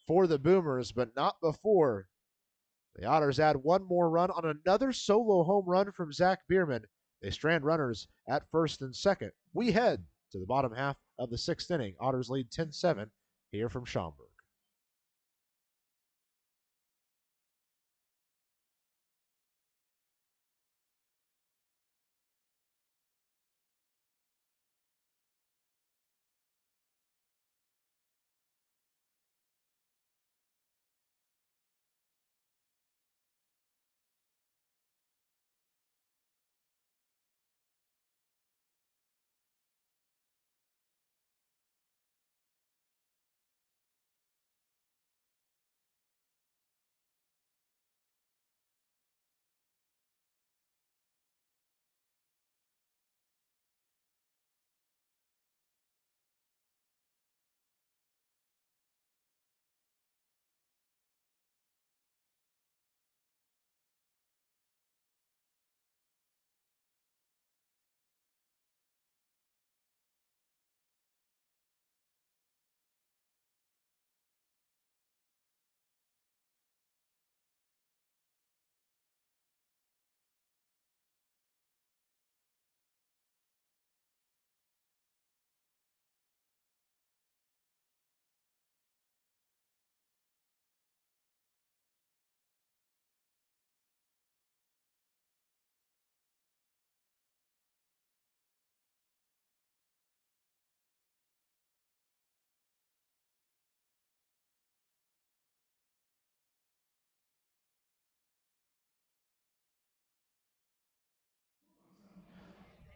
for the Boomers, but not before. The Otters add one more run on another solo home run from Zack Biermann. They strand runners at first and second. We head to the bottom half of the 6th inning. Otters lead 10-7 here from Schaumburg.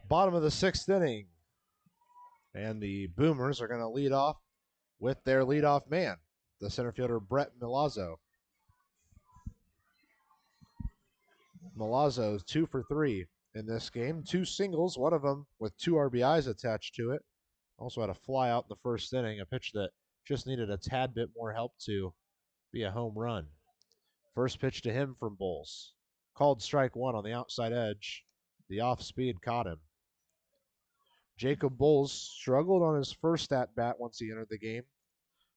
Bottom of the 6th inning. And the Boomers are going to lead off with their leadoff man, the center fielder Brett Milazzo. Milazzo 2 for 3 in this game. 2 singles, one of them with 2 RBIs attached to it. Also had a fly out in the 1st inning, a pitch that just needed a tad bit more help to be a home run. First pitch to him from Bulls. Called strike one on the outside edge. The off speed caught him. Jacob Bulls struggled on his first at-bat once he entered the game,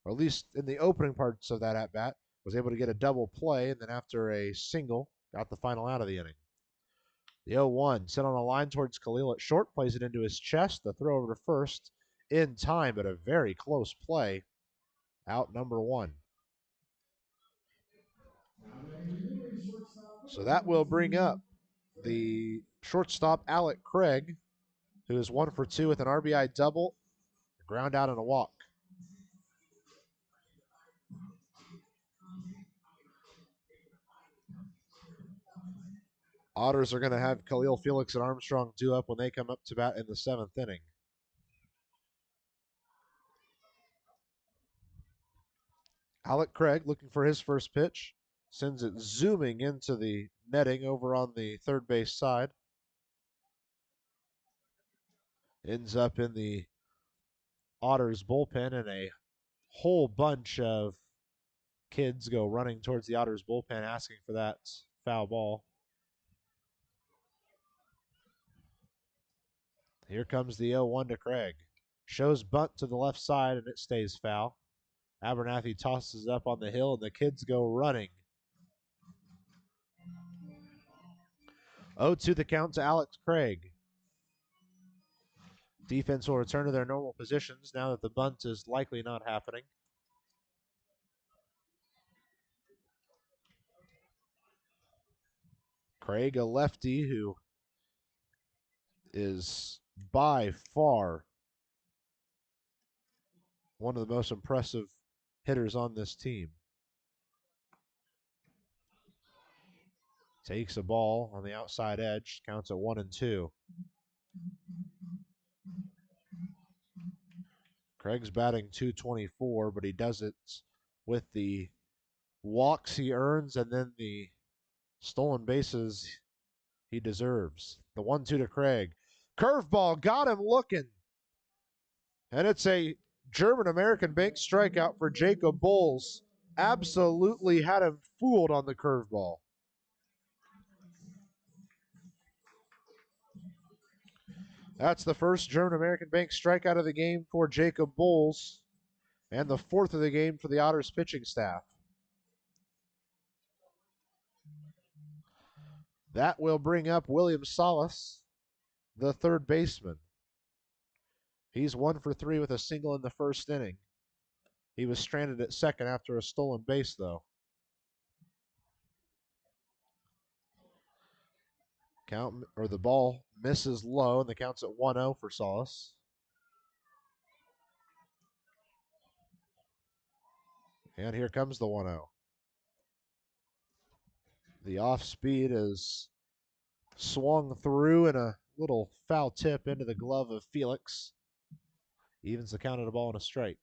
or at least in the opening parts of that at-bat, was able to get a double play, and then after a single, got the final out of the inning. The 0-1 sent on a line towards Khalil at short, plays it into his chest. The throw over to first in time, but a very close play. Out number 1. So that will bring up the shortstop, Alec Craig, who is 1 for 2 with an RBI double, a ground out and a walk. Otters are going to have Khalil, Felix, and Armstrong due up when they come up to bat in the 7th inning. Alec Craig looking for his first pitch. Sends it zooming into the netting over on the third base side. Ends up in the Otters bullpen, and a whole bunch of kids go running towards the Otters bullpen asking for that foul ball. Here comes the 0-1 to Craig. Shows bunt to the left side, and it stays foul. Abernathy tosses it up on the hill, and the kids go running. 0-2 the count to Alex Craig. Defense will return to their normal positions now that the bunt is likely not happening. Craig, a lefty who is by far one of the most impressive hitters on this team. Takes a ball on the outside edge, counts at 1-2. Craig's batting .224, but he does it with the walks he earns and then the stolen bases he deserves. The 1-2 to Craig. Curveball got him looking. And it's a German-American bank strikeout for Jacob Bowles. Absolutely had him fooled on the curveball. That's the first German-American bank strikeout of the game for Jacob Bowles, and the 4th of the game for the Otters pitching staff. That will bring up William Salas, the third baseman. He's 1 for 3 with a single in the first inning. He was stranded at second after a stolen base, though. The ball misses low, and the count's at 1-0 for Salas. And here comes the 1-0. The off speed is swung through and a little foul tip into the glove of Felix. Evens the count at a ball and a strike.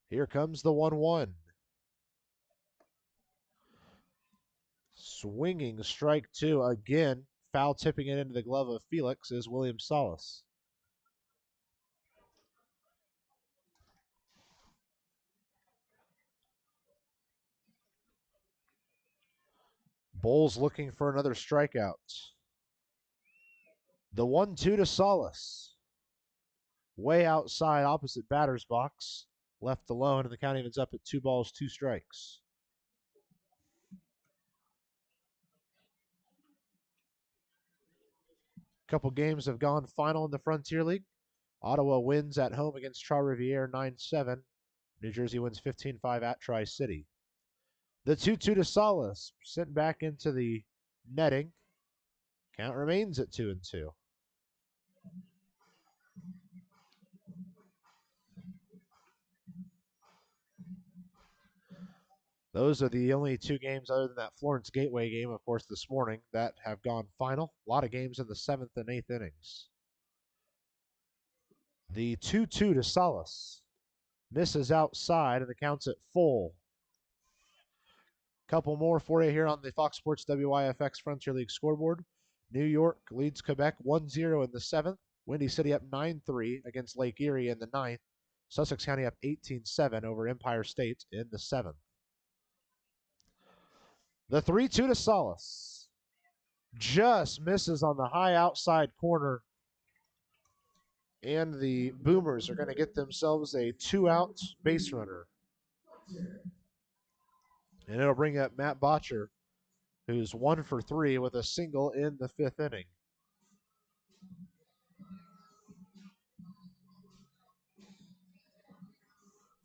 Here comes the 1-1. Swinging strike 2 again. Foul tipping it into the glove of Felix is William Salas. Bowles looking for another strikeout. The 1-2 to Salas. Way outside, opposite batter's box. Left alone, and the count evens up at 2 balls, 2 strikes. Couple games have gone final in the Frontier League. Ottawa wins at home against Trois-Rivières 9-7. New Jersey wins 15-5 at Tri-City. The 2-2 to Salas, sent back into the netting. Count remains at 2-2. Those are the only 2 games other than that Florence Gateway game, of course, this morning that have gone final. A lot of games in the 7th and 8th innings. The 2-2 to Salas misses outside, and the count's at full. Couple more for you here on the Fox Sports WYFX Frontier League scoreboard. New York leads Quebec 1-0 in the 7th. Windy City up 9-3 against Lake Erie in the 9th. Sussex County up 18-7 over Empire State in the 7th. The 3-2 to Salas. Just misses on the high outside corner. And the Boomers are going to get themselves a 2-out base runner. And it'll bring up Matt Botcher, who's 1 for 3 with a single in the 5th inning.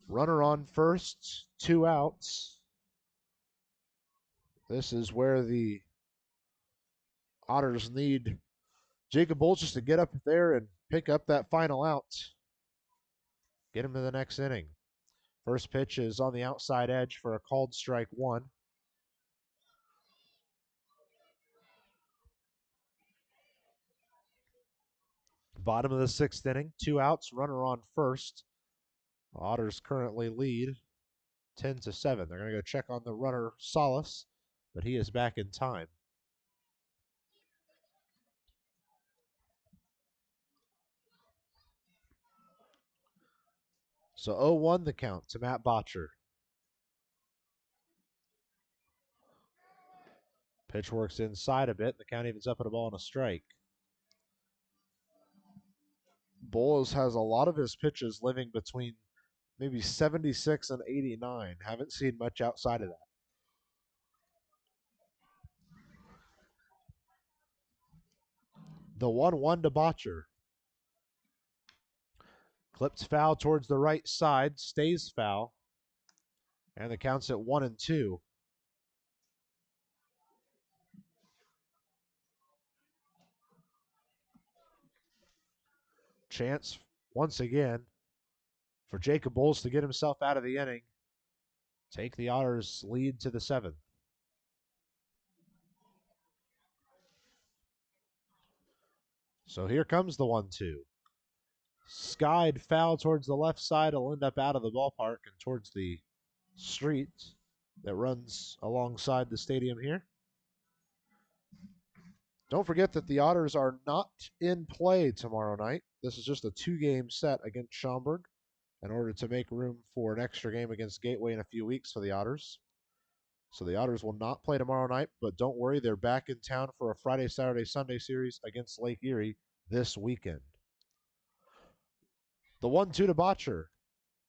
Runner on first, 2 outs. This is where the Otters need Jacob Bolts just to get up there and pick up that final out. Get him to the next inning. First pitch is on the outside edge for a called strike 1. Bottom of the 6th inning, 2 outs, runner on first. Otters currently lead 10-7. They're going to go check on the runner Solace, but he is back in time. So 0-1 the count to Matt Botcher. Pitch works inside a bit. The count evens up at a ball and a strike. Baez has a lot of his pitches living between maybe 76 and 89. Haven't seen much outside of that. The 1-1 to Botcher. Clipped foul towards the right side, stays foul. And the count's at 1-2. Chance once again for Jacob Bolts to get himself out of the inning. Take the Otters lead to the 7th. So here comes the 1-2. Skied foul towards the left side. Will end up out of the ballpark and towards the street that runs alongside the stadium here. Don't forget that the Otters are not in play tomorrow night. This is just a 2-game set against Schaumburg in order to make room for an extra game against Gateway in a few weeks for the Otters. So the Otters will not play tomorrow night, but don't worry, they're back in town for a Friday, Saturday, Sunday series against Lake Erie this weekend. The 1-2 to Botcher.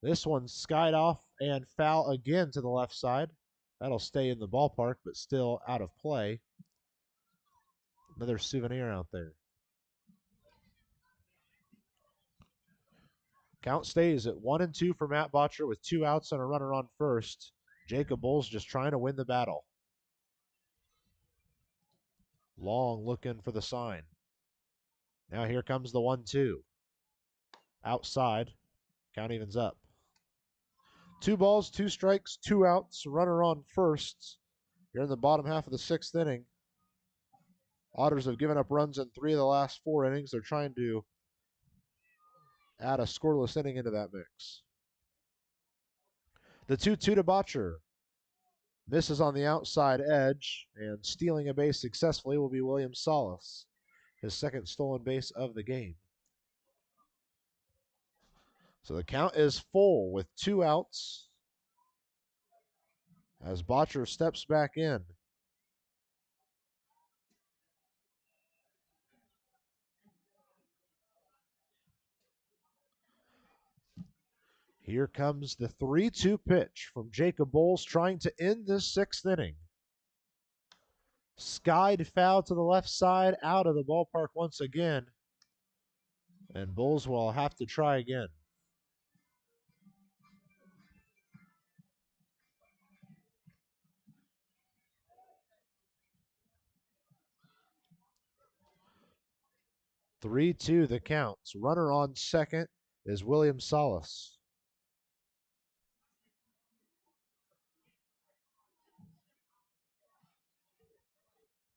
This one skied off and foul again to the left side. That'll stay in the ballpark, but still out of play. Another souvenir out there. Count stays at 1-2 for Matt Botcher with 2 outs and a runner on first. Jacob Bolts just trying to win the battle. Long looking for the sign. Now here comes the 1-2. Outside. Count evens up. 2 balls, 2 strikes, 2 outs. Runner on first. Here in the bottom half of the 6th inning. Otters have given up runs in 3 of the last 4 innings. They're trying to add a scoreless inning into that mix. The 2-2 to Botcher. Misses on the outside edge, and stealing a base successfully will be William Solace, his 2nd stolen base of the game. So the count is full with 2 outs as Botcher steps back in. Here comes the 3-2 pitch from Jacob Bolts trying to end this 6th inning. Skied foul to the left side, out of the ballpark once again. And Bolts will have to try again. Three-two the count. Runner on second is William Solace.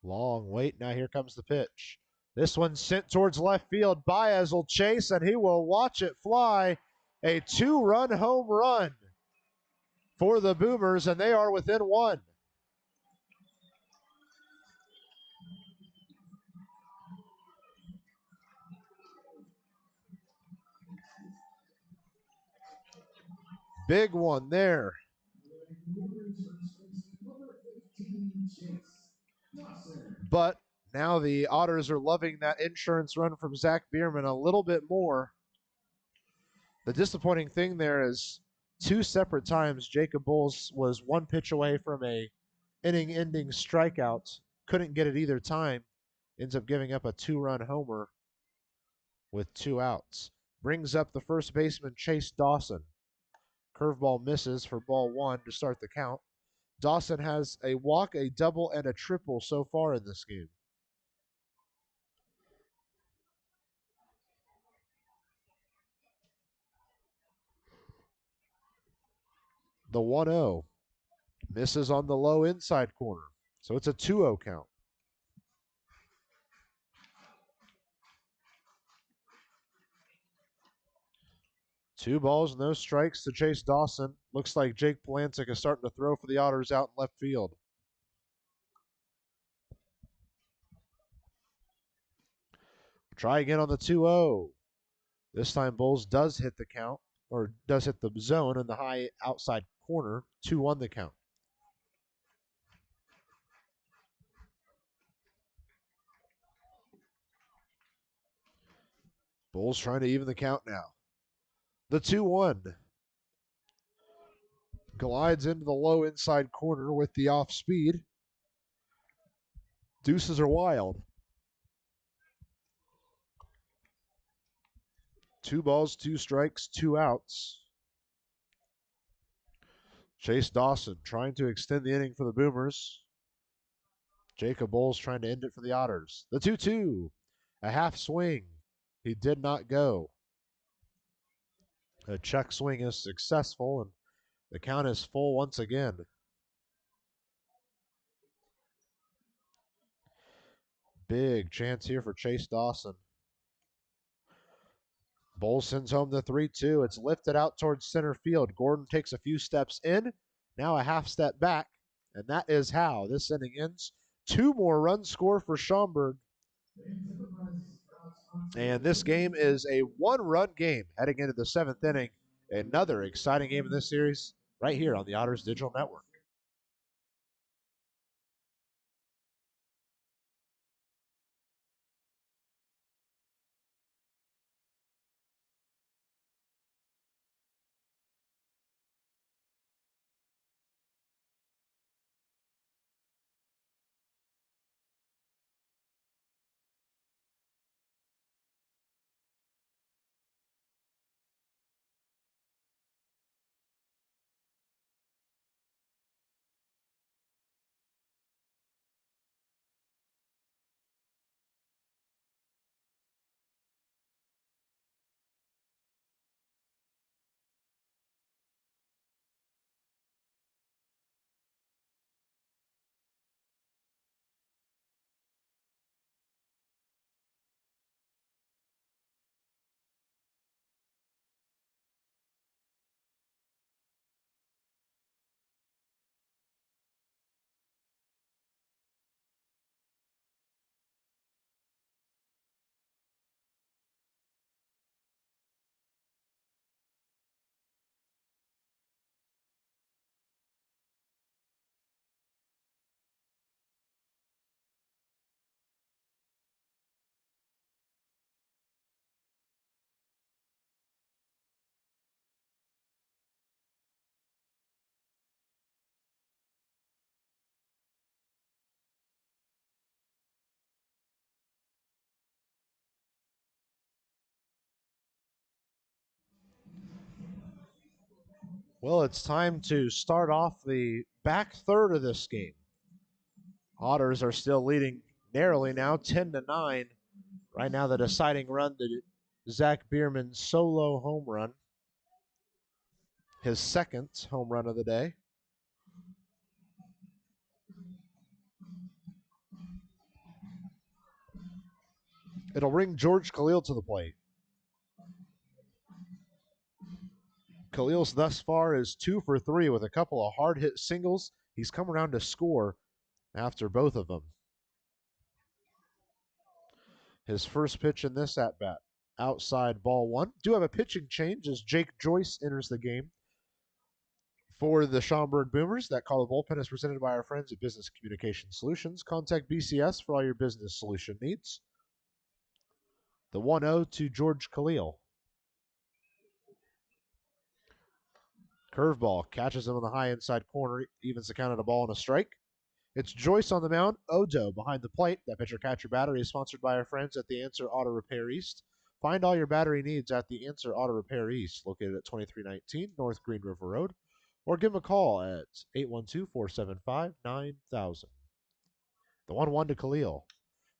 Long wait. Now here comes the pitch. This one's sent towards left field. Baez will chase, and he will watch it fly. A 2-run home run for the Boomers, and they are within 1. Big one there. But now the Otters are loving that insurance run from Zack Biermann a little bit more. The disappointing thing there is 2 separate times Jacob Bowles was 1 pitch away from a inning-ending strikeout. Couldn't get it either time. Ends up giving up a 2-run homer with 2 outs. Brings up the first baseman, Chase Dawson. Curveball misses for ball 1 to start the count. Dawson has a walk, a double, and a triple so far in this game. The 1-0 misses on the low inside corner. So it's a 2-0 count. Two balls, no strikes to Chase Dawson. Looks like Jake Polancic is starting to throw for the Otters out in left field. Try again on the 2-0. This time Bowles does hit the count, or does hit the zone in the high outside corner. 2-1 the count. Bowles trying to even the count now. The 2-1. Glides into the low inside corner with the off speed. Deuces are wild. 2 balls, 2 strikes, 2 outs. Chase Dawson trying to extend the inning for the Boomers. Jacob Bowles trying to end it for the Otters. The 2-2. A half swing. He did not go. A check swing is successful, and the count is full once again. Big chance here for Chase Dawson. Bowles sends home the 3-2. It's lifted out towards center field. Gordon takes a few steps in, now a half step back, and that is how this inning ends. 2 more runs score for Schaumburg. And this game is a 1-run game heading into the 7th inning. Another exciting game in this series right here on the Otters Digital Network. Well, it's time to start off the back third of this game. Otters are still leading narrowly now, 10-9. Right now, the deciding run, the Zack Biermann solo home run, his 2nd home run of the day. It'll bring George Khalil to the plate. Khalil's thus far is 2 for 3 with a couple of hard hit singles. He's come around to score after both of them. His first pitch in this at bat, outside ball 1. Do have a pitching change as Jake Joyce enters the game for the Schaumburg Boomers. That call of bullpen is presented by our friends at Business Communication Solutions. Contact BCS for all your business solution needs. The 1-0 to George Khalil. Curveball catches him on the high inside corner, evens the count at a ball and a strike. It's Joyce on the mound, Odo behind the plate. That pitcher catcher battery is sponsored by our friends at the Answer Auto Repair East. Find all your battery needs at the Answer Auto Repair East, located at 2319 North Green River Road, or give them a call at 812-475-9000. The 1-1 to Khalil.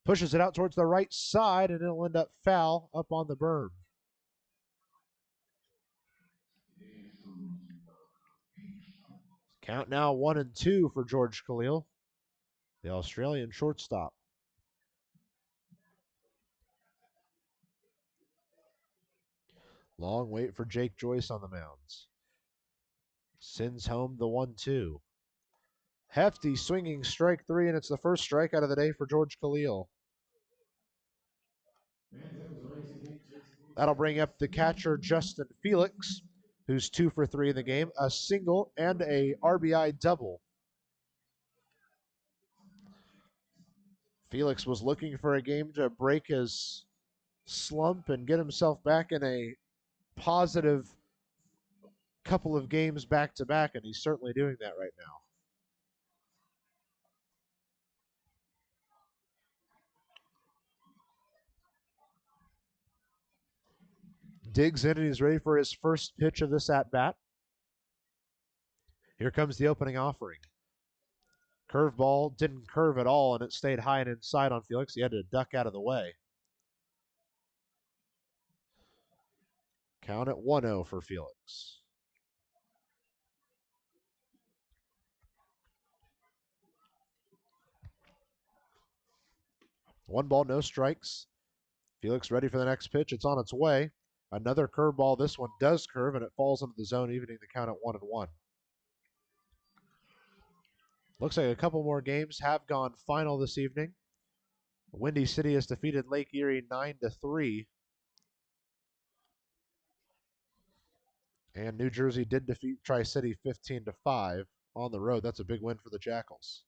Pushes it out towards the right side, and it'll end up foul up on the berm. Count now 1-2 for George Khalil, the Australian shortstop. Long wait for Jake Joyce on the mounds. Sends home the 1-2. Hefty swinging strike three, and it's the first strikeout of the day for George Khalil. That'll bring up the catcher, Justin Felix, who's 2 for 3 in the game, a single and a RBI double. Felix was looking for a game to break his slump and get himself back in a positive couple of games back to back, and he's certainly doing that right now. Digs in and he's ready for his first pitch of this at bat. Here comes the opening offering. Curveball didn't curve at all, and it stayed high and inside on Felix. He had to duck out of the way. Count at 1-0 for Felix. One ball, no strikes. Felix ready for the next pitch. It's on its way. Another curveball. This one does curve, and it falls into the zone, evening the count at 1-1. Looks like a couple more games have gone final this evening. Windy City has defeated Lake Erie 9-3. And New Jersey did defeat Tri-City 15-5 on the road. That's a big win for the Jackals.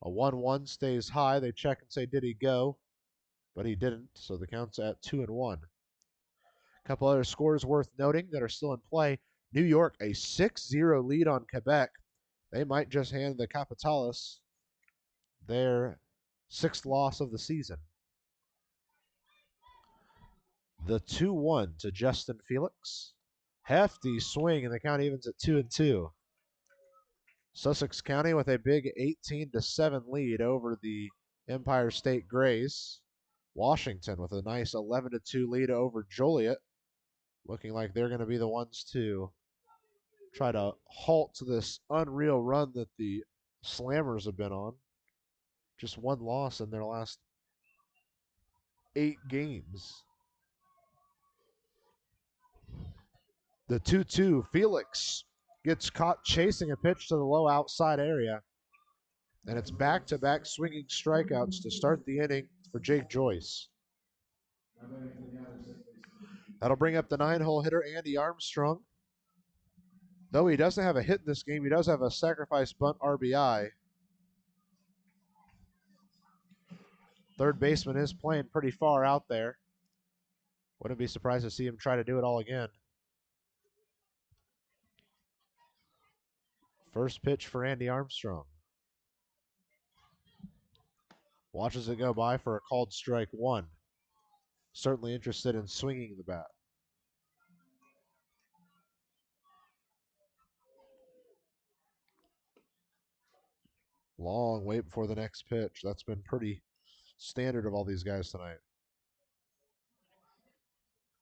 A 1-1 stays high. They check and say, did he go? But he didn't, so the count's at 2-1. A couple other scores worth noting that are still in play. New York, a 6-0 lead on Quebec. They might just hand the Capitales their 6th loss of the season. The 2-1 to Justin Felix. Hefty swing, and the count evens at 2-2. Sussex County with a big 18-7 lead over the Empire State Grays. Washington with a nice 11-2 lead over Joliet. Looking like they're going to be the ones to try to halt this unreal run that the Slammers have been on. Just one loss in their last 8 games. The 2-2, Felix gets caught chasing a pitch to the low outside area. And it's back-to-back swinging strikeouts to start the inning for Jake Joyce. That'll bring up the 9-hole hitter, Andy Armstrong. Though he doesn't have a hit in this game, he does have a sacrifice bunt RBI. Third baseman is playing pretty far out there. Wouldn't be surprised to see him try to do it all again. First pitch for Andy Armstrong. Watches it go by for a called strike 1. Certainly interested in swinging the bat. Long wait before the next pitch. That's been pretty standard of all these guys tonight.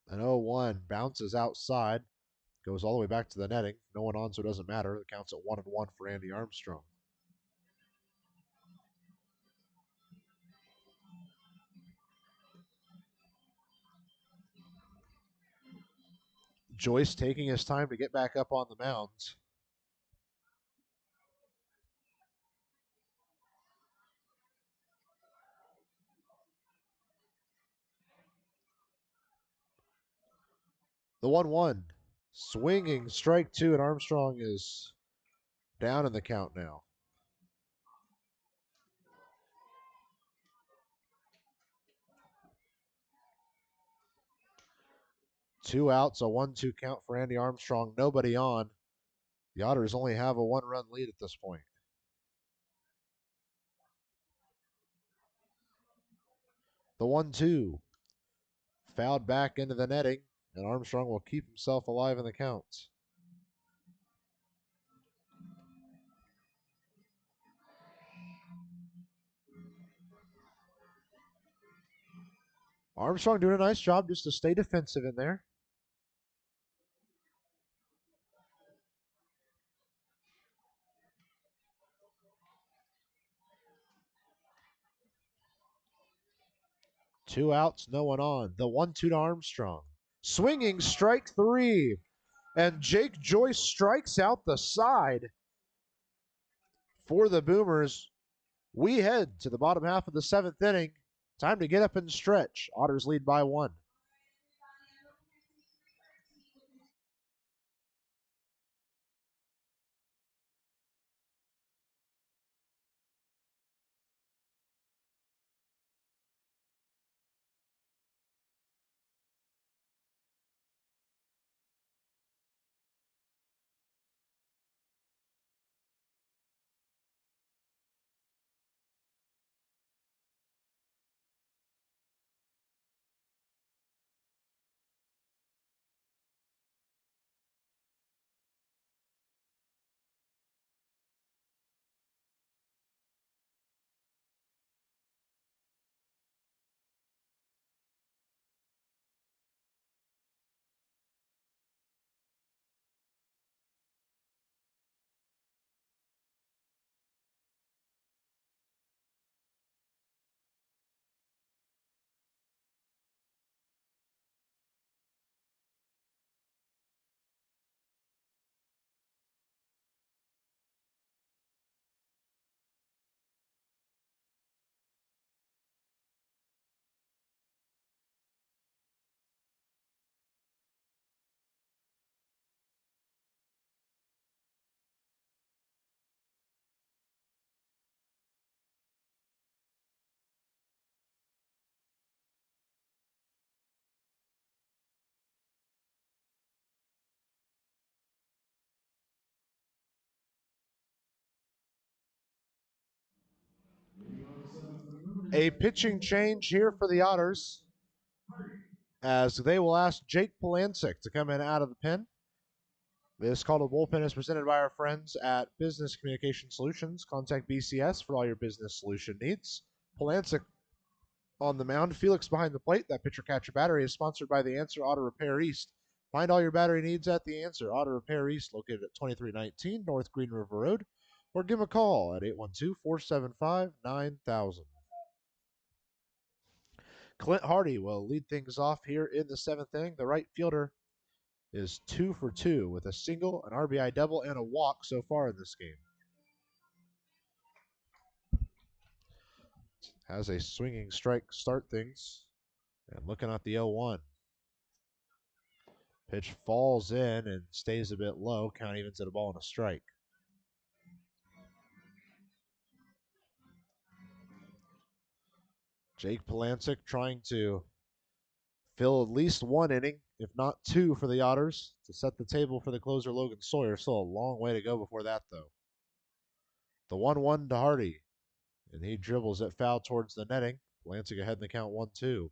An 0-1 bounces outside, goes all the way back to the netting. No one on, so it doesn't matter. It counts at 1-1 for Andy Armstrong. Joyce taking his time to get back up on the mound. The 1-1. Swinging strike 2, and Armstrong is down in the count now. Two outs, a 1-2 count for Andy Armstrong. Nobody on. The Otters only have a 1-run lead at this point. The 1-2. Fouled back into the netting, and Armstrong will keep himself alive in the count. Armstrong doing a nice job just to stay defensive in there. Two outs, no one on. The 1-2 to Armstrong. Swinging strike 3. And Jake Joyce strikes out the side for the Boomers. We head to the bottom half of the 7th inning. Time to get up and stretch. Otters lead by 1. A pitching change here for the Otters, as they will ask Jake Polancic to come in out of the pen. This call to bullpen is presented by our friends at Business Communication Solutions. Contact BCS for all your business solution needs. Polancic on the mound. Felix behind the plate. That pitcher catcher battery is sponsored by The Answer Auto Repair East. Find all your battery needs at The Answer Auto Repair East, located at 2319 North Green River Road, or give them a call at 812-475-9000. Clint Hardy will lead things off here in the 7th inning. The right fielder is 2 for 2 with a single, an RBI double, and a walk so far in this game. Has a swinging strike start things. And looking at the 0-1. Pitch falls in and stays a bit low. Count evens at a ball and a strike. Jake Polancic trying to fill at least 1 inning, if not 2, for the Otters to set the table for the closer Logan Sawyer. Still a long way to go before that, though. The 1-1 to Hardy, and he dribbles it foul towards the netting. Polancic ahead in the count 1-2.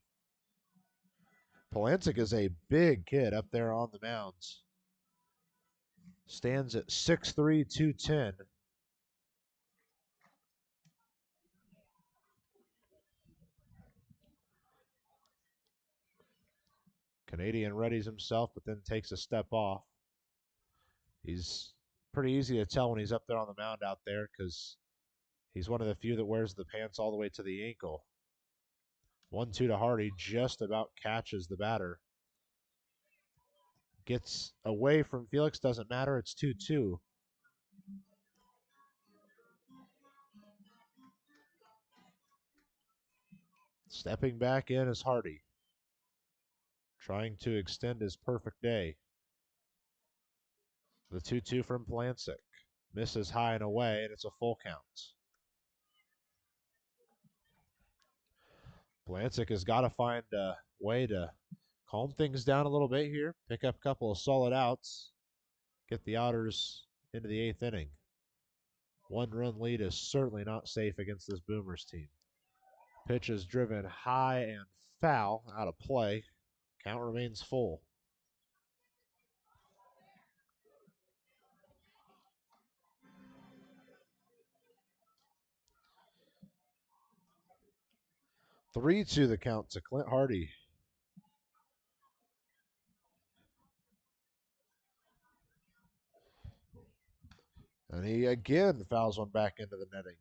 Polancic is a big kid up there on the mounds. Stands at 6'3", 210. Canadian readies himself, but then takes a step off. He's pretty easy to tell when he's up there on the mound out there, because he's one of the few that wears the pants all the way to the ankle. 1-2 to Hardy, just about catches the batter. Gets away from Felix, doesn't matter, it's 2-2. Stepping back in is Hardy, trying to extend his perfect day. The 2-2 from Polancic. Misses high and away, and it's a full count. Polancic has got to find a way to calm things down a little bit here, pick up a couple of solid outs, get the Otters into the 8th inning. 1-run lead is certainly not safe against this Boomers team. Pitch is driven high and foul, out of play. Count remains full. Three to the count to Clint Hardy. And he again fouls one back into the netting.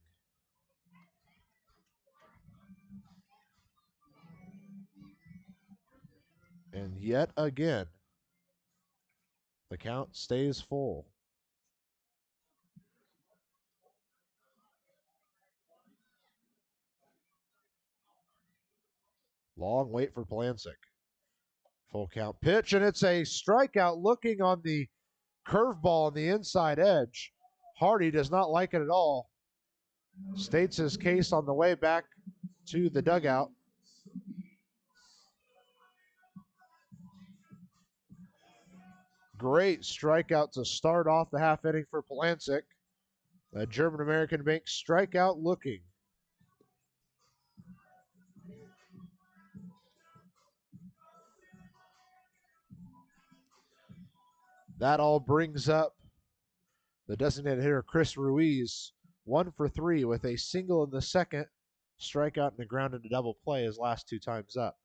And yet again, the count stays full. Long wait for Polancic. Full count pitch, and it's a strikeout looking on the curveball on the inside edge. Hardy does not like it at all. States his case on the way back to the dugout. Great strikeout to start off the half inning for Polancic. A German-American makes strikeout looking. That all brings up the designated hitter, Chris Ruiz, 1 for 3 with a single in the second, strikeout and a ground into double play his last 2 times up.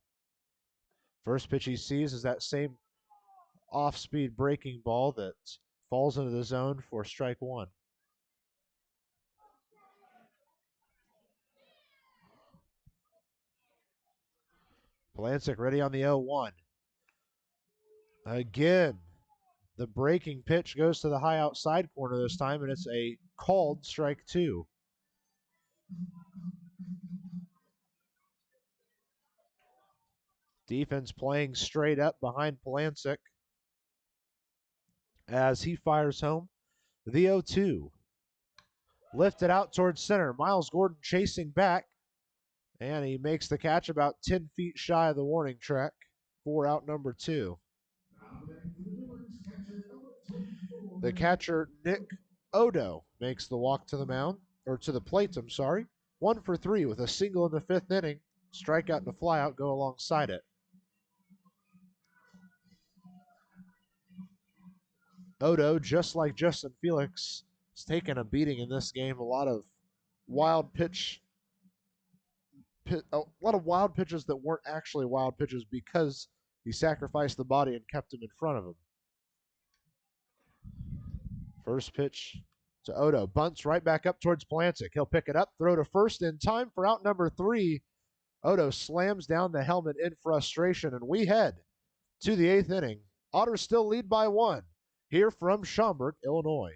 First pitch he sees is that same off-speed breaking ball that falls into the zone for strike 1. Polancic ready on the 0-1. Again, the breaking pitch goes to the high outside corner this time, and it's a called strike 2. Defense playing straight up behind Polancic as he fires home the 0-2. Lifted out towards center. Miles Gordon chasing back, and he makes the catch about 10 feet shy of the warning track for out number 2. The catcher, Nick Odo, makes the walk to the mound, or to the plate, I'm sorry. 1 for 3 with a single in the 5th inning. Strikeout and a flyout go alongside it. Odo, just like Justin Felix, has taken a beating in this game. A lot of wild pitches that weren't actually wild pitches because he sacrificed the body and kept him in front of him. First pitch to Odo. Bunts right back up towards Polancic. He'll pick it up, throw to first in time for out number 3. Odo slams down the helmet in frustration, and we head to the 8th inning. Otters still lead by 1 here from Schaumburg, Illinois.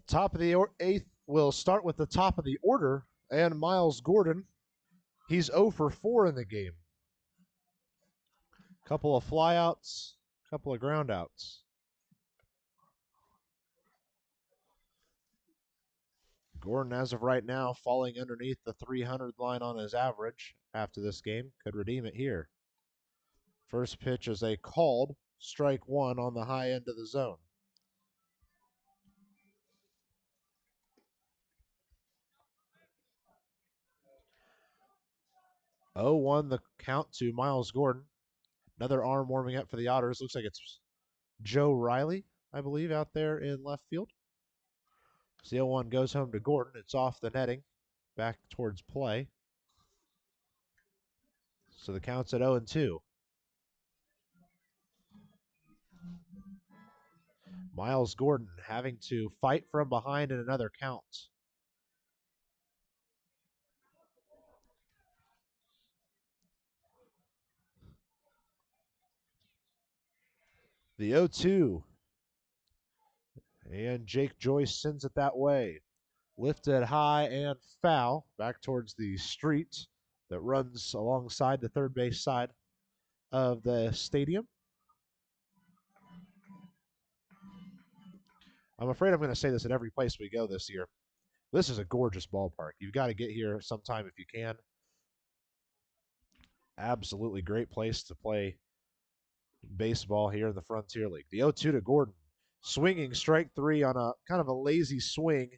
Top of the eighth, we'll start with the top of the order, and Miles Gordon. He's 0 for 4 in the game. Couple of flyouts, couple of groundouts. Gordon, as of right now, falling underneath the 300 line on his average after this game. Could redeem it here. First pitch is a called strike one on the high end of the zone. Oh, 1 the count to Miles Gordon. Another arm warming up for the Otters. Looks like it's Joe Riley, I believe, out there in left field. So the 0-1 goes home to Gordon. It's off the netting, back towards play. So the count's at 0-2. Miles Gordon having to fight from behind in another count. The 0-2. And Jake Joyce sends it that way. Lifted high and foul back towards the street that runs alongside the third base side of the stadium. I'm afraid I'm going to say this at every place we go this year. This is a gorgeous ballpark. You've got to get here sometime if you can. Absolutely great place to play baseball here in the Frontier League. The 0-2 to Gordon. Swinging strike three on a kind of a lazy swing.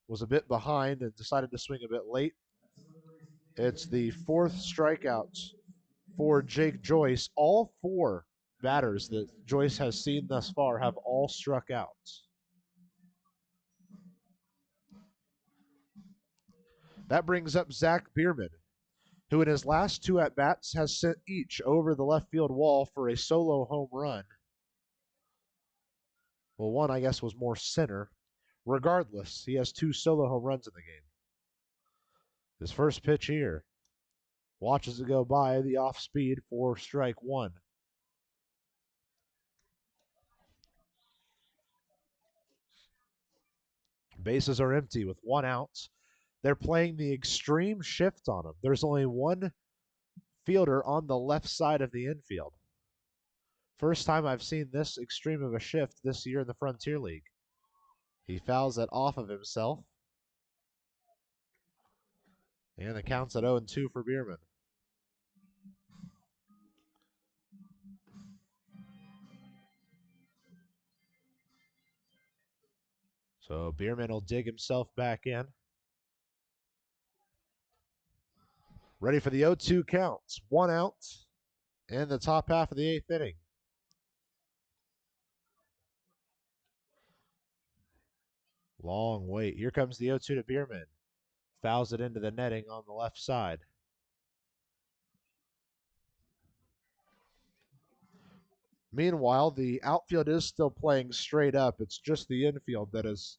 Was a bit behind and decided to swing a bit late. It's the fourth strikeout for Jake Joyce. All four batters that Joyce has seen thus far have all struck out. That brings up Zack Biermann, who in his last two at-bats has sent each over the left field wall for a solo home run. Well, one, I guess, was more center. Regardless, he has two solo home runs in the game. His first pitch here. Watches it go by, the off speed for strike one. Bases are empty with 1 out. They're playing the extreme shift on him. There's only one fielder on the left side of the infield. First time I've seen this extreme of a shift this year in the Frontier League. He fouls it off of himself. And the count's at 0-2 for Biermann. So Biermann will dig himself back in. Ready for the 0-2 count. 1 out in the top half of the 8th inning. Long wait. Here comes the 0-2 to Biermann. Fouls it into the netting on the left side. Meanwhile, the outfield is still playing straight up. It's just the infield that is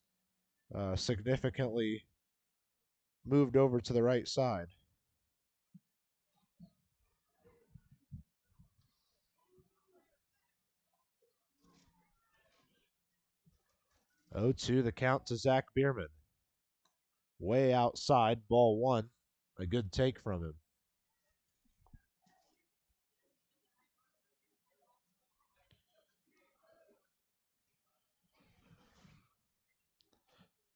significantly moved over to the right side. Oh, 2 the count to Zack Biermann. Way outside, ball one. A good take from him.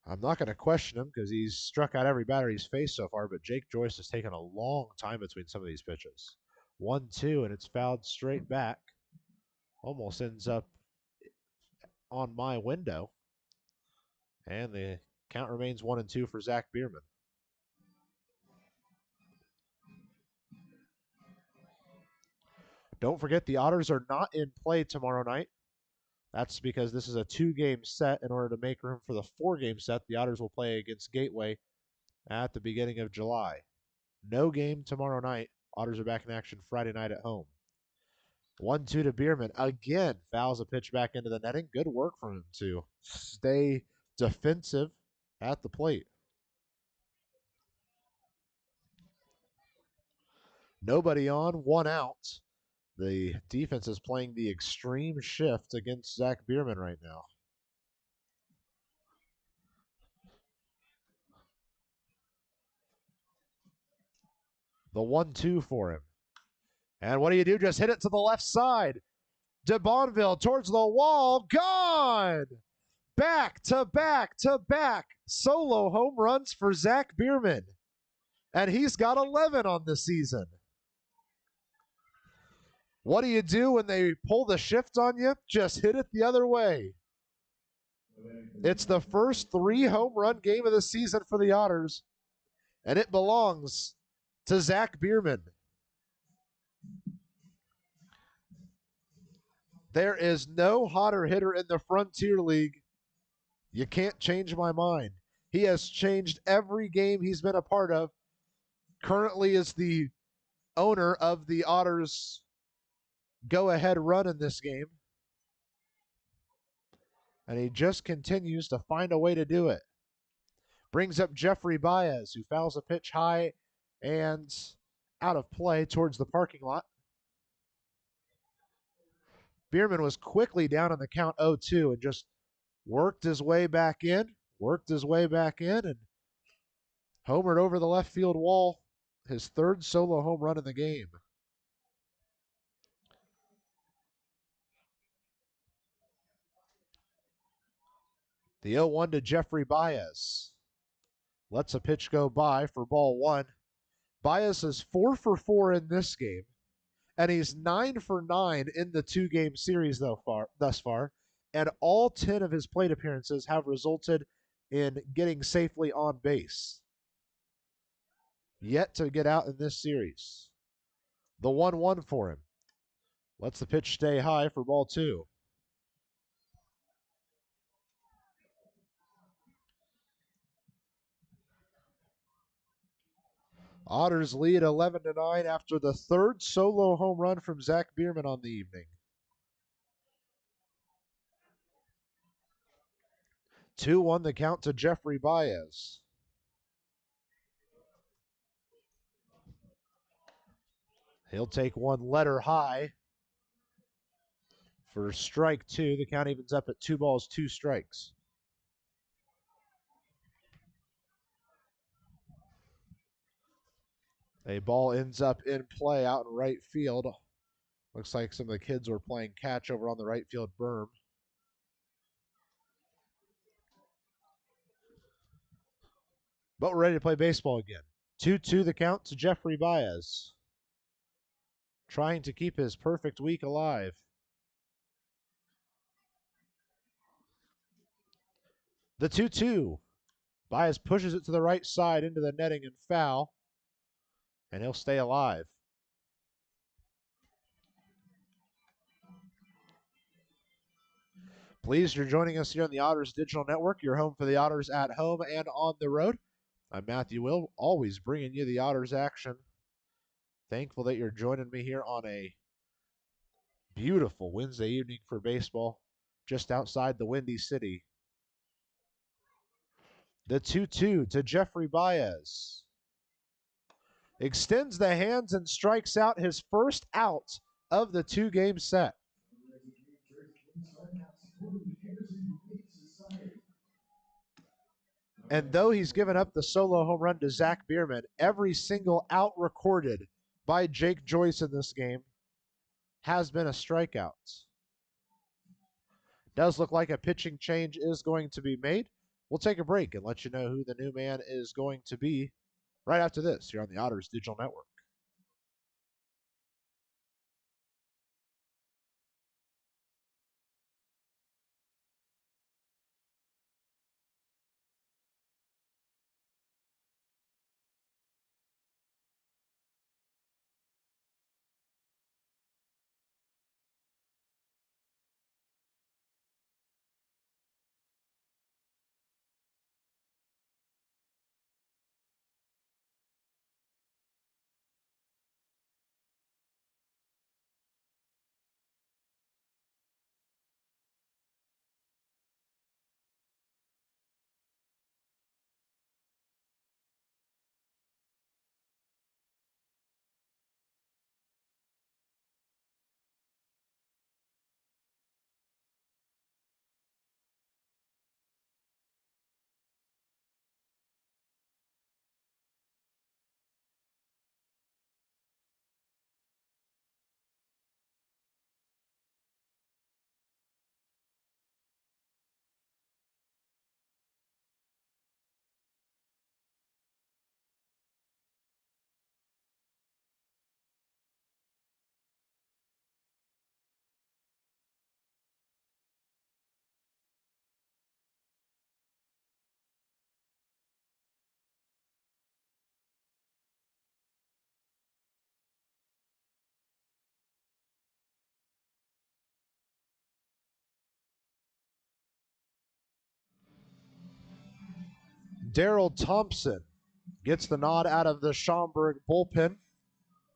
I'm not going to question him because he's struck out every batter he's faced so far, but Jake Joyce has taken a long time between some of these pitches. 1-2, and it's fouled straight back. Almost ends up on my window. And the count remains 1-2 for Zack Biermann. Don't forget the Otters are not in play tomorrow night. That's because this is a 2-game set. In order to make room for the 4-game set, the Otters will play against Gateway at the beginning of July. No game tomorrow night. Otters are back in action Friday night at home. 1-2 to Biermann. Again, fouls a pitch back into the netting. Good work from him to stay defensive at the plate. Nobody on, 1 out. The defense is playing the extreme shift against Zack Biermann right now. The 1-2 for him. And what do? Just hit it to the left side. De Bonville towards the wall. Gone! Back to back to back solo home runs for Zack Biermann. And he's got 11 on the season. What do when they pull the shift on you? Just hit it the other way. It's the first 3 home run game of the season for the Otters, and it belongs to Zack Biermann. There is no hotter hitter in the Frontier League. You can't change my mind. He has changed every game he's been a part of. Currently is the owner of the Otters' go-ahead run in this game. And he just continues to find a way to do it. Brings up Jeffrey Baez, who fouls a pitch high and out of play towards the parking lot. Biermann was quickly down on the count 0-2 and just worked his way back in, and homered over the left field wall, his 3rd solo home run in the game. The 0-1 to Jeffrey Baez. Lets a pitch go by for ball 1. Baez is 4 for 4 in this game, and he's 9 for 9 in the 2-game series thus far, and all 10 of his plate appearances have resulted in getting safely on base. Yet to get out in this series. The 1-1 for him. Lets the pitch stay high for ball 2. Otters lead 11-9 after the 3rd solo home run from Zack Biermann on the evening. 2-1 the count to Jeffrey Baez. He'll take one letter high for strike 2. The count evens up at 2 balls, 2 strikes. A ball ends up in play out in right field. Looks like some of the kids were playing catch over on the right field berm. But we're ready to play baseball again. 2-2 the count to Jeffrey Baez. Trying to keep his perfect week alive. The 2-2. Baez pushes it to the right side into the netting and foul. And he'll stay alive. Pleased you're joining us here on the Otters Digital Network, your home for the Otters at home and on the road. I'm Matthew Will, always bringing you the Otters action. Thankful that you're joining me here on a beautiful Wednesday evening for baseball, just outside the Windy City. The 2-2 to Jeffrey Baez. Extends the hands and strikes out his first out of the 2-game set. And though he's given up the solo home run to Zack Biermann, every single out recorded by Jake Joyce in this game has been a strikeout. Does look like a pitching change is going to be made. We'll take a break and let you know who the new man is going to be right after this here on the Otters Digital Network. Daryl Thompson gets the nod out of the Schaumburg bullpen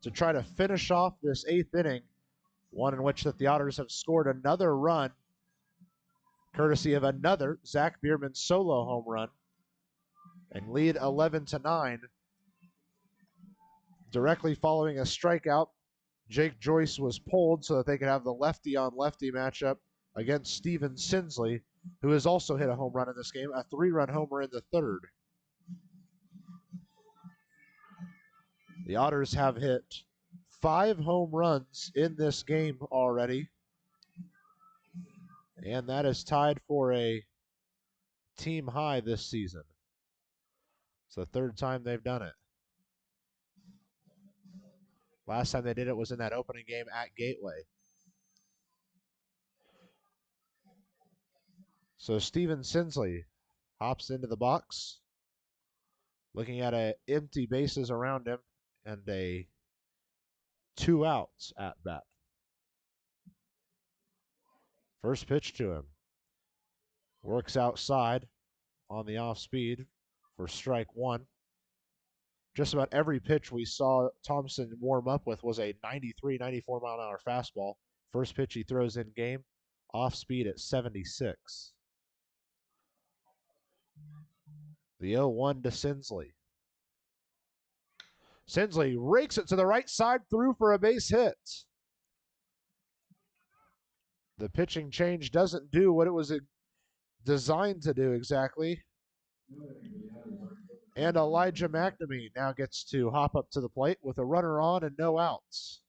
to try to finish off this 8th inning, one in which that the Otters have scored another run, courtesy of another Zack Biermann solo home run, and lead 11-9. Directly following a strikeout, Jake Joyce was pulled so that they could have the lefty-on-lefty matchup against Steven Sinsley, who has also hit a home run in this game, a 3-run homer in the 3rd. The Otters have hit 5 home runs in this game already, and that is tied for a team high this season. It's the 3rd time they've done it. Last time they did it was in that opening game at Gateway. So Steven Sinsley hops into the box, looking at empty bases around him and a 2 outs at bat. First pitch to him. Works outside on the off speed for strike 1. Just about every pitch we saw Thompson warm up with was a 93, 94 mile an hour fastball. First pitch he throws in game, off speed at 76. The 0-1 to Sinsley. Sinsley rakes it to the right side, through for a base hit. The pitching change doesn't do what it was designed to do exactly. And Elijah McNamee now gets to hop up to the plate with a runner on and no outs.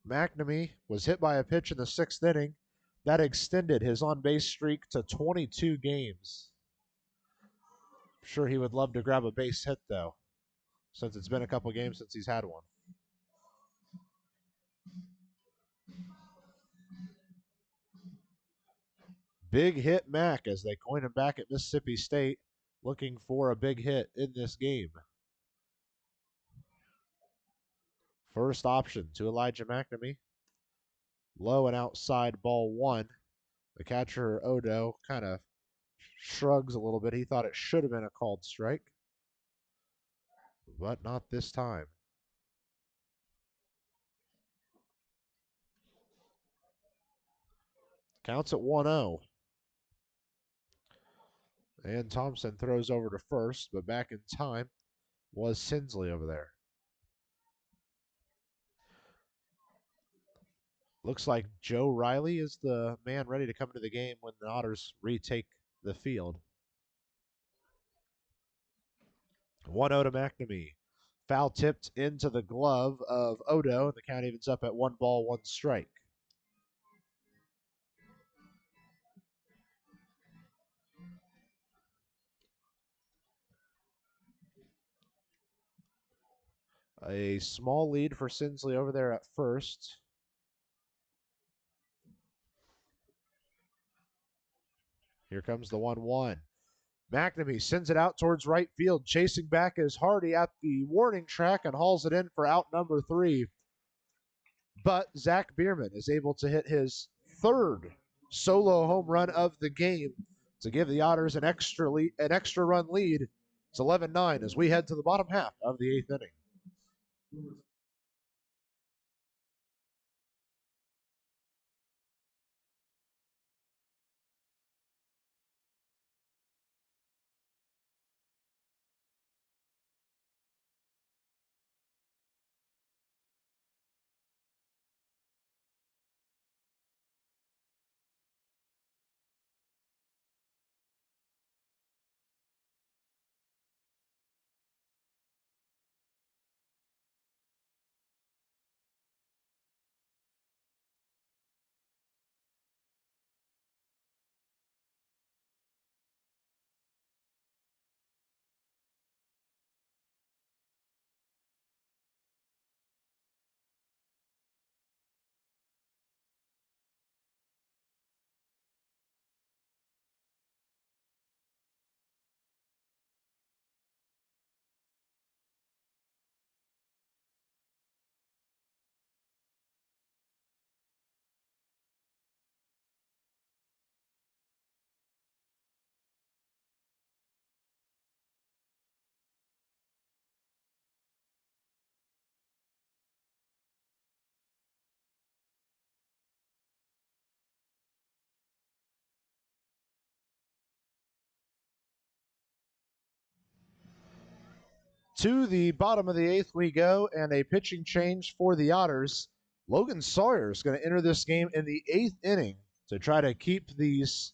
McNamee was hit by a pitch in the 6th inning. That extended his on-base streak to 22 games. I'm sure he would love to grab a base hit, though, since it's been a couple games since he's had one. Big hit Mac, as they coin him back at Mississippi State, looking for a big hit in this game. First option to Elijah McNamee. Low and outside, ball 1. The catcher, Odo, kind of shrugs a little bit. He thought it should have been a called strike, but not this time. Counts at 1-0. And Thompson throws over to first, but back in time was Sinsley over there. Looks like Joe Riley is the man ready to come to the game when the Otters retake the field. 1-0 to McNamee. Foul tipped into the glove of Odo, and the count evens up at 1 ball, 1 strike. A small lead for Sinsley over there at first. Here comes the 1-1. McNamee sends it out towards right field. Chasing back is Hardy at the warning track and hauls it in for out number 3. But Zack Biermann is able to hit his 3rd solo home run of the game to give the Otters an extra run lead. It's 11-9 as we head to the bottom half of the 8th inning. To the bottom of the eighth we go, and a pitching change for the Otters. Logan Sawyer is going to enter this game in the eighth inning to try to keep these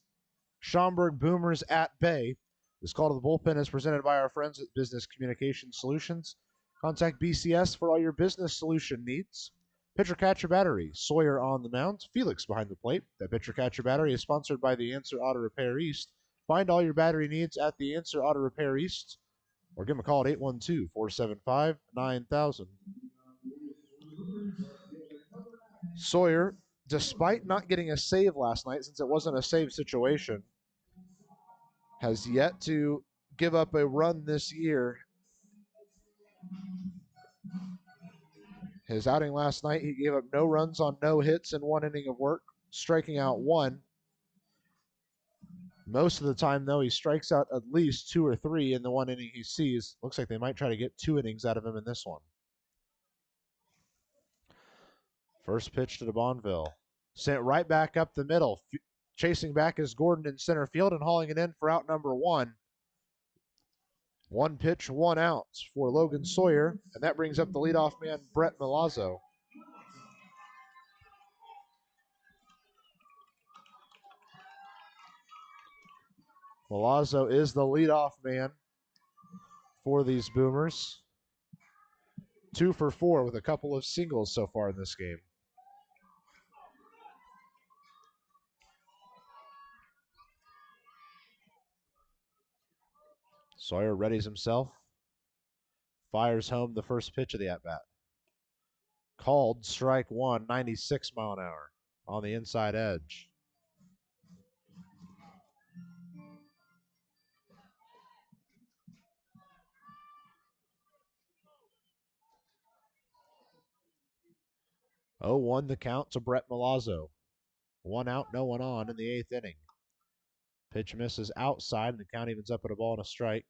Schaumburg Boomers at bay. This call to the bullpen is presented by our friends at Business Communication Solutions. Contact BCS for all your business solution needs. Pitcher Catcher Battery, Sawyer on the mound, Felix behind the plate. That Pitcher Catcher Battery is sponsored by the Answer Auto Repair East. Find all your battery needs at the Answer Auto Repair East, or give them a call at 812-475-9000. Sawyer, despite not getting a save last night, since it wasn't a save situation, has yet to give up a run this year. His outing last night, he gave up no runs on no hits in one inning of work, striking out one. Most of the time, though, he strikes out at least two or three in the one inning he sees. Looks like they might try to get 2 innings out of him in this one. First pitch to the Bonneville. Sent right back up the middle. Chasing back is Gordon in center field and hauling it in for out number 1. 1 pitch, 1 out for Logan Sawyer, and that brings up the leadoff man, Brett Milazzo. Milazzo is the leadoff man for these Boomers. 2 for 4 with a couple of singles so far in this game. Sawyer readies himself. Fires home the first pitch of the at-bat. Called strike 1, 96 mile an hour on the inside edge. Oh, 1 the count to Brett Milazzo. 1 out, no one on in the 8th inning. Pitch misses outside, and the count evens up at a ball and a strike.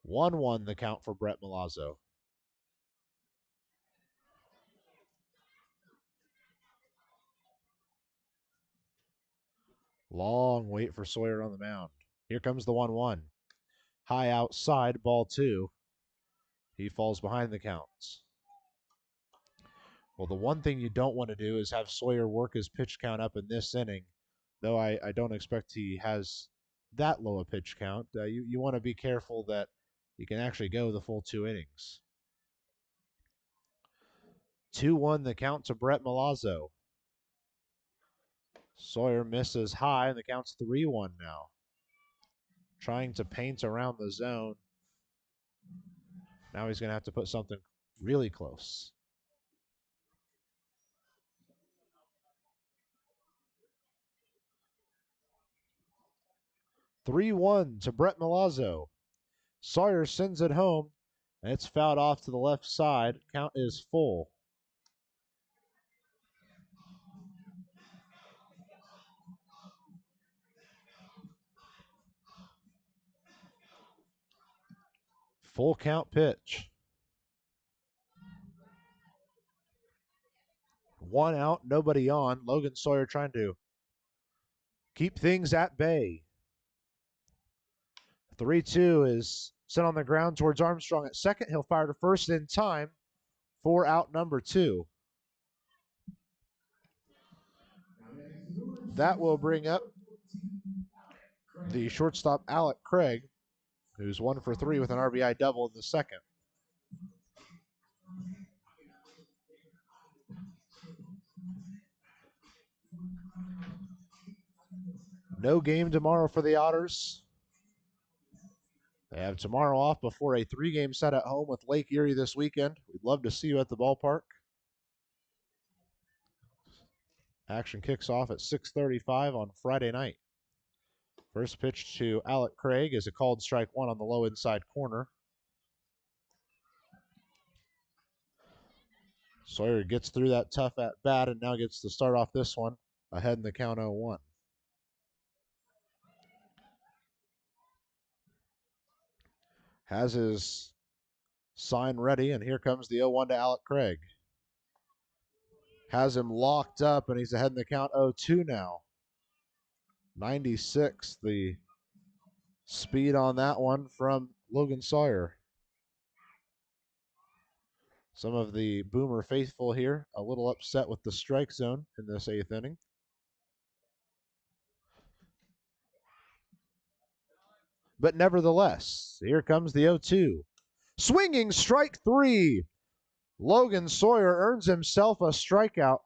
One the count for Brett Milazzo. Long wait for Sawyer on the mound. Here comes the 1-1. High outside, ball 2. He falls behind the counts. Well, the one thing you don't want to do is have Sawyer work his pitch count up in this inning, though I don't expect he has that low a pitch count. You want to be careful that you can actually go the full 2 innings. 2-1 the count to Brett Milazzo. Sawyer misses high, and the count's 3-1 now. Trying to paint around the zone. Now he's going to have to put something really close. (3-1) to Brett Milazzo. Sawyer sends it home, and it's fouled off to the left side. Count is full. Full count pitch. 1 out, nobody on. Logan Sawyer trying to keep things at bay. 3-2 is sent on the ground towards Armstrong at second. He'll fire to first in time for out number 2. That will bring up the shortstop, Alec Craig, who's 1 for 3 with an RBI double in the second. No game tomorrow for the Otters. They have tomorrow off before a 3-game set at home with Lake Erie this weekend. We'd love to see you at the ballpark. Action kicks off at 6:35 on Friday night. First pitch to Alec Craig is a called strike 1 on the low inside corner. Sawyer gets through that tough at bat and now gets to start off this one ahead in the count 0-1. Has his sign ready, and here comes the 0-1 to Alec Craig. Has him locked up, and he's ahead in the count 0-2 now. 96, the speed on that one from Logan Sawyer. Some of the Boomer faithful here a little upset with the strike zone in this 8th inning. But nevertheless, here comes the 0-2. Swinging strike 3. Logan Sawyer earns himself a strikeout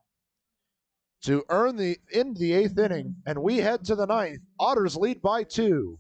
to end the 8th inning, and we head to the 9th. Otters lead by 2.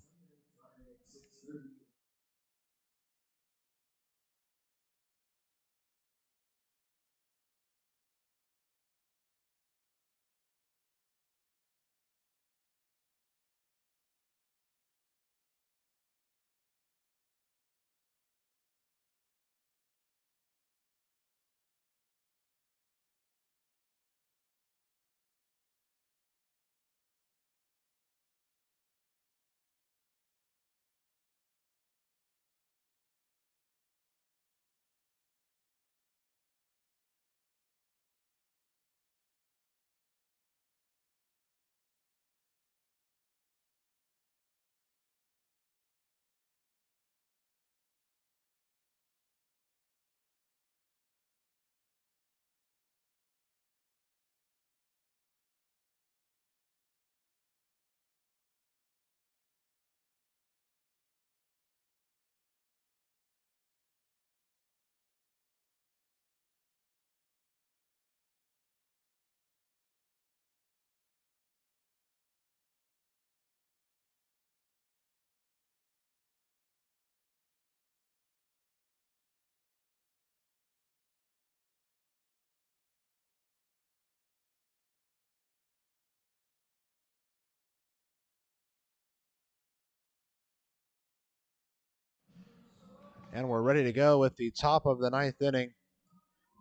And we're ready to go with the top of the 9th inning.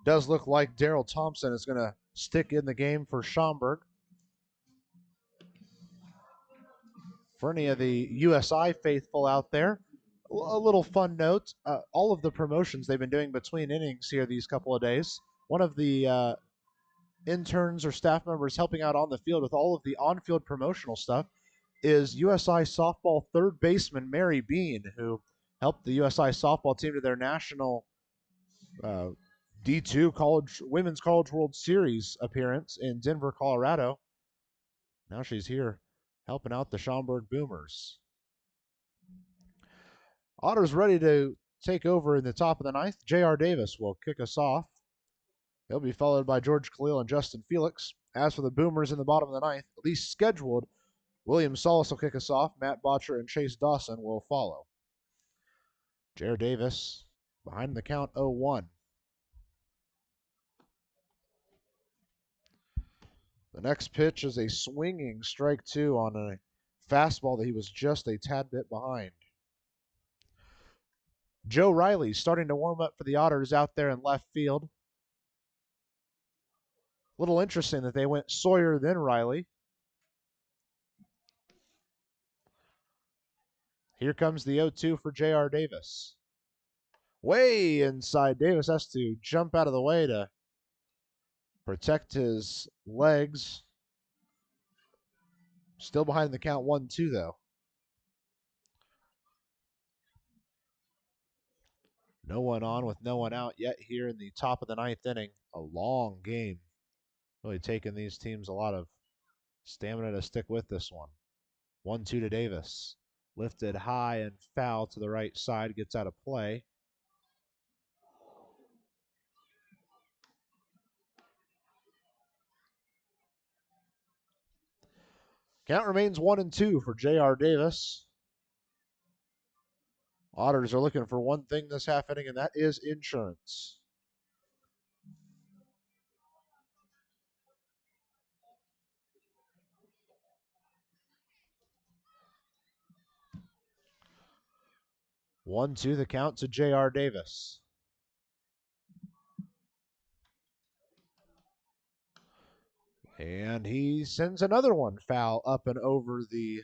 Does look like Daryl Thompson is going to stick in the game for Schaumburg. For any of the USI faithful out there, a little fun note, all of the promotions they've been doing between innings here these couple of days. One of the interns or staff members helping out on the field with all of the on-field promotional stuff is USI softball third baseman Mary Bean, who helped the USI softball team to their national D2 Women's College World Series appearance in Denver, Colorado. Now she's here helping out the Schaumburg Boomers. Otters ready to take over in the top of the 9th. J.R. Davis will kick us off. He'll be followed by George Khalil and Justin Felix. As for the Boomers in the bottom of the 9th, at least scheduled, William Solis will kick us off. Matt Botcher and Chase Dawson will follow. J.R. Davis behind the count 0-1. The next pitch is a swinging strike 2 on a fastball that he was just a tad bit behind. Joe Riley starting to warm up for the Otters out there in left field. A little interesting that they went Sawyer then Riley. Here comes the 0-2 for J.R. Davis. Way inside. Davis has to jump out of the way to protect his legs. Still behind the count 1-2 though. No one on with no one out yet here in the top of the 9th inning. A long game. Really taking these teams a lot of stamina to stick with this one. 1-2 to Davis. Lifted high and foul to the right side. Gets out of play. Count remains 1-2 for J.R. Davis. Otters are looking for one thing this half inning, and that is insurance. One, two, the count to J.R. Davis. And he sends another one foul up and over the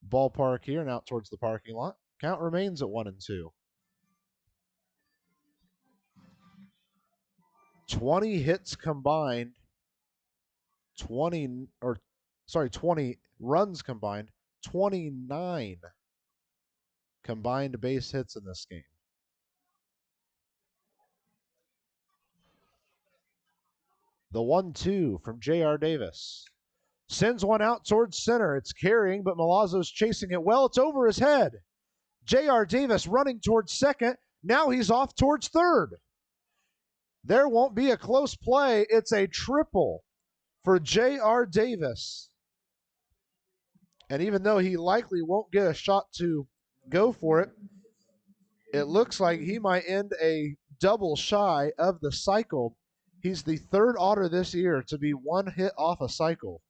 ballpark here and out towards the parking lot. Count remains at 1-2. 20 hits combined. 20 runs combined, 29 combined base hits in this game. The 1-2 from J.R. Davis. Sends one out towards center. It's carrying, but Milazzo's chasing it well. It's over his head. J.R. Davis running towards second. Now he's off towards third. There won't be a close play. It's a triple for J.R. Davis. And even though he likely won't get a shot to go for it, it looks like he might end a double shy of the cycle. He's the third Otter this year to be one hit off a cycle.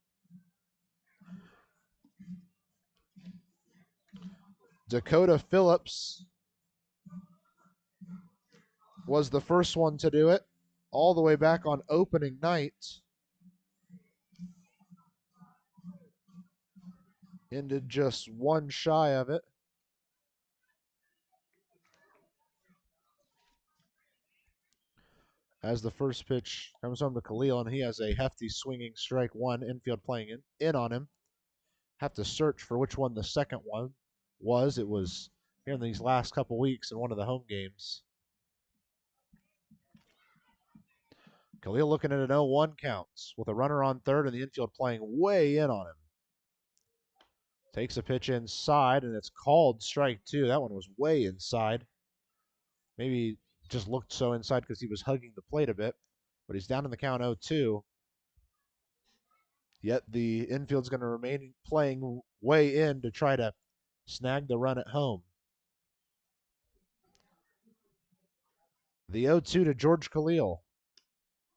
Dakota Phillips was the first one to do it, all the way back on opening night. Ended just one shy of it. As the first pitch comes home to Khalil, and he has a hefty swinging strike one, infield playing in on him. Have to search for which one the second one was. It was here in these last couple weeks in one of the home games. Khalil looking at an 0-1 count with a runner on third and the infield playing way in on him. Takes a pitch inside, and it's called strike two. That one was way inside. Maybe just looked so inside because he was hugging the plate a bit, but he's down in the count 0-2. Yet the infield's going to remain playing way in to try to snag the run at home. The 0-2 to George Khalil.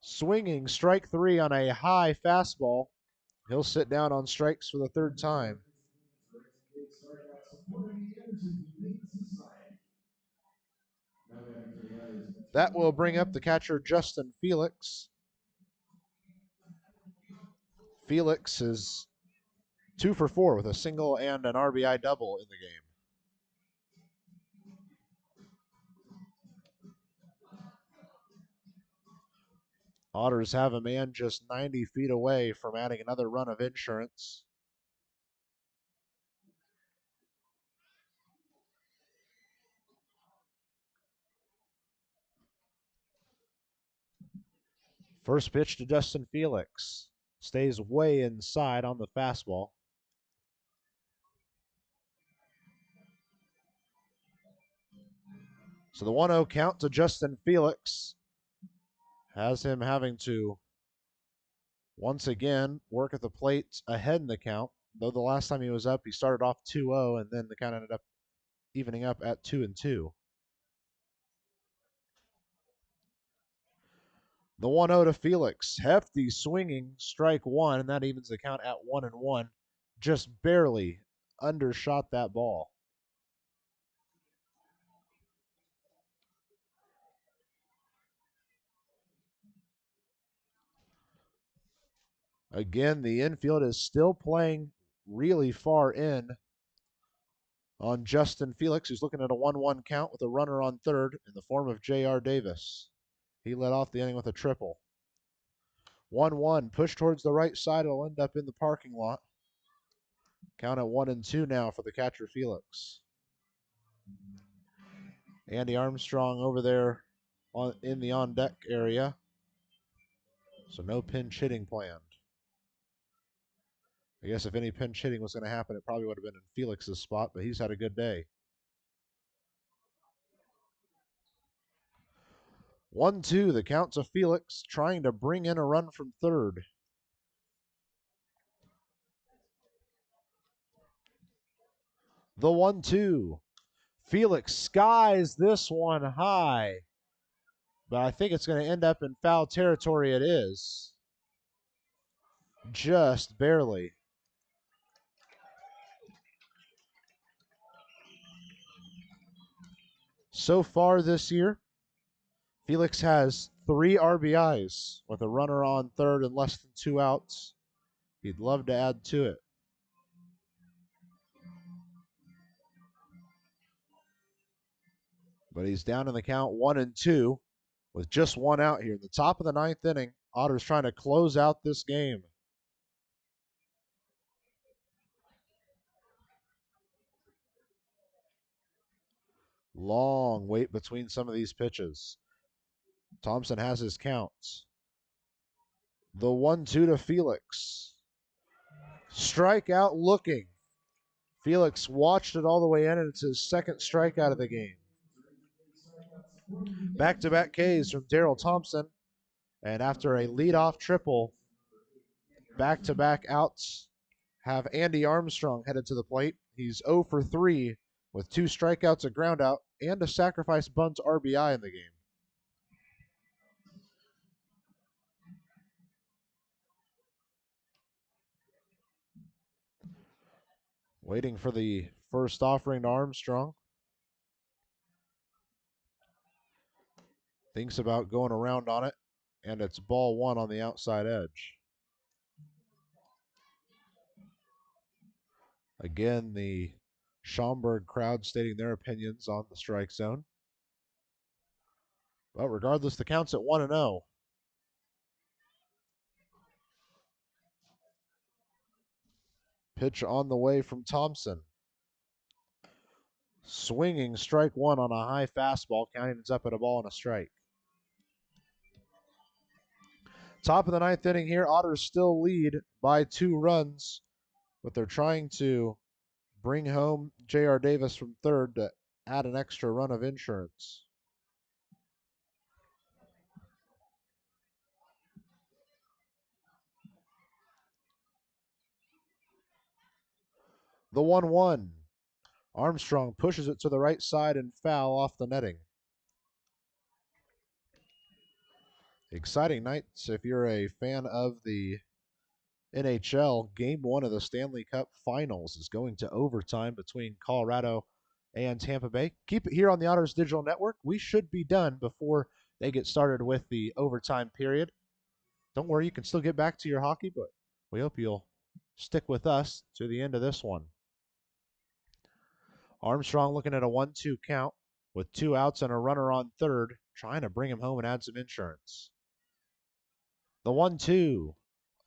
Swinging strike three on a high fastball. He'll sit down on strikes for the third time. That will bring up the catcher, Justin Felix. Felix is 2 for 4 with a single and an RBI double in the game. Otters have a man just 90 feet away from adding another run of insurance. First pitch to Justin Felix. Stays way inside on the fastball. So the 1-0 count to Justin Felix has him having to once again work at the plate ahead in the count. Though the last time he was up, he started off 2-0, and then the count ended up evening up at 2-2. The 1-0 to Felix. Hefty swinging strike one, and that evens the count at 1-1. Just barely undershot that ball. Again, the infield is still playing really far in on Justin Felix, who's looking at a 1-1 count with a runner on third in the form of J.R. Davis. He led off the inning with a triple. 1-1, push towards the right side. It'll end up in the parking lot. Count at 1-2 now for the catcher, Felix. Andy Armstrong over there in the on-deck area. So no pinch hitting planned. I guess if any pinch hitting was going to happen, it probably would have been in Felix's spot, but he's had a good day. 1-2, the count to Felix, trying to bring in a run from third. The 1-2. Felix skies this one high, but I think it's going to end up in foul territory. It is. Just barely. So far this year, Felix has 3 RBIs with a runner on third and less than 2 outs. He'd love to add to it. But he's down in the count 1-2 with just 1 out here. In the top of the 9th inning, Otters trying to close out this game. Long wait between some of these pitches. Thompson has his counts. The 1-2 to Felix. Strikeout looking. Felix watched it all the way in, and it's his second strikeout of the game. Back-to-back Ks from Daryl Thompson, and after a leadoff triple, back-to-back outs have Andy Armstrong headed to the plate. He's 0 for 3 with 2 strikeouts, a groundout, and a sacrifice bunt RBI in the game. Waiting for the first offering to Armstrong. Thinks about going around on it, and it's ball 1 on the outside edge. Again, the Schaumburg crowd stating their opinions on the strike zone. But regardless, the count's at 1-0. Pitch on the way from Thompson. Swinging strike 1 on a high fastball, counting it's up at a ball and a strike. Top of the 9th inning here, Otters still lead by 2 runs, but they're trying to bring home J.R. Davis from third to add an extra run of insurance. The 1-1. Armstrong pushes it to the right side and foul off the netting. Exciting nights if you're a fan of the NHL. Game 1 of the Stanley Cup Finals is going to overtime between Colorado and Tampa Bay. Keep it here on the Otters Digital Network. We should be done before they get started with the overtime period. Don't worry, you can still get back to your hockey, but we hope you'll stick with us to the end of this one. Armstrong looking at a 1-2 count with 2 outs and a runner on third, trying to bring him home and add some insurance. The 1-2.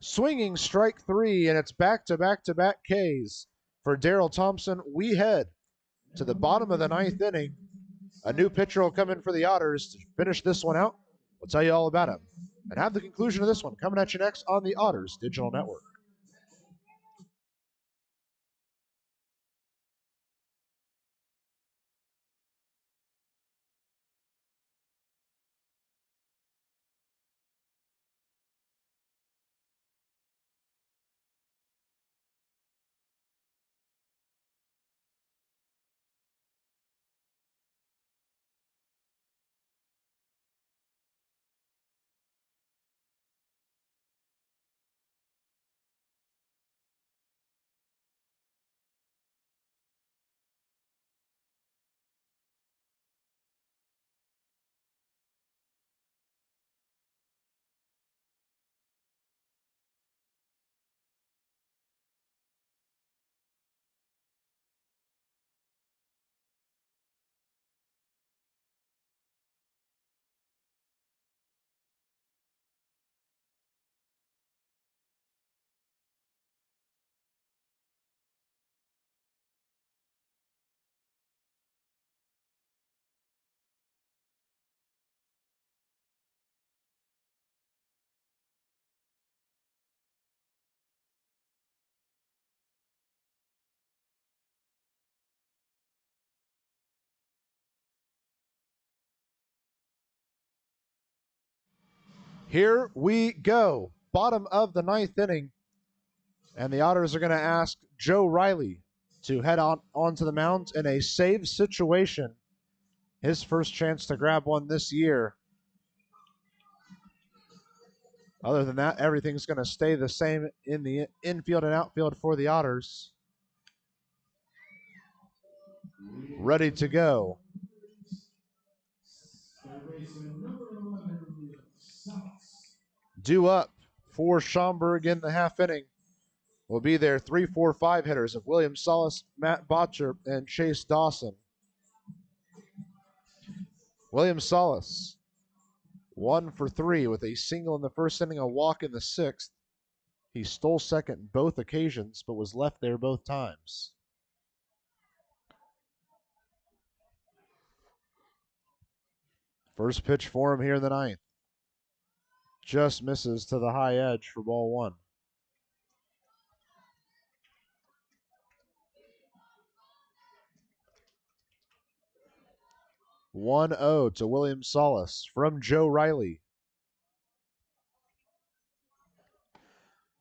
Swinging strike 3, and it's back-to-back-to-back Ks for Daryl Thompson. We head to the bottom of the 9th inning. A new pitcher will come in for the Otters to finish this one out. We'll tell you all about him and have the conclusion of this one coming at you next on the Otters Digital Network. Here we go. Bottom of the 9th inning. And the Otters are going to ask Joe Riley to head onto the mound in a save situation. His first chance to grab one this year. Other than that, everything's going to stay the same in the infield and outfield for the Otters. Ready to go. Due up for Schaumburg in the half inning will be their 3, 4, 5 hitters of William Salas, Matt Botcher, and Chase Dawson. William Salas, 1 for 3 with a single in the first inning, a walk in the 6th. He stole second in both occasions, but was left there both times. First pitch for him here in the ninth. Just misses to the high edge for ball one. 1-0 to William Salas from Joe Riley.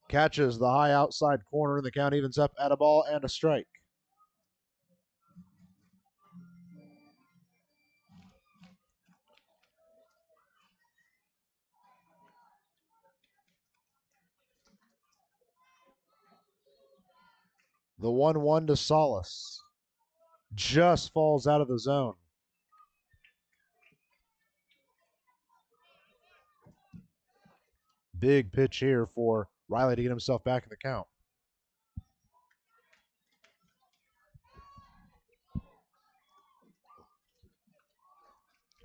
Catches the high outside corner, and the count evens up at a ball and a strike. The 1-1 to Salas. Just falls out of the zone. Big pitch here for Riley to get himself back in the count.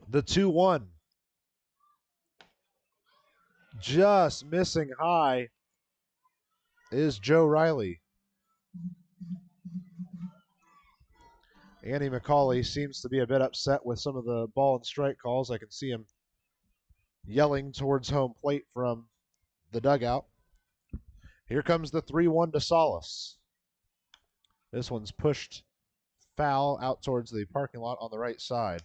The 2-1. Just missing high is Joe Riley. Andy McCauley seems to be a bit upset with some of the ball and strike calls. I can see him yelling towards home plate from the dugout. Here comes the 3-1 to Salas. This one's pushed foul out towards the parking lot on the right side.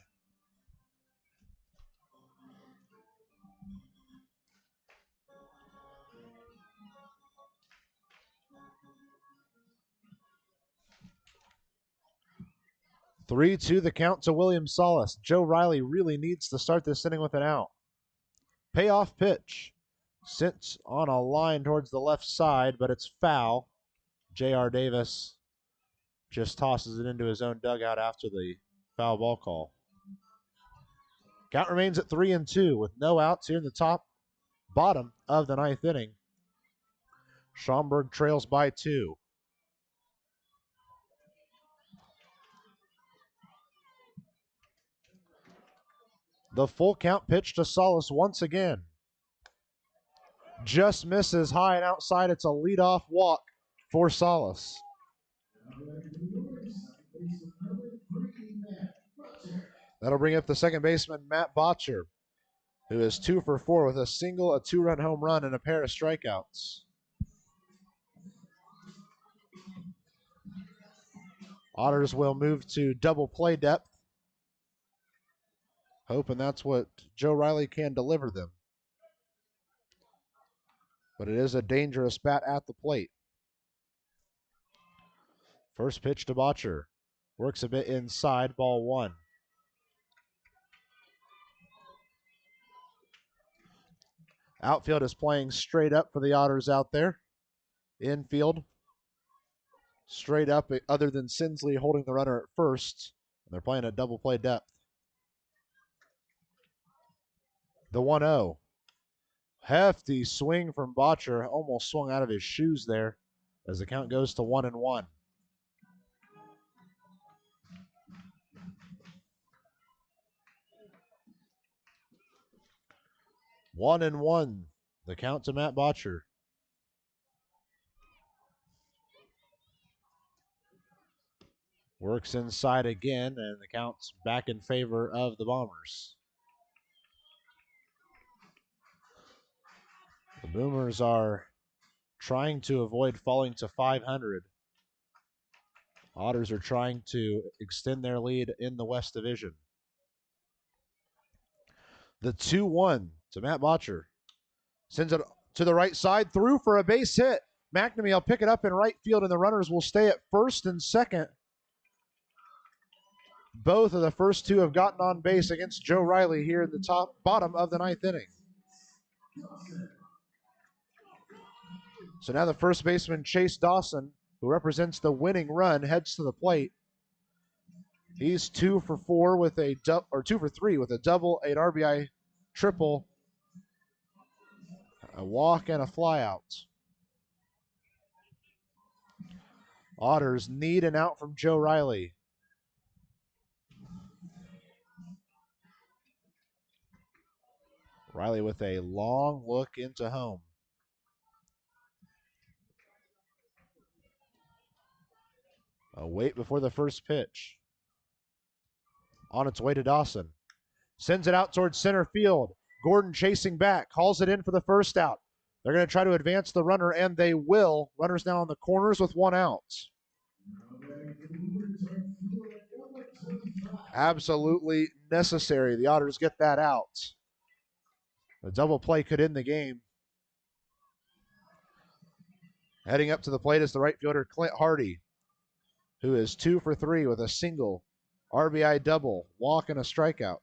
Three, 2 the count to William Salas. Joe Riley really needs to start this inning with an out. Payoff pitch. Sits on a line towards the left side, but it's foul. J.R. Davis just tosses it into his own dugout after the foul ball call. Count remains at 3-2 with no outs here in the bottom of the ninth inning. Schaumburg trails by 2. The full count pitch to Salas once again. Just misses high and outside. It's a leadoff walk for Salas. That'll bring up the second baseman, Matt Botcher, who is 2 for 4 with a single, a 2-run home run, and a pair of strikeouts. Otters will move to double play depth, hoping that's what Joe Riley can deliver them. But it is a dangerous bat at the plate. First pitch to Botcher. Works a bit inside, ball 1. Outfield is playing straight up for the Otters out there. Infield, straight up, other than Sinsley holding the runner at first. And they're playing at double play depth. The 1-0. Hefty swing from Botcher. Almost swung out of his shoes there as the count goes to 1-1. One and one. The count to Matt Botcher. Works inside again, and the count's back in favor of the Bombers. The Boomers are trying to avoid falling to 500. Otters are trying to extend their lead in the West Division. The 2-1 to Matt Botcher. Sends it to the right side, through for a base hit. McNamee will pick it up in right field, and the runners will stay at first and second. Both of the first two have gotten on base against Joe Riley here in the bottom of the ninth inning. So now the first baseman, Chase Dawson, who represents the winning run, heads to the plate. He's 2 for 4 with a 2 for 3 with a double, an RBI triple, a walk, and a flyout. Otters need an out from Joe Riley. Riley with a long look into home. A wait before the first pitch. On its way to Dawson. Sends it out towards center field. Gordon chasing back, hauls it in for the first out. They're going to try to advance the runner, and they will. Runners now on the corners with 1 out. Absolutely necessary. The Otters get that out. A double play could end the game. Heading up to the plate is the right fielder, Clint Hardy, who is 2 for 3 with a single, RBI double, walk, and a strikeout.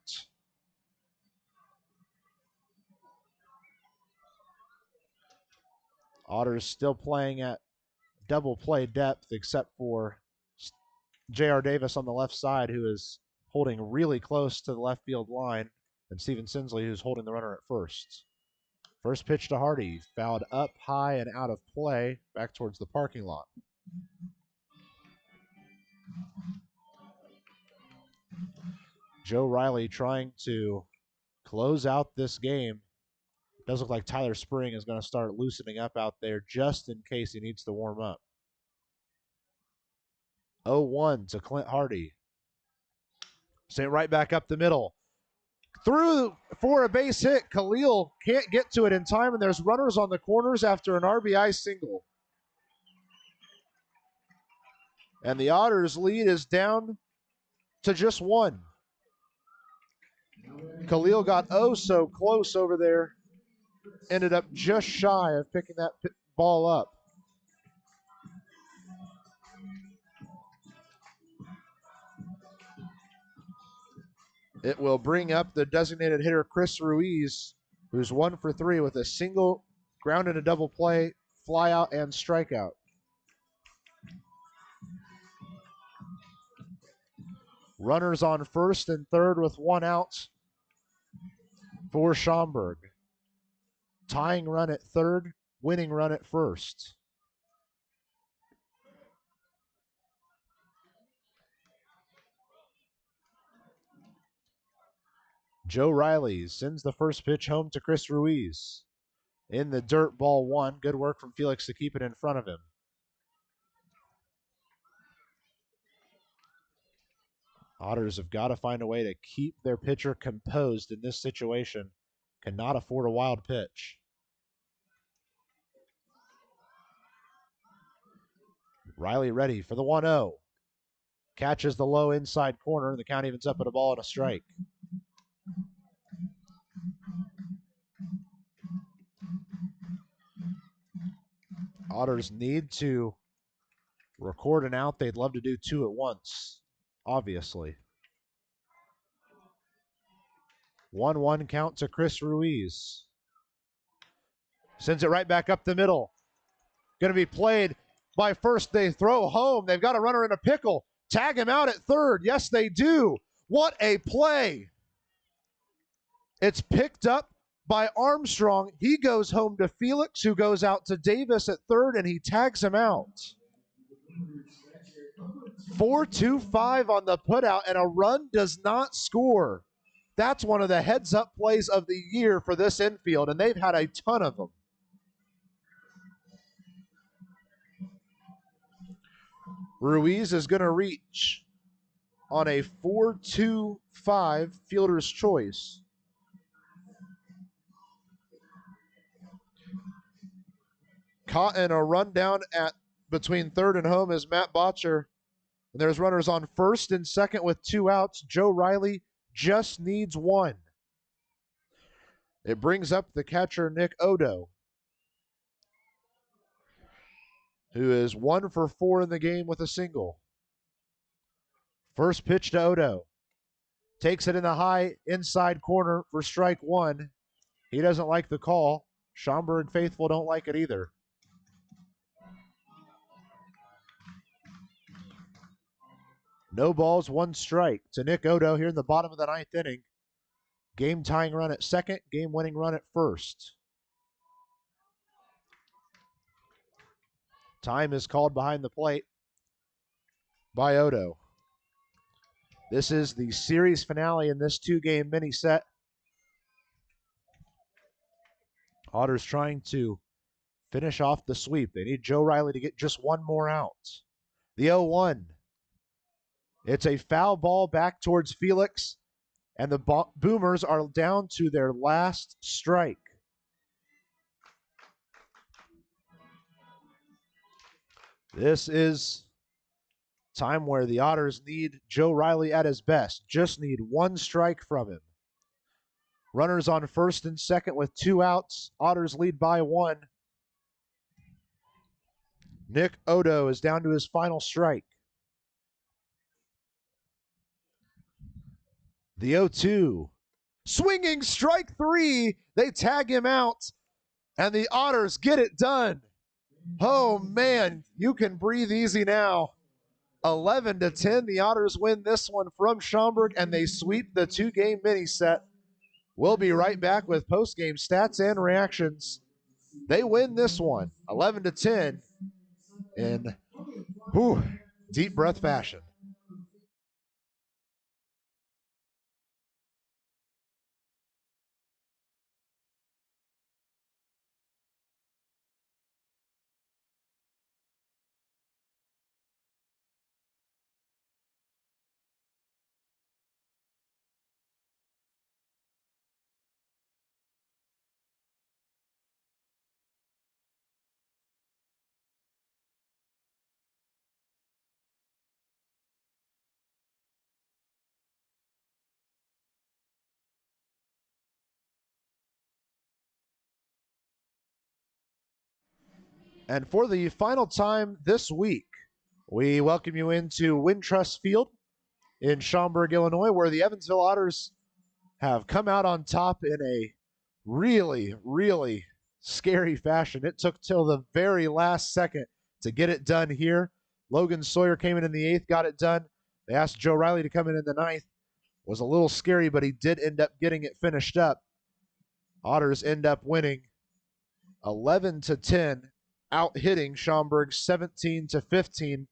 Otters still playing at double play depth, except for J.R. Davis on the left side, who is holding really close to the left field line, and Steven Sinsley, who's holding the runner at first. First pitch to Hardy, fouled up high and out of play, back towards the parking lot. Joe Riley trying to close out this game. Does look like Tyler Spring is going to start loosening up out there just in case he needs to warm up. 0-1 to Clint Hardy. Sent right back up the middle. Through for a base hit. Khalil can't get to it in time, and there's runners on the corners after an RBI single. And the Otters' lead is down to just 1. Khalil got oh so close over there. Ended up just shy of picking that ball up. It will bring up the designated hitter, Chris Ruiz, who's 1 for 3 with a single, ground and a double play, fly out, and strikeout. Runners on first and third with 1 out for Schaumburg. Tying run at third, winning run at first. Joe Riley sends the first pitch home to Chris Ruiz. In the dirt, ball 1. Good work from Felix to keep it in front of him. Otters have got to find a way to keep their pitcher composed in this situation. Cannot afford a wild pitch. Riley ready for the 1-0. Catches the low inside corner, and the count evens up at a ball and a strike. Otters need to record an out. They'd love to do 2 at once, obviously. 1-1 count to Chris Ruiz. Sends it right back up the middle. Going to be played by first. They throw home. They've got a runner in a pickle. Tag him out at third. Yes, they do. What a play. It's picked up by Armstrong. He goes home to Felix, who goes out to Davis at third, and he tags him out. 4-2-5 on the putout, and a run does not score. That's one of the heads-up plays of the year for this infield, and they've had a ton of them. Ruiz is going to reach on a 4-2-5 fielder's choice. Caught in a rundown at between third and home is Matt Botcher. And there's runners on first and second with 2 outs. Joe Riley just needs 1. It brings up the catcher, Nick Odo, who is 1 for 4 in the game with a single. First pitch to Odo. Takes it in the high inside corner for strike 1. He doesn't like the call. Schaumburg faithful don't like it either. No balls, 1 strike to Nick Odo here in the bottom of the 9th inning. Game tying run at second, game winning run at first. Time is called behind the plate by Odo. This is the series finale in this 2-game mini set. Otters trying to finish off the sweep. They need Joe Riley to get just 1 more out. The 0-1. It's a foul ball back towards Felix, and the Boomers are down to their last strike. This is time where the Otters need Joe Riley at his best. Just need one strike from him. Runners on first and second with 2 outs. Otters lead by 1. Nick Odo is down to his final strike. The 0-2. Swinging strike 3. They tag him out, and the Otters get it done. Oh, man, you can breathe easy now. 11-10, the Otters win this one from Schaumburg, and they sweep the 2-game mini set. We'll be right back with post-game stats and reactions. They win this one, 11-10, in deep breath fashion. And for the final time this week, we welcome you into Wintrust Field in Schaumburg, Illinois, where the Evansville Otters have come out on top in a really, really scary fashion. It took till the very last second to get it done here. Logan Sawyer came in the 8th, got it done. They asked Joe Riley to come in the 9th. Was a little scary, but he did end up getting it finished up. Otters end up winning 11-10, out hitting Schaumburg 17-15.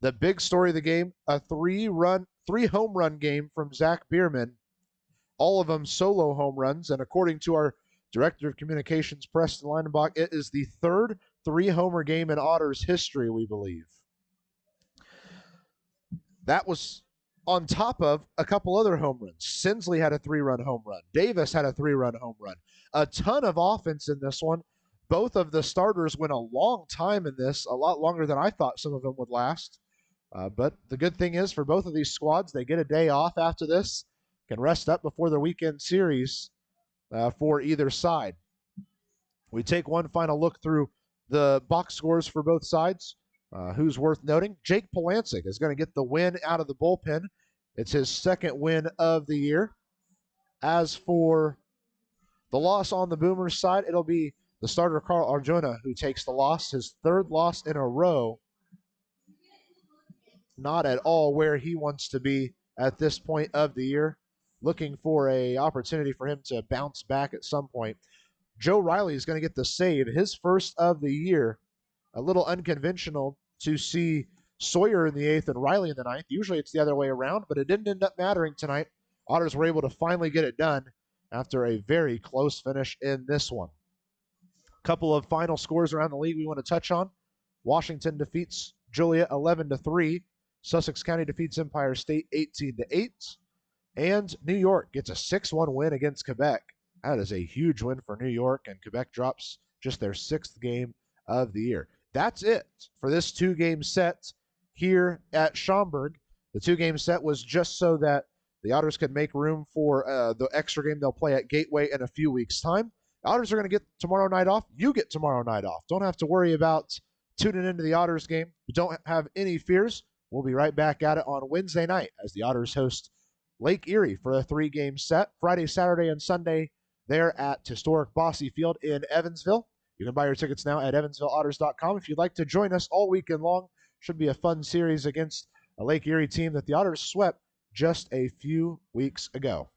The big story of the game, a three home run game from Zack Biermann. All of them solo home runs, and according to our Director of Communications, Preston Leinenbach, it is the 3rd 3-homer game in Otters history, we believe. That was on top of a couple other home runs. Sinsley had a 3-run home run. Davis had a 3-run home run. A ton of offense in this one. Both of the starters went a long time in this, a lot longer than I thought some of them would last. But the good thing is for both of these squads, they get a day off after this, can rest up before their weekend series for either side. We take one final look through the box scores for both sides. Who's worth noting? Jake Polancic is going to get the win out of the bullpen. It's his 2nd win of the year. As for the loss on the Boomers side, it'll be the starter Carl Arjona who takes the loss, his 3rd loss in a row. Not at all where he wants to be at this point of the year. Looking for an opportunity for him to bounce back at some point. Joe Riley is going to get the save, his 1st of the year. A little unconventional to see Sawyer in the 8th and Riley in the 9th. Usually it's the other way around, but it didn't end up mattering tonight. Otters were able to finally get it done after a very close finish in this one. A couple of final scores around the league we want to touch on. Washington defeats Joliet 11-3. Sussex County defeats Empire State 18-8. And New York gets a 6-1 win against Quebec. That is a huge win for New York, and Quebec drops just their 6th game of the year. That's it for this 2-game set here at Schaumburg. The 2-game set was just so that the Otters could make room for the extra game they'll play at Gateway in a few weeks' time. The Otters are going to get tomorrow night off. You get tomorrow night off. Don't have to worry about tuning into the Otters game. Don't have any fears. We'll be right back at it on Wednesday night as the Otters host Lake Erie for a 3-game set. Friday, Saturday, and Sunday there at historic Bosse Field in Evansville. You can buy your tickets now at evansvilleotters.com. If you'd like to join us all weekend long, should be a fun series against a Lake Erie team that the Otters swept just a few weeks ago.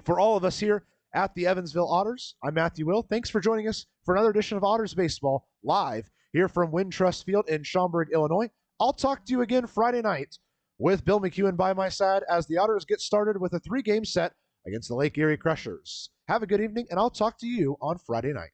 For all of us here at the Evansville Otters, I'm Matthew Will. Thanks for joining us for another edition of Otters Baseball live here from Wintrust Field in Schaumburg, Illinois. I'll talk to you again Friday night with Bill McEwen by my side as the Otters get started with a 3-game set against the Lake Erie Crushers. Have a good evening, and I'll talk to you on Friday night.